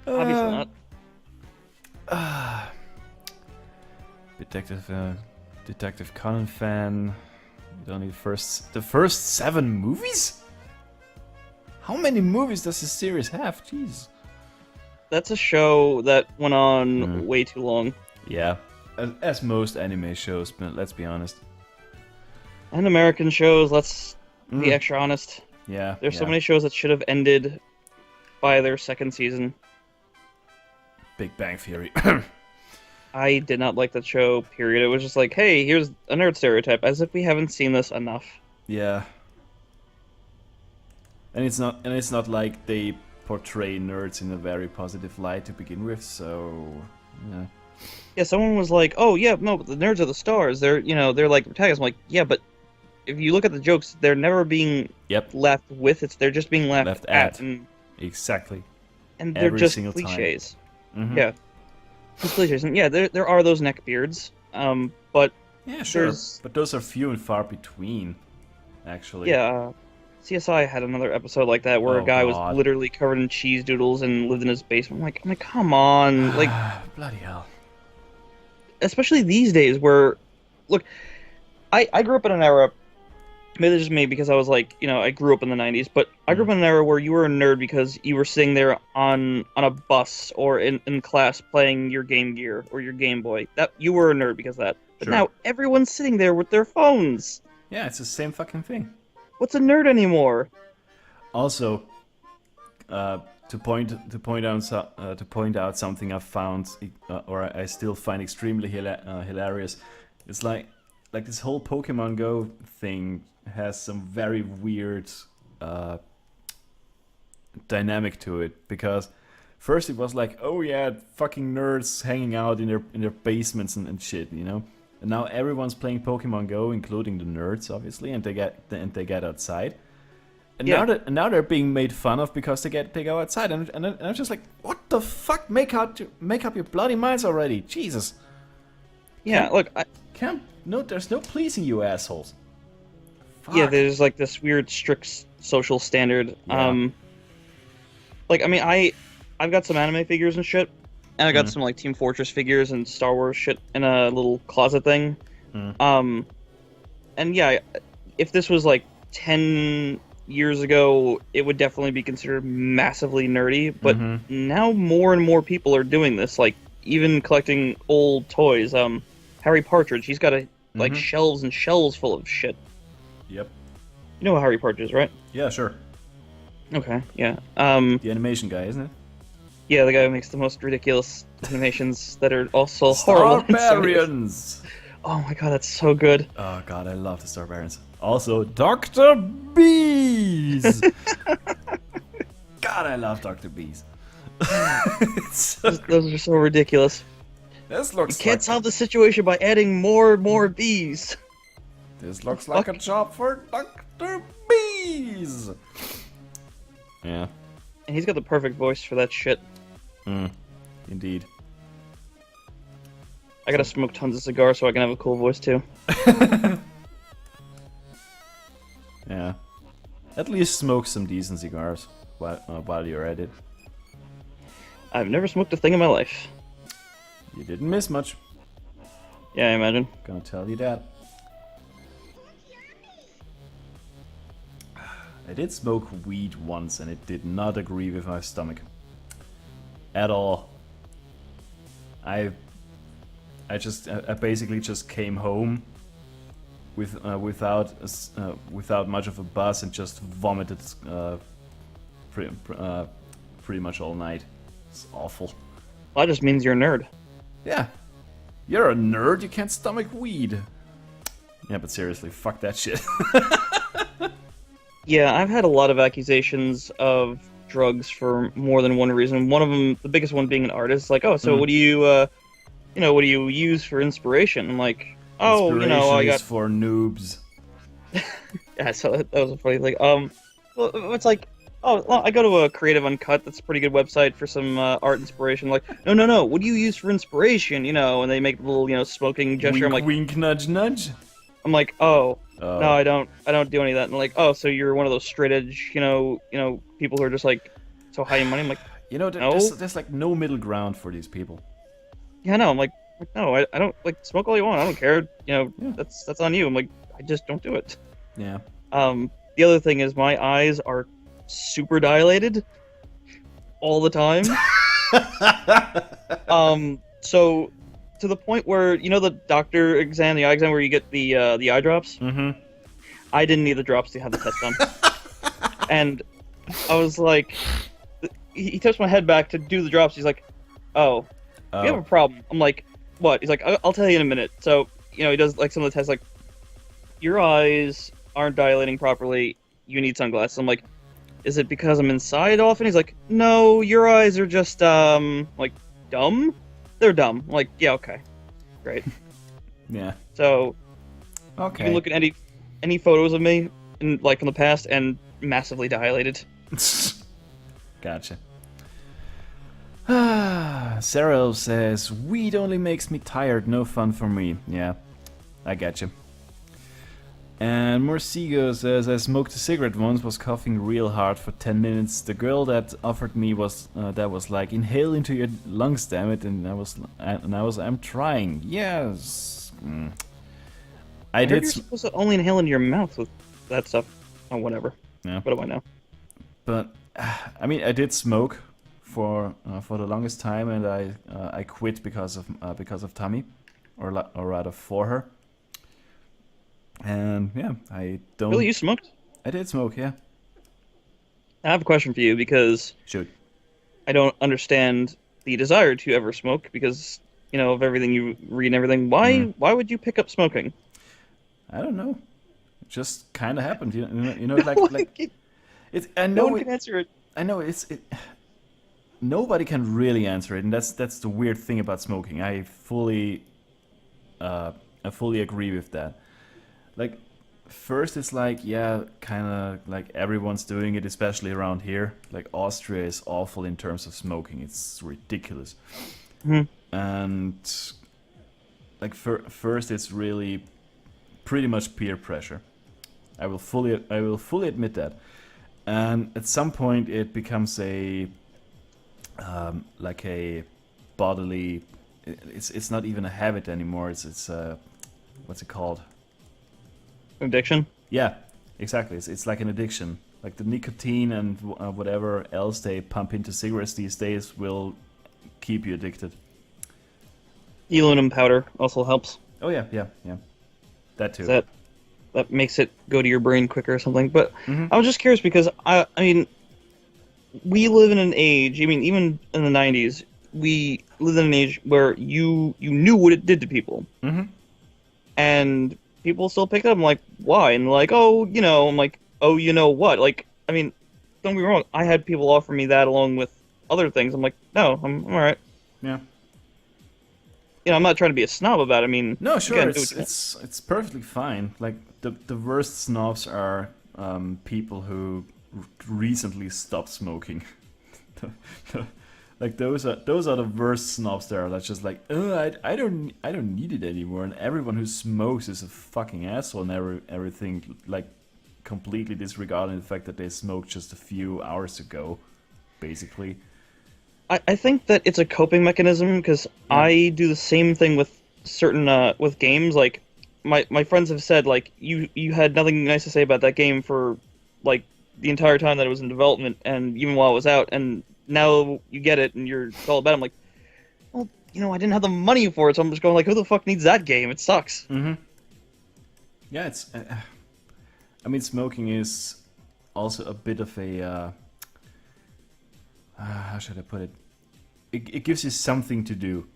Obviously not. Detective Conan fan. You don't need the first 7 movies? How many movies does this series have? Jeez. That's a show that went on way too long. Yeah, as most anime shows, but let's be honest. And American shows, let's be extra honest. Yeah. There's so many shows that should have ended by their second season. Big Bang Theory. I did not like that show, period. It was just like, hey, here's a nerd stereotype, as if we haven't seen this enough. Yeah. And it's not like they portray nerds in a very positive light to begin with, so yeah. Yeah, someone was like, "Oh yeah, no, but the nerds are the stars. They're like protagonists." I'm like, "Yeah, but if you look at the jokes, they're never being laughed with. They're just being laughed at. And, exactly. And they're just cliches. Yeah, just cliches. And yeah, there are those neckbeards. But yeah, sure. But those are few and far between, actually. Yeah. CSI had another episode like that where a guy was literally covered in cheese doodles and lived in his basement. I'm like, come on, like, bloody hell. Especially these days where, look, I grew up in an era, maybe it's just me because I was like, I grew up in the 90s, but I grew up in an era where you were a nerd because you were sitting there on a bus or in class playing your Game Gear or your Game Boy. That you were a nerd because of that. But now everyone's sitting there with their phones. Yeah, it's the same fucking thing. What's a nerd anymore? Also, to point out something I found, or I still find extremely hilarious. It's like this whole Pokemon Go thing has some very weird dynamic to it, because first it was like, oh yeah, fucking nerds hanging out in their basements and shit, And now everyone's playing Pokemon Go, including the nerds, obviously, and they get outside. And now they're being made fun of because they go outside, and I'm just like, what the fuck? Make up your bloody minds already, Jesus. Yeah, there's no pleasing you assholes. Fuck. Yeah, there's like this weird strict social standard. Yeah. I've got some anime figures and shit. And I got some like Team Fortress figures and Star Wars shit in a little closet thing. And yeah, if this was like 10 years ago, it would definitely be considered massively nerdy. But now more and more people are doing this, like even collecting old toys. Harry Partridge, he's got like shelves and shelves full of shit. Yep. You know Harry Partridge, right? Yeah, sure. Okay, yeah. The animation guy, isn't it? Yeah, the guy who makes the most ridiculous animations that are also horrible. Starbarians! Oh my god, that's so good. Oh god, I love the Starbarians. Also, Dr. Bees! God, I love Dr. Bees. Those are so ridiculous. This looks you can't solve the situation by adding more and more bees. This looks like a job for Dr. Bees! Yeah. And he's got the perfect voice for that shit. Indeed. I gotta smoke tons of cigars so I can have a cool voice too. Yeah. At least smoke some decent cigars while you're at it. I've never smoked a thing in my life. You didn't miss much. Yeah, I imagine. Gonna tell you that. I did smoke weed once and it did not agree with my stomach. At all. I basically just came home without much of a buzz and just vomited pretty much all night. It's awful. Well, that just means you're a nerd. Yeah. You're a nerd, you can't stomach weed. Yeah, but seriously, fuck that shit. Yeah, I've had a lot of accusations of drugs for more than one reason. One of them, the biggest one, being an artist. Like, oh, so what do you, what do you use for inspiration? I'm like, oh, I got for noobs. Yeah, so that was a funny thing. Well, it's like, oh, well, I go to a Creative Uncut. That's a pretty good website for some art inspiration. Like, no. What do you use for inspiration? And they make a little, smoking gesture. Wink, I'm like, wink, nudge, nudge. I'm like, oh, No, I don't. I don't do any of that. And like, oh, so you're one of those straight edge, people who are just like so high in money. I'm like, no. there's like no middle ground for these people. Yeah, no. I'm like no, I don't like smoke all you want. I don't care. Yeah. That's on you. I'm like, I just don't do it. Yeah. The other thing is my eyes are super dilated all the time. So to the point where the doctor exam, the eye exam, where you get the eye drops. Mm-hmm. I didn't need the drops to have the test done, and I was like, he tips my head back to do the drops. He's like, "Oh, you have a problem." I'm like, "What?" He's like, "I'll tell you in a minute." So he does like some of the tests, like, your eyes aren't dilating properly. You need sunglasses. I'm like, is it because I'm inside often? He's like, no, your eyes are just like dumb. They're dumb. I'm like, yeah, okay, great. Yeah. So, okay. You can look at any photos of me in the past and massively dilated. Gotcha. Sarah says, weed only makes me tired, no fun for me. Yeah, I get you. And Morsigo says, I smoked a cigarette once, was coughing real hard for 10 minutes. The girl that offered me was like, inhale into your lungs, damn it. And I'm trying. Yes. I did. You're supposed to only inhale into your mouth with that stuff. Oh, whatever. Yeah. What do I know? But I mean, I did smoke for the longest time, and I quit because of Tammy, or rather for her. And yeah, I don't. Really, you smoked? I did smoke, yeah. I have a question for you because Shoot. I don't understand the desire to ever smoke because of everything you read and everything. Why would you pick up smoking? I don't know. It just kind of happened. Like it's. I know no one can answer it. I know nobody can really answer it, and that's the weird thing about smoking. I fully agree with that. Like, first it's like, yeah, kind of like everyone's doing it, especially around here. Like, Austria is awful in terms of smoking. It's ridiculous. Mm-hmm. And like, first it's really pretty much peer pressure. I will fully admit that. And at some point it becomes like a bodily. It's not even a habit anymore. It's what's it called? Addiction? Yeah, exactly. It's like an addiction. Like the nicotine and whatever else they pump into cigarettes these days will keep you addicted. Aluminum powder also helps. Oh yeah. That too. That makes it go to your brain quicker or something. But Mm-hmm. I was just curious because I mean, we live in an age. I mean, even in the 90s, we lived in an age where you knew what it did to people, Mm-hmm. and people still pick it up. I'm like, why? And they're like, oh, I'm like, oh, you know what? Like, I mean, don't get me wrong. I had people offer me that along with other things. I'm like, no, I'm all right. Yeah. I'm not trying to be a snob about it. I mean, No, sure, again, it's perfectly fine. Like the worst snobs are people who recently stopped smoking. Like those are the worst snobs there. That's just like, oh, I don't need it anymore. And everyone who smokes is a fucking asshole and everything, like completely disregarding the fact that they smoked just a few hours ago, basically. I think that it's a coping mechanism because I do the same thing with certain with games. Like my friends have said, like you had nothing nice to say about that game for like the entire time that it was in development, and even while it was out, and now you get it and you're all about it. I'm like, well, I didn't have the money for it, so I'm just going like, who the fuck needs that game? It sucks. Mm-hmm. Yeah, it's. I mean, smoking is also a bit of a. How should I put it? It gives you something to do,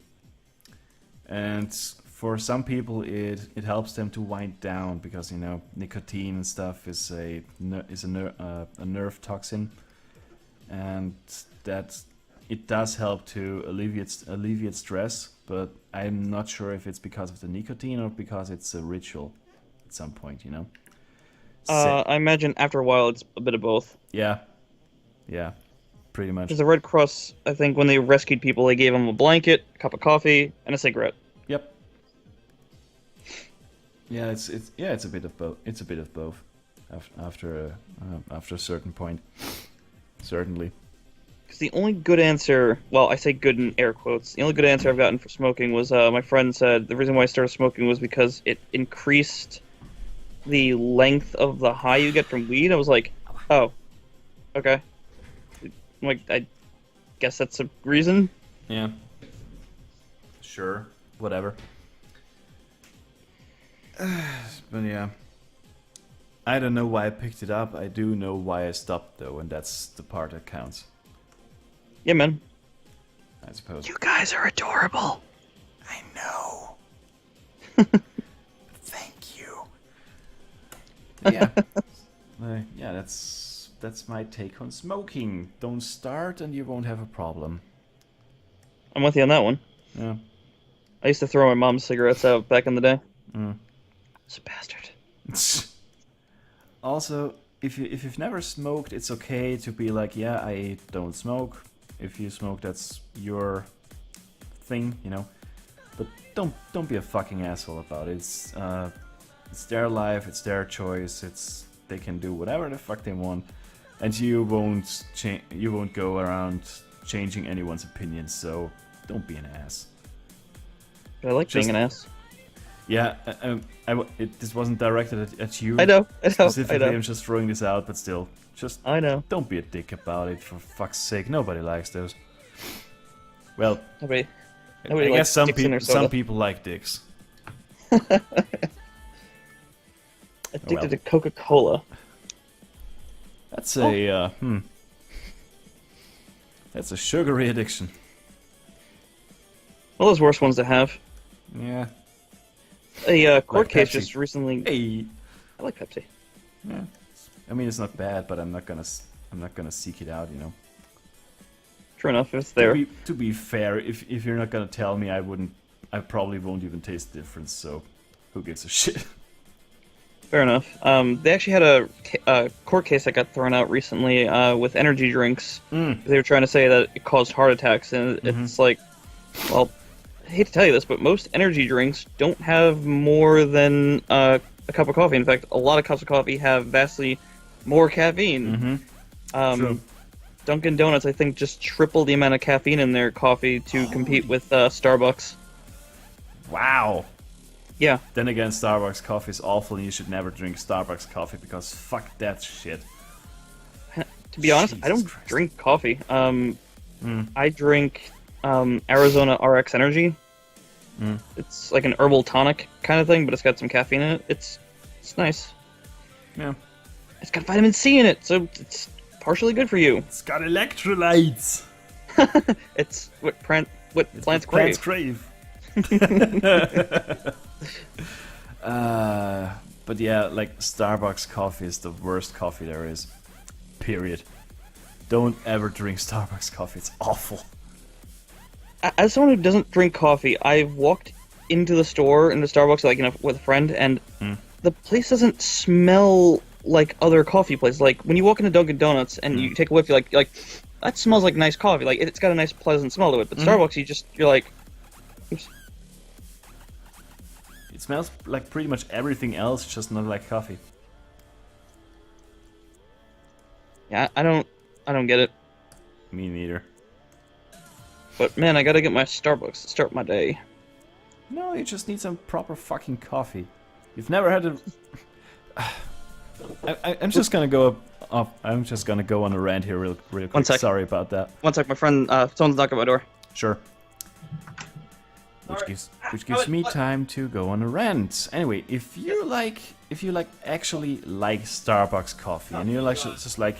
and for some people it helps them to wind down because nicotine and stuff is a nerve toxin, and that it does help to alleviate stress. But I'm not sure if it's because of the nicotine or because it's a ritual at some point. I imagine after a while it's a bit of both. Yeah. Pretty much. Because the Red Cross, I think, when they rescued people, they gave them a blanket, a cup of coffee, and a cigarette. Yep. Yeah, it's a bit of both. It's a bit of both. After a certain point, certainly. Because the only good answer, well, I say good in air quotes, the only good answer I've gotten for smoking was my friend said the reason why I started smoking was because it increased the length of the high you get from weed. I was like, oh, okay. I'm like, I guess that's a reason. Yeah. Sure. Whatever. But yeah. I don't know why I picked it up. I do know why I stopped though, and that's the part that counts. Yeah, man. I suppose. You guys are adorable. I know. Thank you. Yeah. Yeah, that's my take on smoking. Don't start and you won't have a problem. I'm with you on that one. Yeah. I used to throw my mom's cigarettes out back in the day. Mm. It's a bastard. Also, if you've never smoked, it's okay to be like, yeah, I don't smoke. If you smoke, that's your thing, you know. But don't be a fucking asshole about it. It's their life, it's their choice. They can do whatever the fuck they want, and you won't go around changing anyone's opinions. So don't be an ass. I like being an ass. Yeah, this wasn't directed at you. I know. Specifically, I'm just throwing this out, but still, I know. Don't be a dick about it, for fuck's sake. Nobody likes those. Well, Nobody I guess some soda. people like dicks. Addicted to Coca-Cola. That's that's a sugary addiction. One of those worst ones to have. Yeah. A court Like case Pepsi. just recently. Hey. I like Pepsi. Yeah. I mean, it's not bad, but I'm not gonna seek it out, you know. True enough, if it's there. To be fair, if you're not gonna tell me, I probably won't even taste the difference. So, who gives a shit? Fair enough. They actually had a court case that got thrown out recently with energy drinks. They were trying to say that it caused heart attacks, and it's like, well, I hate to tell you this, but most energy drinks don't have more than a cup of coffee. In fact, a lot of cups of coffee have vastly more caffeine. True. Dunkin' Donuts, I think, just triple the amount of caffeine in their coffee to compete with Starbucks. Wow. Yeah. Then again, Starbucks coffee is awful, and you should never drink Starbucks coffee because fuck that shit. To be honest, I Jesus don't Christ. drink coffee. I drink Arizona RX Energy. It's like an herbal tonic kind of thing, but it's got some caffeine in it. It's nice. Yeah. It's got vitamin C in it, so it's partially good for you. It's got electrolytes. It's what plants crave. Plants crave. But yeah, like Starbucks coffee is the worst coffee there is. Period. Don't ever drink Starbucks coffee. It's awful. As someone who doesn't drink coffee, I've walked into the store in the Starbucks with a friend, and the place doesn't smell like other coffee places. Like when you walk into Dunkin' Donuts and you take a whiff, you're like that smells like nice coffee. Like it's got a nice pleasant smell to it. But Starbucks, you're like, oops. It smells like pretty much everything else, just not like coffee. Yeah, I don't get it. Me neither. But man, I gotta get my Starbucks to start my day. No, you just need some proper fucking coffee. You've never had a... I'm just gonna go I'm just gonna go on a rant here real quick. 1 sec. Sorry about that. One sec, my friend. Someone's knocking at my door. Sure. Which gives me time to go on a rant. Anyway, if you actually like Starbucks coffee, and you're like just like,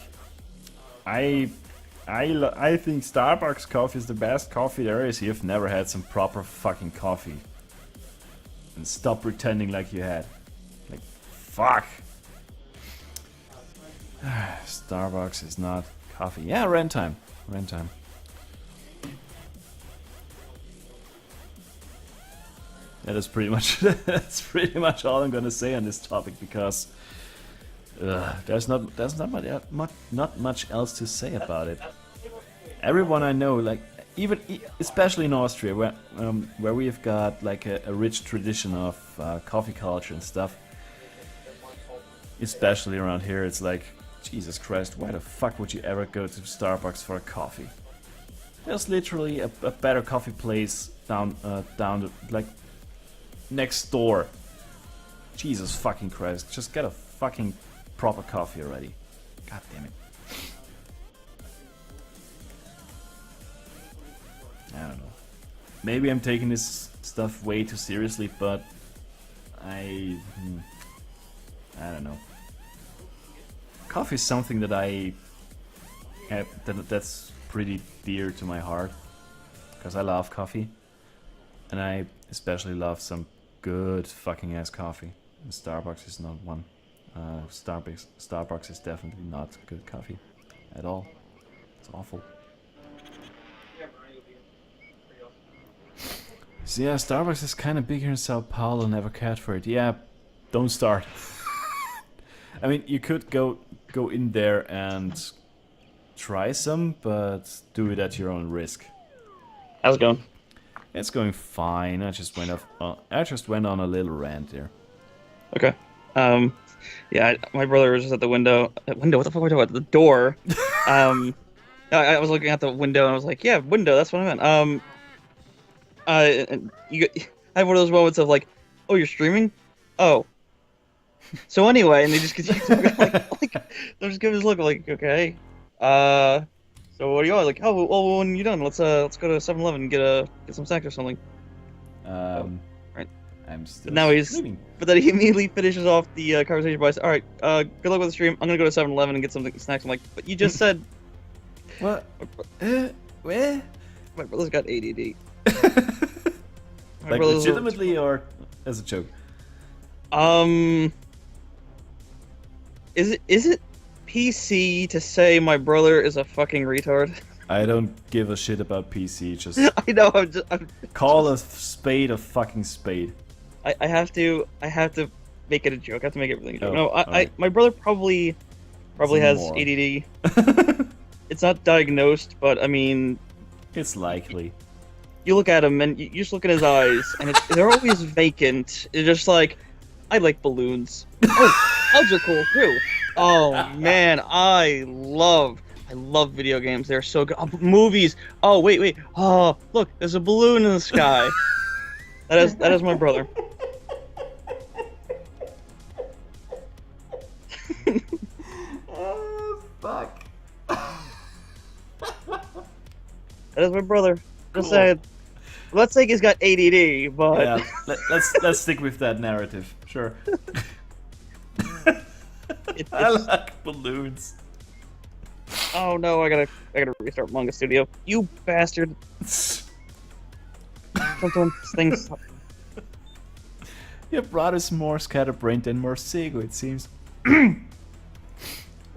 I think Starbucks coffee is the best coffee there is. You've never had some proper fucking coffee, and stop pretending like you had. Like, fuck. Starbucks is not coffee. Yeah, rant time. Rant time. That is pretty much that's pretty much all I'm gonna say on this topic because there's not much else to say about it. Everyone I know, like even especially in Austria, where we've got like a rich tradition of coffee culture and stuff. Especially around here, it's like, Jesus Christ, why the fuck would you ever go to Starbucks for a coffee? There's literally a better coffee place down like next door. Jesus fucking Christ, just get a fucking proper coffee already. God damn it. I don't know. Maybe I'm taking this stuff way too seriously, but I don't know. Coffee is something that that's pretty dear to my heart, because I love coffee, and I especially love some good fucking ass coffee. And Starbucks is not one. Starbucks is definitely not good coffee at all. It's awful. So yeah, Starbucks is kind of big here in Sao Paulo. Never cared for it. Yeah, don't start. I mean, you could go in there and try some, but do it at your own risk. How's it going? It's going fine. I just went on a little rant there. Okay. Yeah, my brother was just at the window. Window? What the fuck am I talking about? The door. I was looking at the window and I was like, yeah, window. That's what I meant. And I have one of those moments of like, oh, you're streaming? Oh. So anyway, and they just continue like they're just giving this look like, okay. So what are you all like? Oh, well, when you're done, let's go to 7-Eleven and get some snacks or something. Right. I'm still. But now streaming. but then he immediately finishes off the conversation by saying, "All right, good luck with the stream. I'm gonna go to 7-Eleven and get some snacks." I'm like, "But you just said." What? Where? My brother's got ADD. Like legitimately or as a joke? Is it PC to say my brother is a fucking retard? I don't give a shit about PC. Just I know. call a spade a fucking spade. I have to make it a joke. I have to make it really a joke. Oh, No, alright. my brother probably has more. ADD. It's not diagnosed, but I mean, It's likely. you look at him and you just look at his eyes, and they're always vacant. It's just like, I like balloons. Oh, hugs are cool too. Oh man, I love video games. They're so good. Oh, movies. Oh wait. Oh look, there's a balloon in the sky. That is my brother. Oh fuck. That is my brother. Just Cool. saying. Let's say he's got ADD, but Yeah, let's stick with that narrative. Sure. I like balloons. oh no, I gotta restart Manga Studio. You bastard! Sometimes things. Your brother's more scatterbrained than Morcego, it seems. Why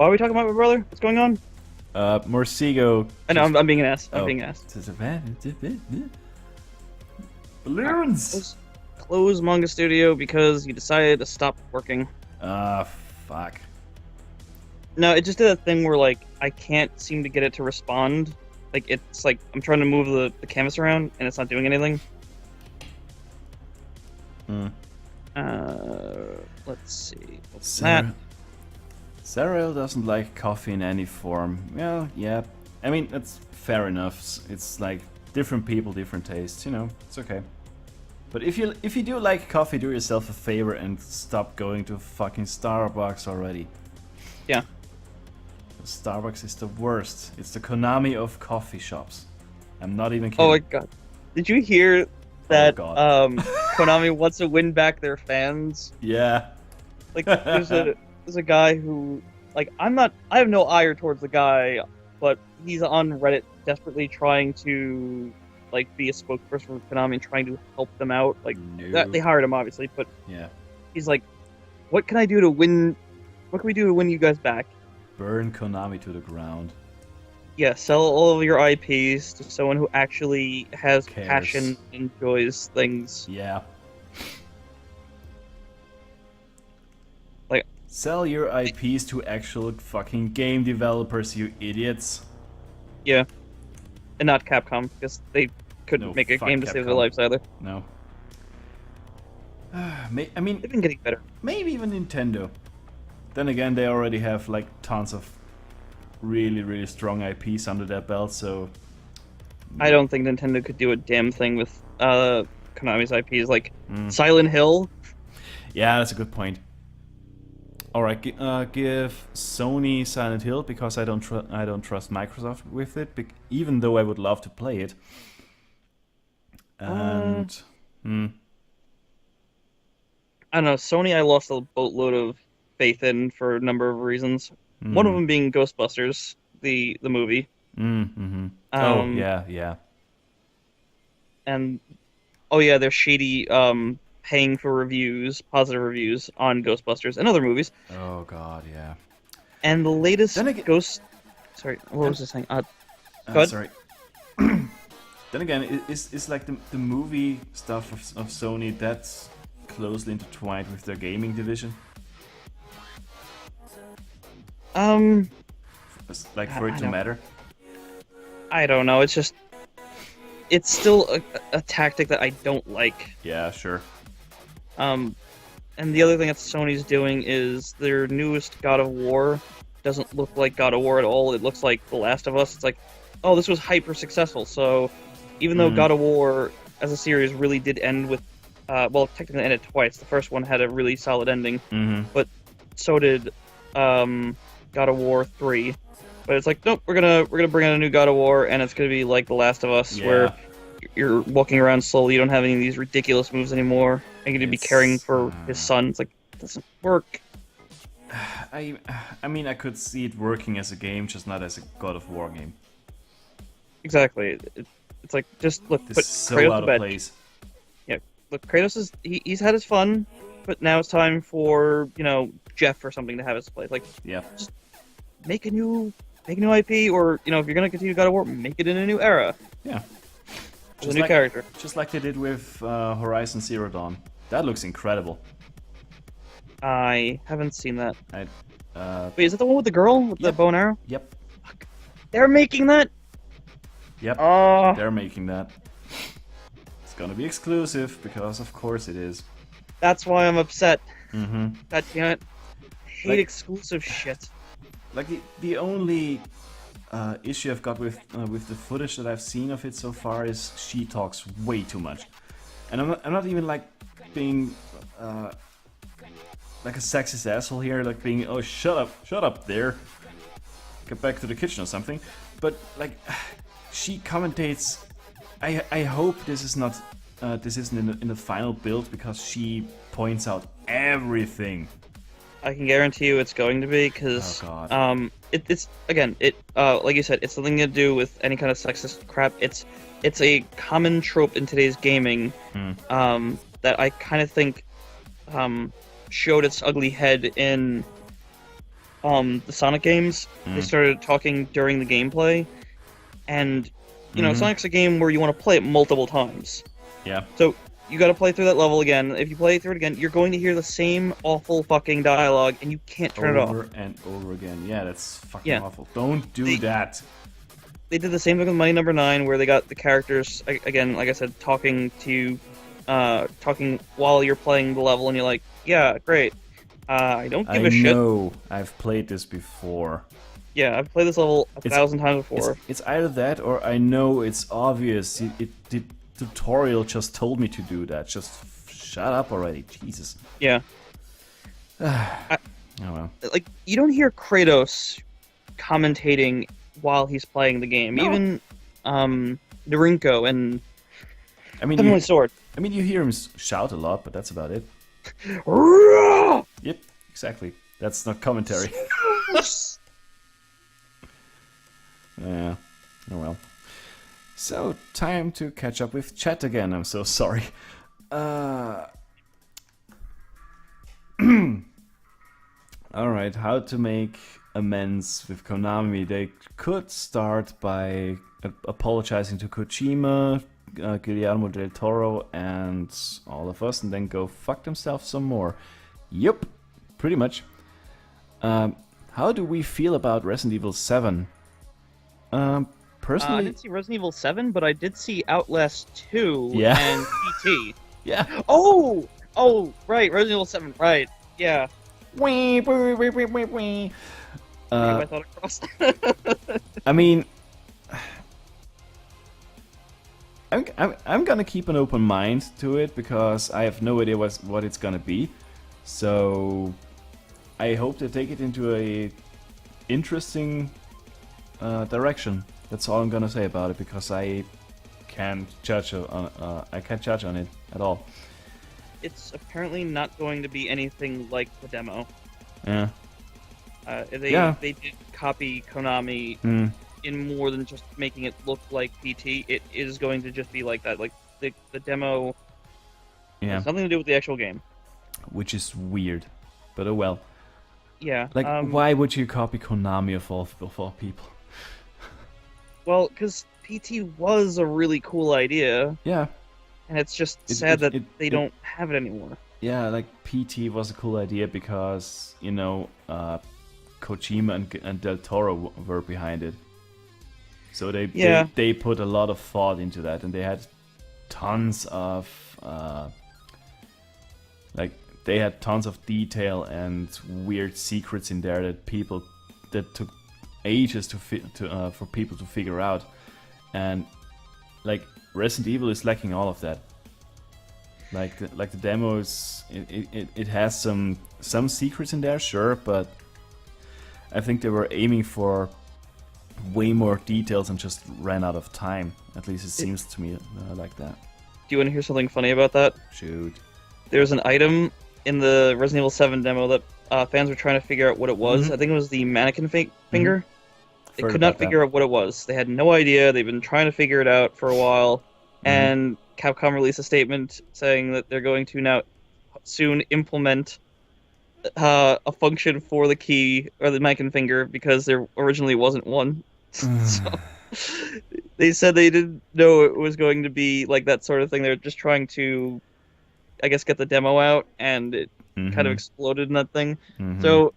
are we talking about my brother? What's going on? Morcego. I know I'm being an ass. I'm Oh. being an ass. Balloons. Close Manga Studio because you decided to stop working. Fuck. No, it just did a thing where like I can't seem to get it to respond. Like it's like I'm trying to move the canvas around and it's not doing anything. Hmm. Let's see. What's that? Sarah doesn't like coffee in any form. Well, yeah. I mean, that's fair enough. It's like different people, different tastes. You know, it's okay. But if you do like coffee, do yourself a favor and stop going to fucking Starbucks already. Yeah. Starbucks is the worst. It's the Konami of coffee shops. I'm not even kidding. Oh my god. Did you hear that God. Konami wants to win back their fans? Yeah. Like there's a guy who like I have no ire towards the guy, but he's on Reddit desperately trying to like be a spokesperson for Konami and trying to help them out. Like No. they hired him obviously, but Yeah. he's like, what can I do to win? What can we do to win you guys back? Burn Konami to the ground. Yeah, sell all of your IPs to someone who actually has Cares. passion, enjoys things. Yeah. Like, sell your IPs to actual fucking game developers, you idiots. yeah. and not Capcom, because they couldn't No, make a fuck game to save their Capcom. lives either. No. I mean, They've been getting better. maybe even Nintendo. Then again, they already have like tons of really, really strong IPs under their belt, so I don't think Nintendo could do a damn thing with Konami's IPs. Like Silent Hill. yeah, that's a good point. All right, give Sony Silent Hill because I don't trust Microsoft with it, even though I would love to play it. And I don't know. Sony, I lost a boatload of faith in for a number of reasons. One of them being Ghostbusters, the movie. oh yeah. And oh yeah, they're shady paying for reviews, positive reviews on Ghostbusters and other movies. Oh god, yeah. And the latest Then again- Sorry, what was I saying? Go ahead. Sorry. Then again, it's like the movie stuff of Sony that's closely intertwined with their gaming division. Like for I it to don't- matter. I don't know. It's just it's still a tactic that I don't like. Yeah, sure. And the other thing that Sony's doing is their newest God of War doesn't look like God of War at all. It looks like The Last of Us. It's like, oh, this was hyper successful. So even though God of War as a series really did end with, well, technically ended twice. The first one had a really solid ending, but so did God of War 3. But it's like, nope, we're gonna bring out a new God of War, and it's gonna be like The Last of Us, where you're walking around slowly. You don't have any of these ridiculous moves anymore. And you're gonna be caring for his son. It's like, it doesn't work. I mean, I could see it working as a game, just not as a God of War game. Exactly. It's like, just look, This put is so Kratos out to of bed. place. Yeah, look, Kratos is he's had his fun, but now it's time for Jeff or something to have his place. Like, Yeah. make a new IP, or if you're gonna continue God of War, make it in a new era. Yeah. With a new character. Just like they did with Horizon Zero Dawn. That looks incredible. I haven't seen that. Wait, Wait, is that the one with the girl with the Yep. bow and arrow? Yep. They're making that. Yep. Oh, They're making that. It's gonna be exclusive because, of course, it is. that's why I'm upset. Mm-hmm. God damn it! I hate Like- exclusive shit. Like the only issue I've got with the footage that I've seen of it so far is she talks way too much, and I'm not even like being like a sexist asshole here, like being shut up there, get back to the kitchen or something. But like she commentates. I hope this is not this isn't in the final build because she points out everything. I can guarantee you it's going to be, because Oh, God. it's again, like you said, it's something to do with any kind of sexist crap. It's a common trope in today's gaming that I kind of think showed its ugly head in the Sonic games. They started talking during the gameplay, and Sonic's a game where you want to play it multiple times. Yeah. So you got to play through that level again. If you play through it again, you're going to hear the same awful fucking dialogue, and you can't turn it off. Over and over again. Yeah, that's fucking Yeah. awful. Don't do that. They did the same thing with Mighty Number 9, where they got the characters again, like I said, talking while you're playing the level, and you're like, yeah, great. I don't give a shit. I know. I've played this before. Yeah, I've played this level a thousand times before. It's either that or I know it's obvious. The tutorial just told me to do that. Just shut up already. Jesus. Yeah. Oh well. Like, you don't hear Kratos commentating while he's playing the game. No. Even Narinko and I mean, Heavenly Sword. you hear him shout a lot, but that's about it. Roar! Yep, exactly. That's not commentary. Yeah. Oh well. So, time to catch up with chat again. I'm so sorry. Alright, how to make amends with Konami. They could start by apologizing to Kojima, Guillermo del Toro, and all of us, and then go fuck themselves some more. Yup, pretty much. How do we feel about Resident Evil 7? I personally, didn't see Resident Evil 7, but I did see Outlast 2 Yeah. and PT. yeah. Oh, right, Resident Evil 7, right, yeah. Wee, wee, wee, wee, wee, wee. I thought it crossed. I mean, I'm gonna keep an open mind to it because I have no idea what it's gonna be. So I hope they take it into a interesting direction. That's all I'm gonna say about it because I can't judge on it at all. It's apparently not going to be anything like the demo. Yeah. They did copy Konami Mm. in more than just making it look like PT. It is going to just be like that. Like the demo Yeah. has nothing to do with the actual game. Which is weird, but oh well. Yeah. Like, why would you copy Konami of all people? Well, because PT was a really cool idea, Yeah. and it's just sad that they it- don't have it anymore. Yeah, like PT was a cool idea because, Kojima and Del Toro were behind it. So they put a lot of thought into that, and they had tons of detail and weird secrets in there that took ages for people to figure out, and like Resident Evil is lacking all of that. Like the demos, it has some secrets in there, sure, but I think they were aiming for way more details and just ran out of time. At least it seems to me like that. Do you want to hear something funny about that? Shoot. There's an item in the Resident Evil 7 demo that fans were trying to figure out what it was. Mhm. I think it was the mannequin finger. They Heard could not about that. figure out what it was. They had no idea. They've been trying to figure it out for a while. And Capcom released a statement saying that they're going to now soon implement a function for the key or the mannequin finger because there originally wasn't one. So they said they didn't know it was going to be like that sort of thing. They're just trying to, I guess, get the demo out, and it kind of exploded in that thing. So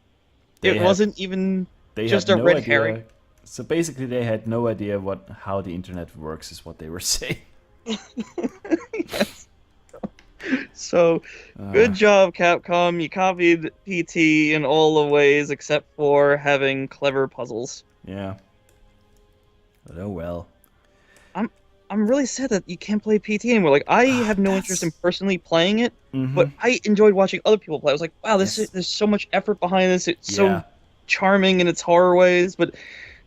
it wasn't even just a red herring. So basically, they had no idea how the internet works, is what they were saying. Yes. So, good job, Capcom. You copied PT in all the ways except for having clever puzzles. Yeah. But oh well. I'm really sad that you can't play PT anymore. Like, I have no interest in personally playing it, Mhm. but I enjoyed watching other people play. I was like, wow, Yes. there's so much effort behind this. It's Yeah. so charming in its horror ways, but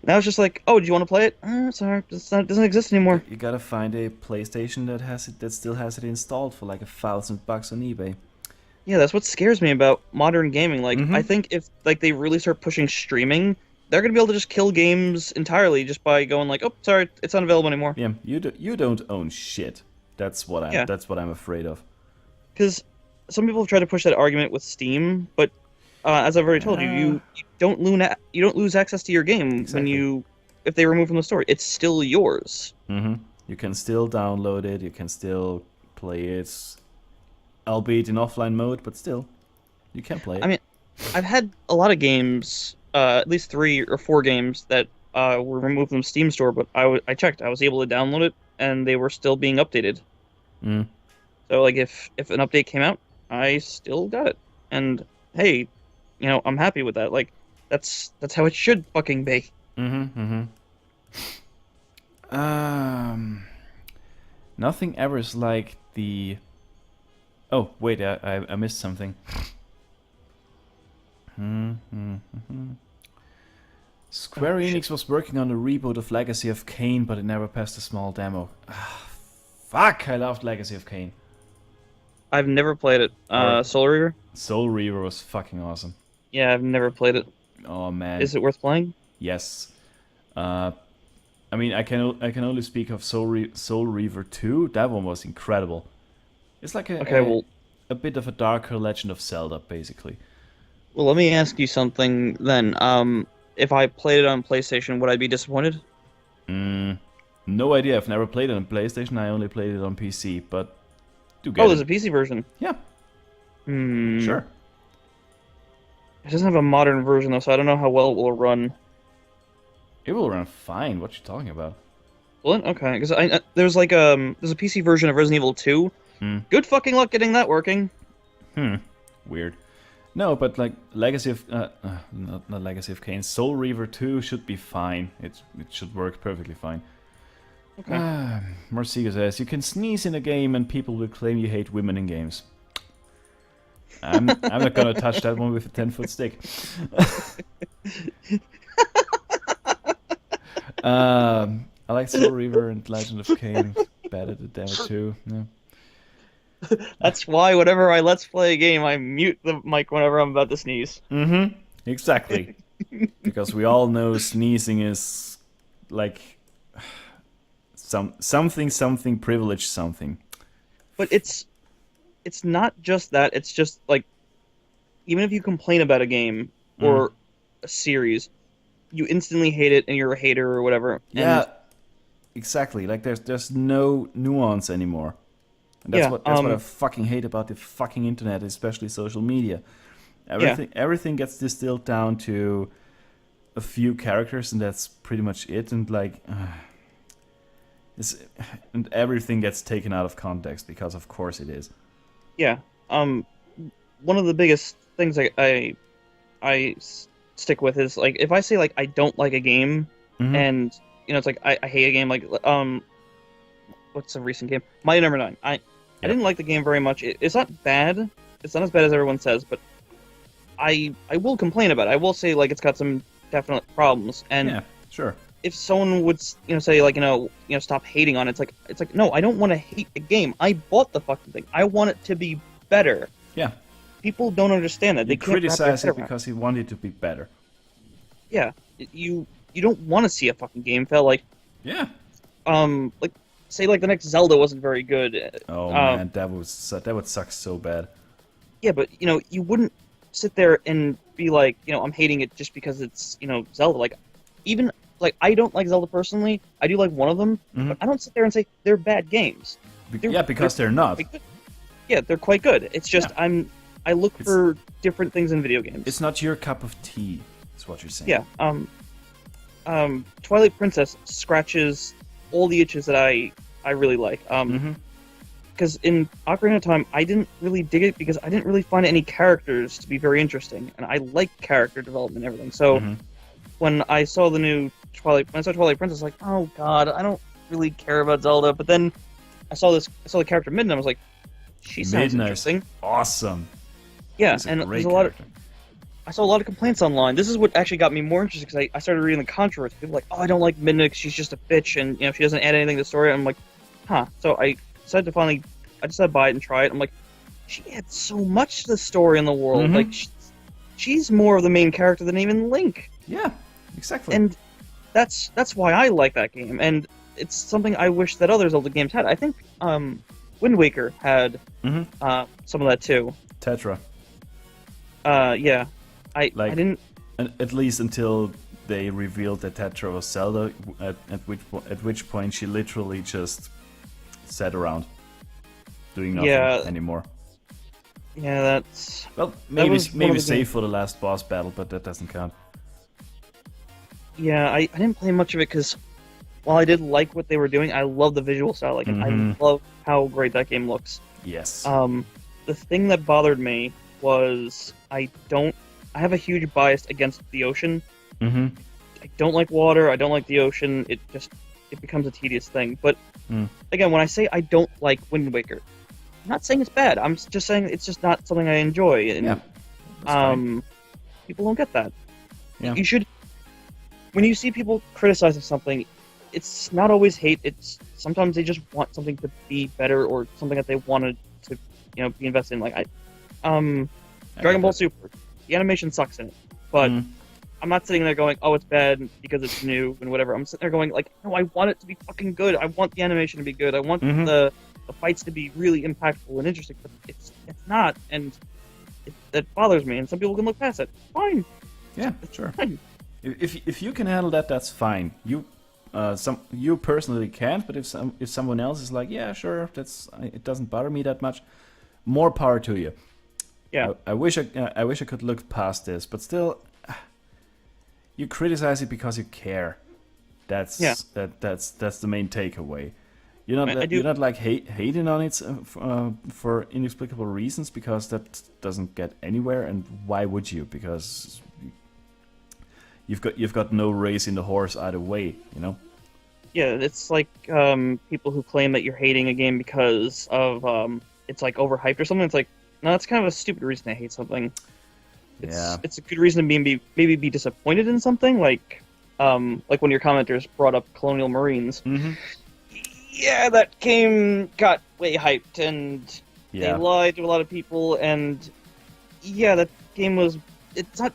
now it's just like, oh, do you want to play it? Sorry, it doesn't exist anymore. You gotta find a PlayStation that still has it installed for like $1,000 on eBay. Yeah, that's what scares me about modern gaming. Like, Mhm. I think if they really start pushing streaming, they're gonna be able to just kill games entirely just by going like, oh, sorry, it's unavailable anymore. Yeah, you don't own shit. That's what I'm afraid of. Because some people have tried to push that argument with Steam, but as I've already told you, you don't lose access to your game Exactly. if they remove from the store. It's still yours. You can still download it. You can still play it, albeit in offline mode, but still, you can play it. I mean, I've had a lot of games, at least 3 or 4 games that were removed from the Steam store, but I checked. I was able to download it, and they were still being updated. Mm. So, like, if an update came out, I still got it. And, hey, I'm happy with that. Like, that's how it should fucking be. Nothing ever is like the... Oh, wait, I missed something. Square Enix was working on a reboot of Legacy of Kain, but it never passed a small demo. Fuck, I loved Legacy of Kain. I've never played it. Soul Reaver? Soul Reaver was fucking awesome. Yeah, I've never played it. Oh man. Is it worth playing? Yes. I mean, I can only speak of Soul Reaver 2. That one was incredible. It's like a bit of a darker Legend of Zelda, basically. Well, let me ask you something then. If I played it on PlayStation, would I be disappointed? No idea. I've never played it on PlayStation. I only played it on PC, but do get there's it. a PC version. Yeah. It Sure. doesn't have a modern version though, so I don't know how well it will run. It will run fine. What you talking about? Well, okay, because there's like there's a PC version of Resident Evil 2. Hmm. Good fucking luck getting that working. Weird. No, but like Legacy of not Legacy of Kain, Soul Reaver 2 should be fine. It should work perfectly fine. Okay. Marcigo says you can sneeze in a game and people will claim you hate women in games. I'm not gonna touch that one with a 10-foot stick. I like Soul Reaver and Legend of Kain better than Demo 2. Yeah. That's why whenever I let's play a game, I mute the mic whenever I'm about to sneeze. Mm-hmm. Exactly. Because we all know sneezing is like something privileged something. But it's not just that. It's just like even if you complain about a game or a series, you instantly hate it and you're a hater or whatever. Yeah, exactly. Like there's no nuance anymore. And that's what I fucking hate about the fucking internet, especially social media. Everything gets distilled down to a few characters, and that's pretty much it. And like, and everything gets taken out of context because, of course, it is. Yeah. One of the biggest things I stick with is like if I say like I don't like a game, and it's like I hate a game, like what's a recent game? Mighty Number 9. I didn't like the game very much. It's not bad. It's not as bad as everyone says, but I will complain about it. I will say like it's got some definite problems. And yeah, sure. If someone would say like stop hating on it, it's like no, I don't want to hate the game. I bought the fucking thing. I want it to be better. Yeah. People don't understand that. They can't criticize it because he wanted it to be better. Yeah, you don't want to see a fucking game fail. Like like. Say like the next Zelda wasn't very good. Oh man, that would suck so bad. Yeah, but you wouldn't sit there and be like, I'm hating it just because it's Zelda. Like, even like I don't like Zelda personally. I do like one of them, but I don't sit there and say they're bad games. Because they're not. Yeah, they're quite good. It's just I look for different things in video games. It's not your cup of tea. Is what you're saying. Yeah. Twilight Princess scratches all the itches that I really like. Because in Ocarina of Time, I didn't really dig it because I didn't really find any characters to be very interesting, and I like character development and everything. So when I saw Twilight Princess, I was like, oh god, I don't really care about Zelda. But then I saw the character Midna, and I was like, she sounds interesting. Awesome. Yeah, and there's I saw a lot of complaints online. This is what actually got me more interested because I started reading the controversy. People were like, oh, I don't like Midna because she's just a bitch and she doesn't add anything to the story. And I'm like, huh. So I decided to buy it and try it. I'm like, she adds so much to the story in the world. Like, she's more of the main character than even Link. Yeah, exactly. And that's why I like that game. And it's something I wish that other Zelda games had. I think Wind Waker had some of that too. Tetra. Yeah. I didn't. At least until they revealed that Tetra was Zelda, at which point she literally just sat around doing nothing anymore. Yeah, that's... Well, maybe save for the last boss battle, but that doesn't count. Yeah, I didn't play much of it because while I did like what they were doing, I love the visual style. Like, I love how great that game looks. Yes. The thing that bothered me was I have a huge bias against the ocean. I don't like water. I don't like the ocean. It becomes a tedious thing. But again, when I say I don't like Wind Waker, I'm not saying it's bad. I'm just saying it's just not something I enjoy. And, people don't get that. Yeah. You should. When you see people criticizing something, it's not always hate. It's sometimes they just want something to be better or something that they wanted to, be invested in. Like Dragon Ball Super. The animation sucks in it, but I'm not sitting there going, "Oh, it's bad because it's new and whatever." I'm sitting there going, "Like, no, I want it to be fucking good. I want the animation to be good. I want the fights to be really impactful and interesting." But it's not, and that bothers me. And some people can look past it. Fine. Yeah, sure. Fine. If you can handle that, that's fine. You personally can't, but if someone else is like, yeah, sure, it doesn't bother me that much. More power to you. Yeah. I wish I could look past this, but still, you criticize it because you care. That's Yeah. that's the main takeaway. I do- You're not like hating on it for inexplicable reasons, because that doesn't get anywhere. And why would you? Because you've got no race in the horse either way. Yeah, it's like people who claim that you're hating a game because of it's like overhyped or something. It's like, no, that's kind of a stupid reason to hate something. It's a good reason to maybe be disappointed in something, like when your commenters brought up Colonial Marines. Mm-hmm. Yeah, that game got way hyped, and they Yeah. lied to a lot of people, and yeah, that game was. It's not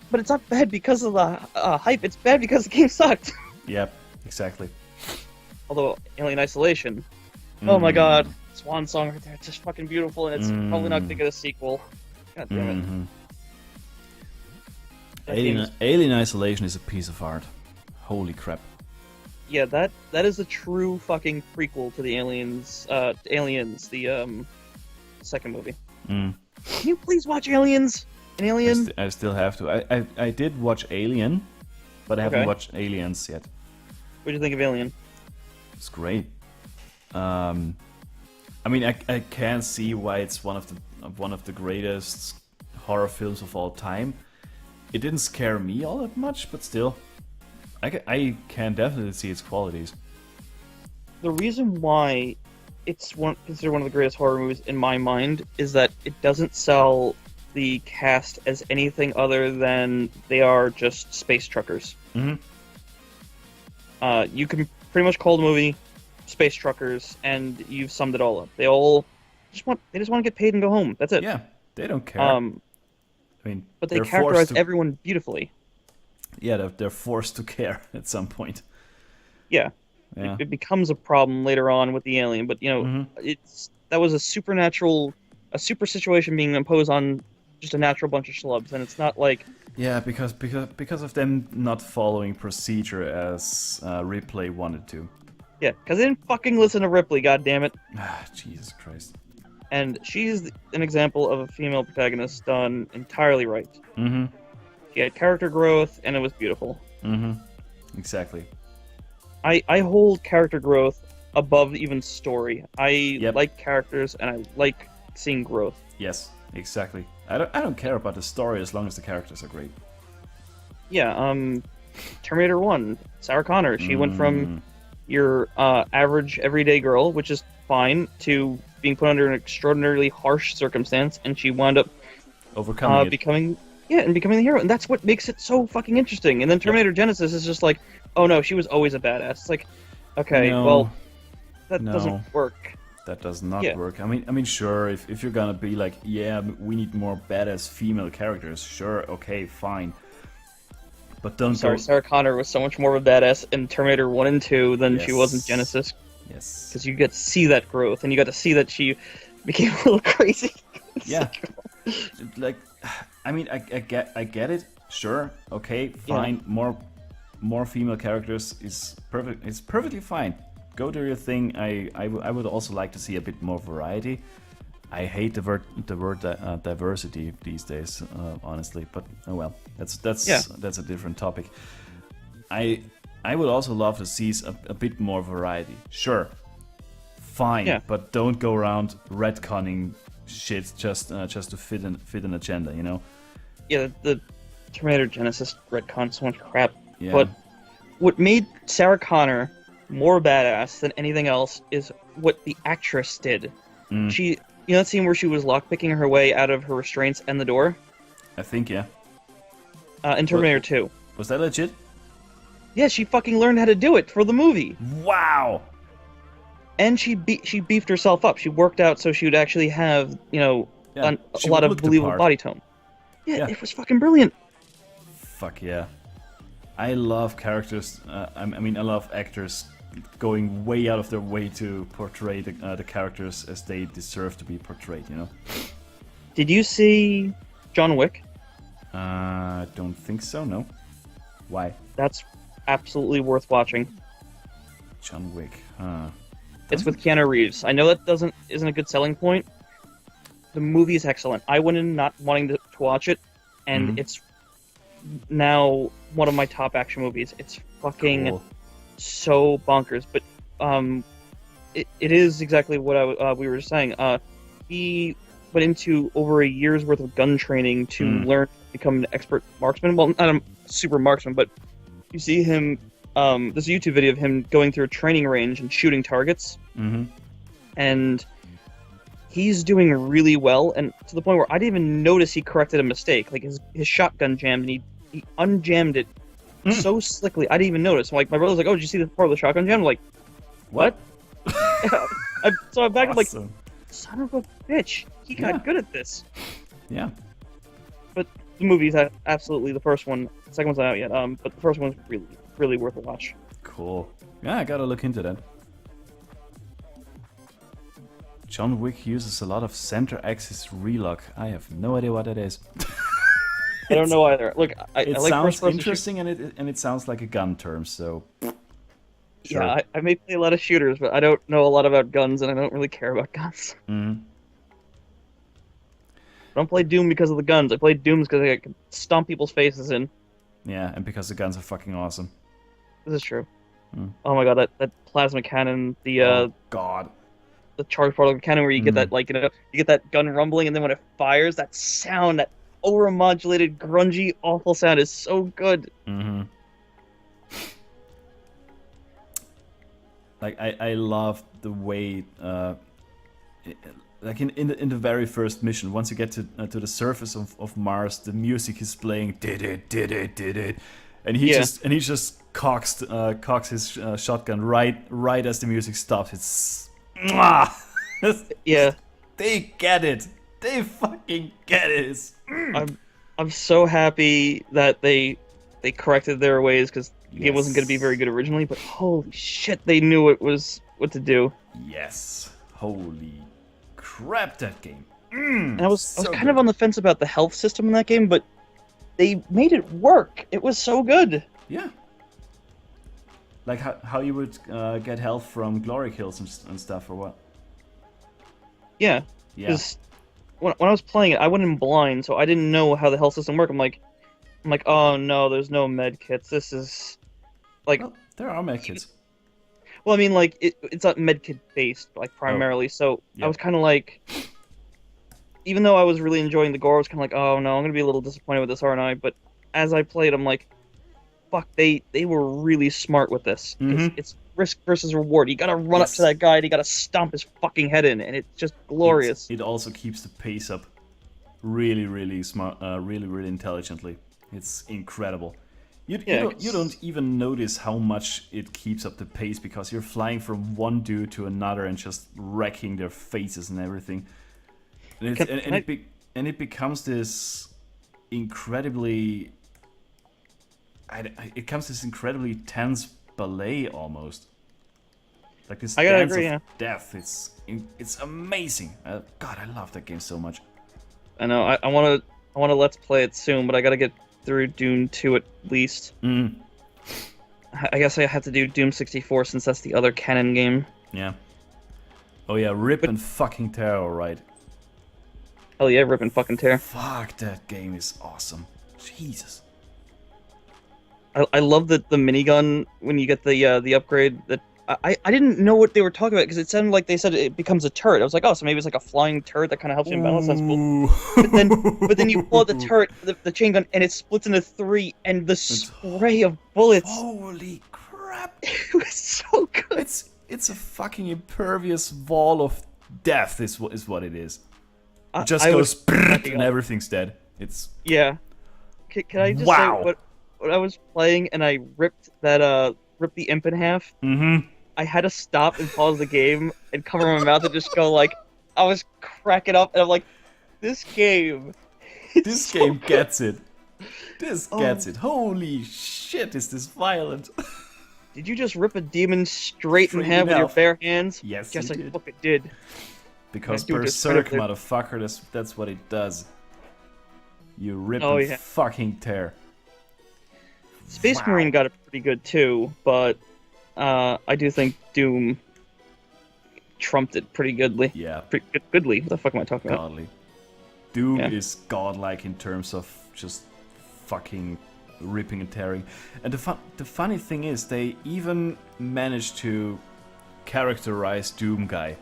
bad because of the hype. It's bad because the game sucked. Yep. Exactly. Although Alien Isolation, oh my Mm. god, Swan Song right there, it's just fucking beautiful, and it's probably not gonna get a sequel. God damn it. Mhm. That game is- Alien Isolation is a piece of art. Holy crap. Yeah, that is a true fucking prequel to the Aliens, the second movie. Mm. Can you please watch Aliens? An Alien? I still have to. I did watch Alien, but I haven't Okay. watched Aliens yet. What do you think of Alien? It's great. I mean, I can see why it's one of the greatest horror films of all time. It didn't scare me all that much, but still, I can definitely see its qualities. The reason why it's considered one of the greatest horror movies in my mind is that it doesn't sell the cast as anything other than they are just space truckers. Mm-hmm. You can pretty much call the movie Space Truckers, and you've summed it all up. They just want to get paid and go home. That's it. Yeah, they don't care. I mean, But they they're characterize forced to, everyone beautifully. Yeah, they're forced to care at some point. Yeah. Yeah. It becomes a problem later on with the alien, but Mhm. that was a super situation being imposed on just a natural bunch of schlubs, and it's not like Yeah, because of them not following procedure as Ripley wanted to. because they didn't fucking listen to Ripley, goddammit. Ah, Jesus Christ. And she's an example of a female protagonist done entirely right. Mm-hmm. She had character growth, and it was beautiful. Mm-hmm. Exactly. I hold character growth above even story. I Yep. like characters, and I like seeing growth. Yes, exactly. I don't care about the story as long as the characters are great. Yeah, Terminator 1, Sarah Connor, she went from your average everyday girl, which is fine, to being put under an extraordinarily harsh circumstance, and she wound up Overcoming it. becoming the hero, and that's what makes it so fucking interesting. And then Terminator Genesis is just like, oh no, she was always a badass. It's like, okay, No. well, that No. doesn't work. That does not Yeah. work. I mean, sure. If you're gonna be like, yeah, we need more badass female characters. Sure, okay, fine. But don't Sorry, go. Sarah Connor was so much more of a badass in Terminator 1 and 2 than she was in Yes. Genesis, Yes. because you get to see that growth, and you got to see that she became a little crazy. Yeah. Like, I mean, I get it. Sure, okay, fine. More female characters is perfect. It's perfectly fine. Go do your thing. I would also like to see a bit more variety. I hate the word diversity these days, honestly. But oh well, that's a different topic. I would also love to see a bit more variety. Sure, fine, Yeah. but don't go around retconning shit just to fit an agenda, you know? Yeah, the Terminator Genesis retcon so much crap. Yeah. But what made Sarah Connor more badass than anything else is what the actress did. Mm. She, that scene where she was lockpicking her way out of her restraints and the door I think, yeah. in Terminator 2. Was that legit? Yeah, she fucking learned how to do it for the movie, Wow. and she beefed herself up. She worked out so she would actually have Yeah, a she lot would of look the believable part. body tone. Yeah, Yeah. it was fucking brilliant. Fuck yeah. I love characters. I mean, I love actors going way out of their way to portray the characters as they deserve to be portrayed. You know. Did you see John Wick? I don't think so. No. Why? That's absolutely worth watching. John Wick. Huh. It's with Keanu Reeves. I know that isn't a good selling point. The movie is excellent. I went in not wanting to watch it, and Mhm. it's now one of my top action movies. It's fucking Cool. so bonkers. But it is exactly what we were just saying. He went into over a year's worth of gun training to learn to become an expert marksman. Well, not a super marksman, but you see him. There's a YouTube video of him going through a training range and shooting targets, and he's doing really well. And to the point where I didn't even notice he corrected a mistake. Like his shotgun jammed, and he unjammed it so slickly. I didn't even notice. Like my brother's like, "Oh, did you see the part of the shotgun jam?" I'm like, "What?" So I'm back. Awesome. I'm like, "Son of a bitch, he got good at this." Yeah. But the movie's absolutely the first one. The second one's not out yet. But the first one's really, really worth a watch. Cool. Yeah, I gotta look into that. John Wick uses a lot of center axis relock. I have no idea what that is. I don't know either. Look, I It like sounds first-person interesting, and it sounds like a gun term. So. Sure. Yeah, I may play a lot of shooters, but I don't know a lot about guns, and I don't really care about guns. I don't play Doom because of the guns. I play Doom because I can stomp people's faces in. Yeah, and because the guns are fucking awesome. This is true. Oh my god, that plasma cannon, the God. the charge particle cannon, where you get that you get that gun rumbling, and then when it fires, that sound, that overmodulated, grungy, awful sound is so good. Like I love the way, like in the very first mission, once you get to the surface of Mars, the music is playing, did it, and he just cocks his shotgun right as the music stops. It's Yeah, they get it. They fucking get it. I'm so happy that they corrected their ways, because the game wasn't Yes. going to be very good originally, but holy shit, they knew what to do. Yes. Holy crap, that game. And I was so kind of good. on the fence about the health system in that game, but they made it work. It was so good. Yeah. Like how you would get health from glory kills and stuff, or what? Yeah. Yeah. Because when I was playing it, I went in blind, so I didn't know how the health system worked. I'm like, oh no, there's no med kits. This is like, Well, there are medkits. well, I mean, like it's not med kit based, like primarily. So Yeah. I was kind of like, even though I was really enjoying the gore, I was kind of like, oh no, I'm gonna be a little disappointed with this, aren't I? But as I played, I'm like, fuck, they were really smart with this. It's risk versus reward. You gotta run up to that guy, and you gotta stomp his fucking head in, and it's just glorious. It also keeps the pace up really, really smart, really, really intelligently. It's incredible. You don't even notice how much it keeps up the pace, because you're flying from one dude to another and just wrecking their faces and everything. And it becomes this incredibly... it becomes this incredibly tense ballet almost. Like this dance of death. It's amazing. God, I love that game so much. I know. I want to let's play it soon, but I gotta get through Doom 2 at least. I guess I have to do Doom 64 since that's the other canon game. Yeah. Oh yeah, rip and fucking tear, alright. Hell yeah, rip and fucking tear. Fuck, that game is awesome. Jesus. I love the minigun when you get the upgrade. That I didn't know what they were talking about, because it sounded like they said it becomes a turret. I was like, oh, so maybe it's like a flying turret that kind of helps you in battle. That's cool. But then you pull out the turret, the chain gun, and it splits into 3, and the spray of bullets. Holy crap! It was so good. It's a fucking impervious wall of death. Is what it is. It just goes and everything's dead. It's Can I just say what I was playing, and I ripped the imp in half. I had to stop and pause the game and cover my mouth and just go like, I was cracking up, and I'm like, this game. This game gets it. This gets it. Holy shit, is this violent? Did you just rip a demon straight in half with your bare hands? Yes, Yes, I did. fucking did. Because do Berserk, discredit motherfucker, that's what it does. You rip Oh, and yeah. fucking tear. Space Marine got it pretty good too, but I do think Doom trumped it pretty goodly. Yeah, Goodly. What the fuck am I talking about? godly. Doom Yeah. is godlike in terms of just fucking ripping and tearing. And the funny thing is, they even managed to characterize Doom Guy.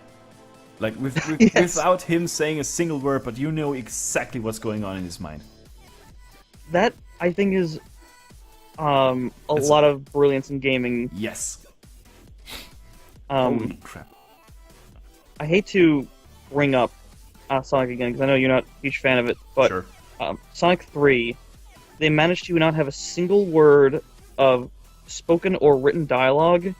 Like, Yes. without him saying a single word, but you know exactly what's going on in his mind. That, I think, is a It's- lot of brilliance in gaming. Yes. Holy crap. I hate to bring up Sonic again, because I know you're not a huge fan of it, but Sure. Sonic 3, they managed to not have a single word of spoken or written dialogue,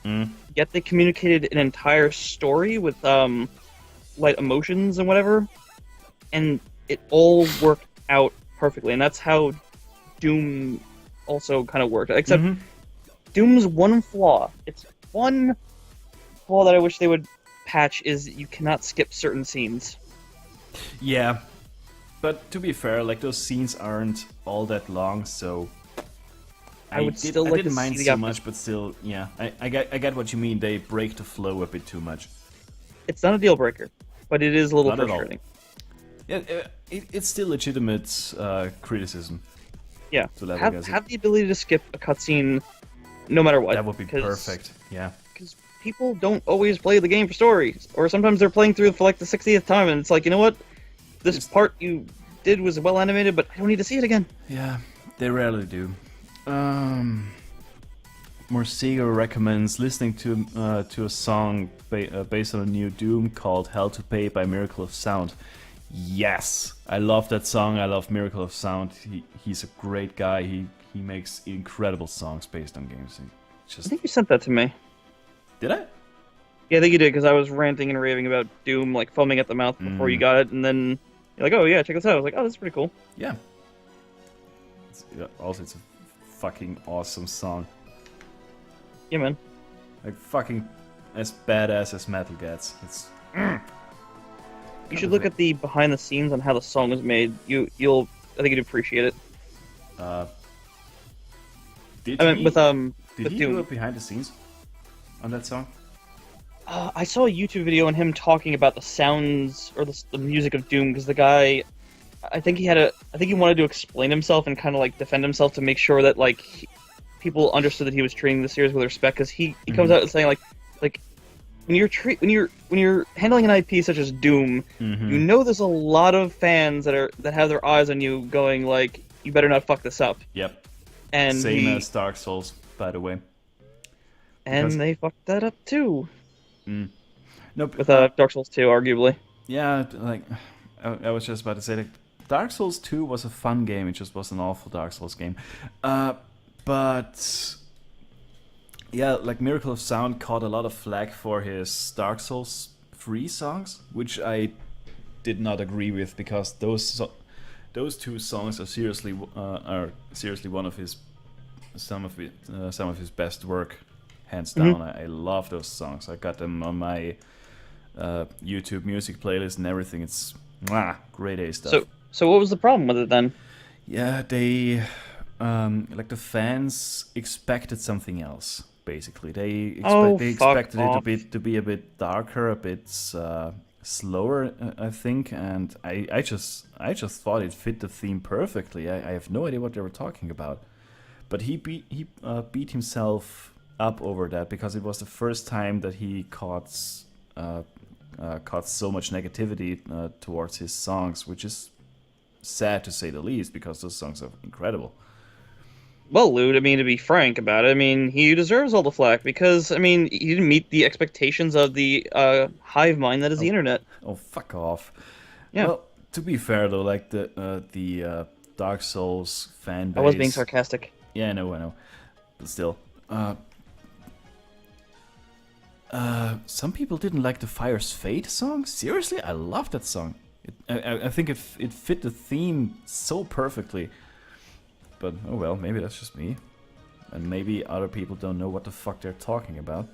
yet they communicated an entire story with light emotions and whatever, and it all worked out perfectly, and that's how Doom also kind of worked. Except Doom's one flaw. It's one flaw that I wish they would patch is you cannot skip certain scenes. Yeah. But to be fair, like, those scenes aren't all that long, so... I would still like to didn't mind see the so outfit. much, but still, yeah. I get what you mean. They break the flow a bit too much. It's not a deal breaker, but it is a little Not at all. frustrating. Yeah, it's still legitimate criticism. Yeah, To level guys. have the ability to skip a cutscene no matter what. That would be perfect. Yeah. Because people don't always play the game for stories, or sometimes they're playing through it for like the 60th time, and it's like, you know what? This part you did was well animated, but I don't need to see it again. Yeah, they rarely do. Morsigo recommends listening to a song based on a new Doom called "Hell to Pay" by Miracle of Sound. Yes, I love that song. I love Miracle of Sound. He's a great guy. He makes incredible songs based on games. I think you sent that to me. Did I? Yeah, I think you did, because I was ranting and raving about Doom, like foaming at the mouth before you got it, and then you're like, oh yeah, check this out. I was like, oh, this is pretty cool. Yeah. Also, it's a fucking awesome song. Yeah, man. Like, fucking as badass as metal gets. It's... You should look at the behind the scenes on how the song was made. You'll I think you'd appreciate it. Did I mean, he, with did he Doom. do it behind the scenes on that song? I saw a YouTube video on him talking about the sounds or the music of Doom, because the guy, I think he wanted to explain himself and kind of like defend himself to make sure that like people understood that he was treating the series with respect. Because he comes out and saying like when you're handling an IP such as Doom, you know there's a lot of fans that have their eyes on you, going like, you better not fuck this up. Yep. And Same as Dark Souls, by the way. and they fucked that up too. Nope. With Dark Souls 2, arguably. Yeah, like I was just about to say, like, Dark Souls 2 was a fun game. It just was an awful Dark Souls game. But yeah, like, Miracle of Sound caught a lot of flack for his Dark Souls 3 songs, which I did not agree with, because those two songs are seriously one of his some of his best work, hands down. I love those songs. I got them on my YouTube music playlist and everything. It's great A stuff. So what was the problem with it then? Yeah, they like, the fans expected something else. Basically, they expected it to be a bit darker, a bit slower, I think, and I just thought it fit the theme perfectly. I have no idea what they were talking about, but he beat himself up over that, because it was the first time that he caught so much negativity towards his songs, which is sad to say the least, because those songs are incredible. Well, Lude, I mean, to be frank about it, I mean, he deserves all the flack, because, I mean, he didn't meet the expectations of the hive mind that is the internet. Oh, fuck off. Yeah. Well, to be fair though, like, the Dark Souls fan base... I was being sarcastic. Yeah, I know. But still. Some people didn't like the Fire's Fate song? Seriously? I love that song. I think it fit the theme so perfectly. But, oh well, maybe that's just me. And maybe other people don't know what the fuck they're talking about.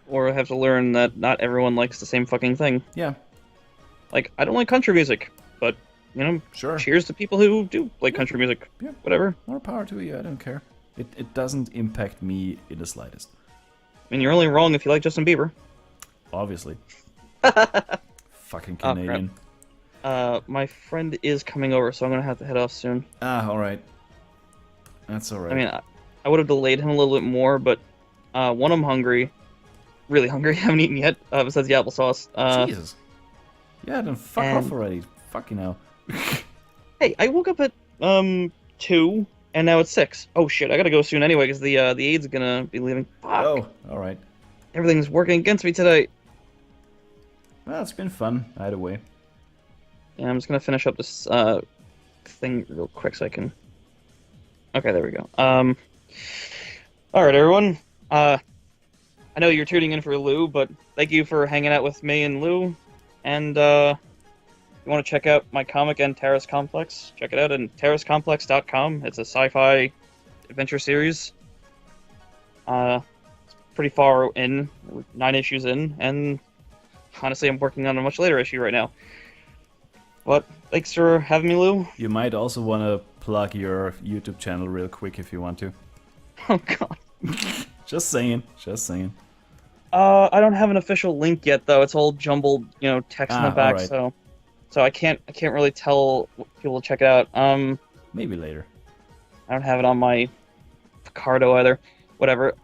Or have to learn that not everyone likes the same fucking thing. Yeah. Like, I don't like country music, but, you know, Sure. cheers to people who do like country music. Yeah. Whatever. More power to you, I don't care. It doesn't impact me in the slightest. I mean, you're only wrong if you like Justin Bieber. Obviously. Fucking Canadian. My friend is coming over, so I'm gonna have to head off soon. Alright. That's alright. I mean, I would have delayed him a little bit more, but one, I'm hungry, really hungry. I haven't eaten yet, besides the applesauce. Jesus. Yeah, then fuck and- off already. Fucking hell. Hey, I woke up at 2, and now it's 6. Oh shit, I gotta go soon anyway because the aid's gonna be leaving. Fuck. Oh, alright. Everything's working against me today. Well, it's been fun, either way. Yeah, I'm just gonna finish up this thing real quick so I can. Okay, there we go. All right, everyone. I know you're tuning in for Lou, but thank you for hanging out with me and Lou. And you want to check out my comic and Terrace Complex? Check it out at terracecomplex.com. It's a sci-fi adventure series. It's pretty far in, 9 issues in, and honestly, I'm working on a much later issue right now. But thanks for having me, Lou. You might also want to plug your YouTube channel real quick if you want to. Oh god. Just saying, just saying. I don't have an official link yet, though. It's all jumbled, text in the back, alright. so I can't really tell people to check it out. Maybe later. I don't have it on my Picardo either. Whatever.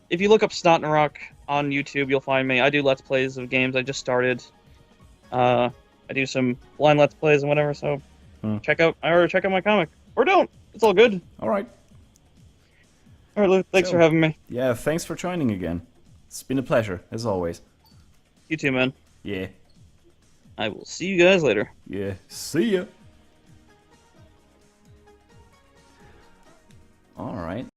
If you look up Snotnarok on YouTube, you'll find me. I do Let's Plays of games I just started. I do some blind Let's Plays and whatever, so check out my comic. Or don't. It's all good. Alright. Alright, Lou, thanks So- for having me. Yeah, thanks for joining again. It's been a pleasure, as always. You too, man. Yeah. I will see you guys later. Yeah. See ya. Alright.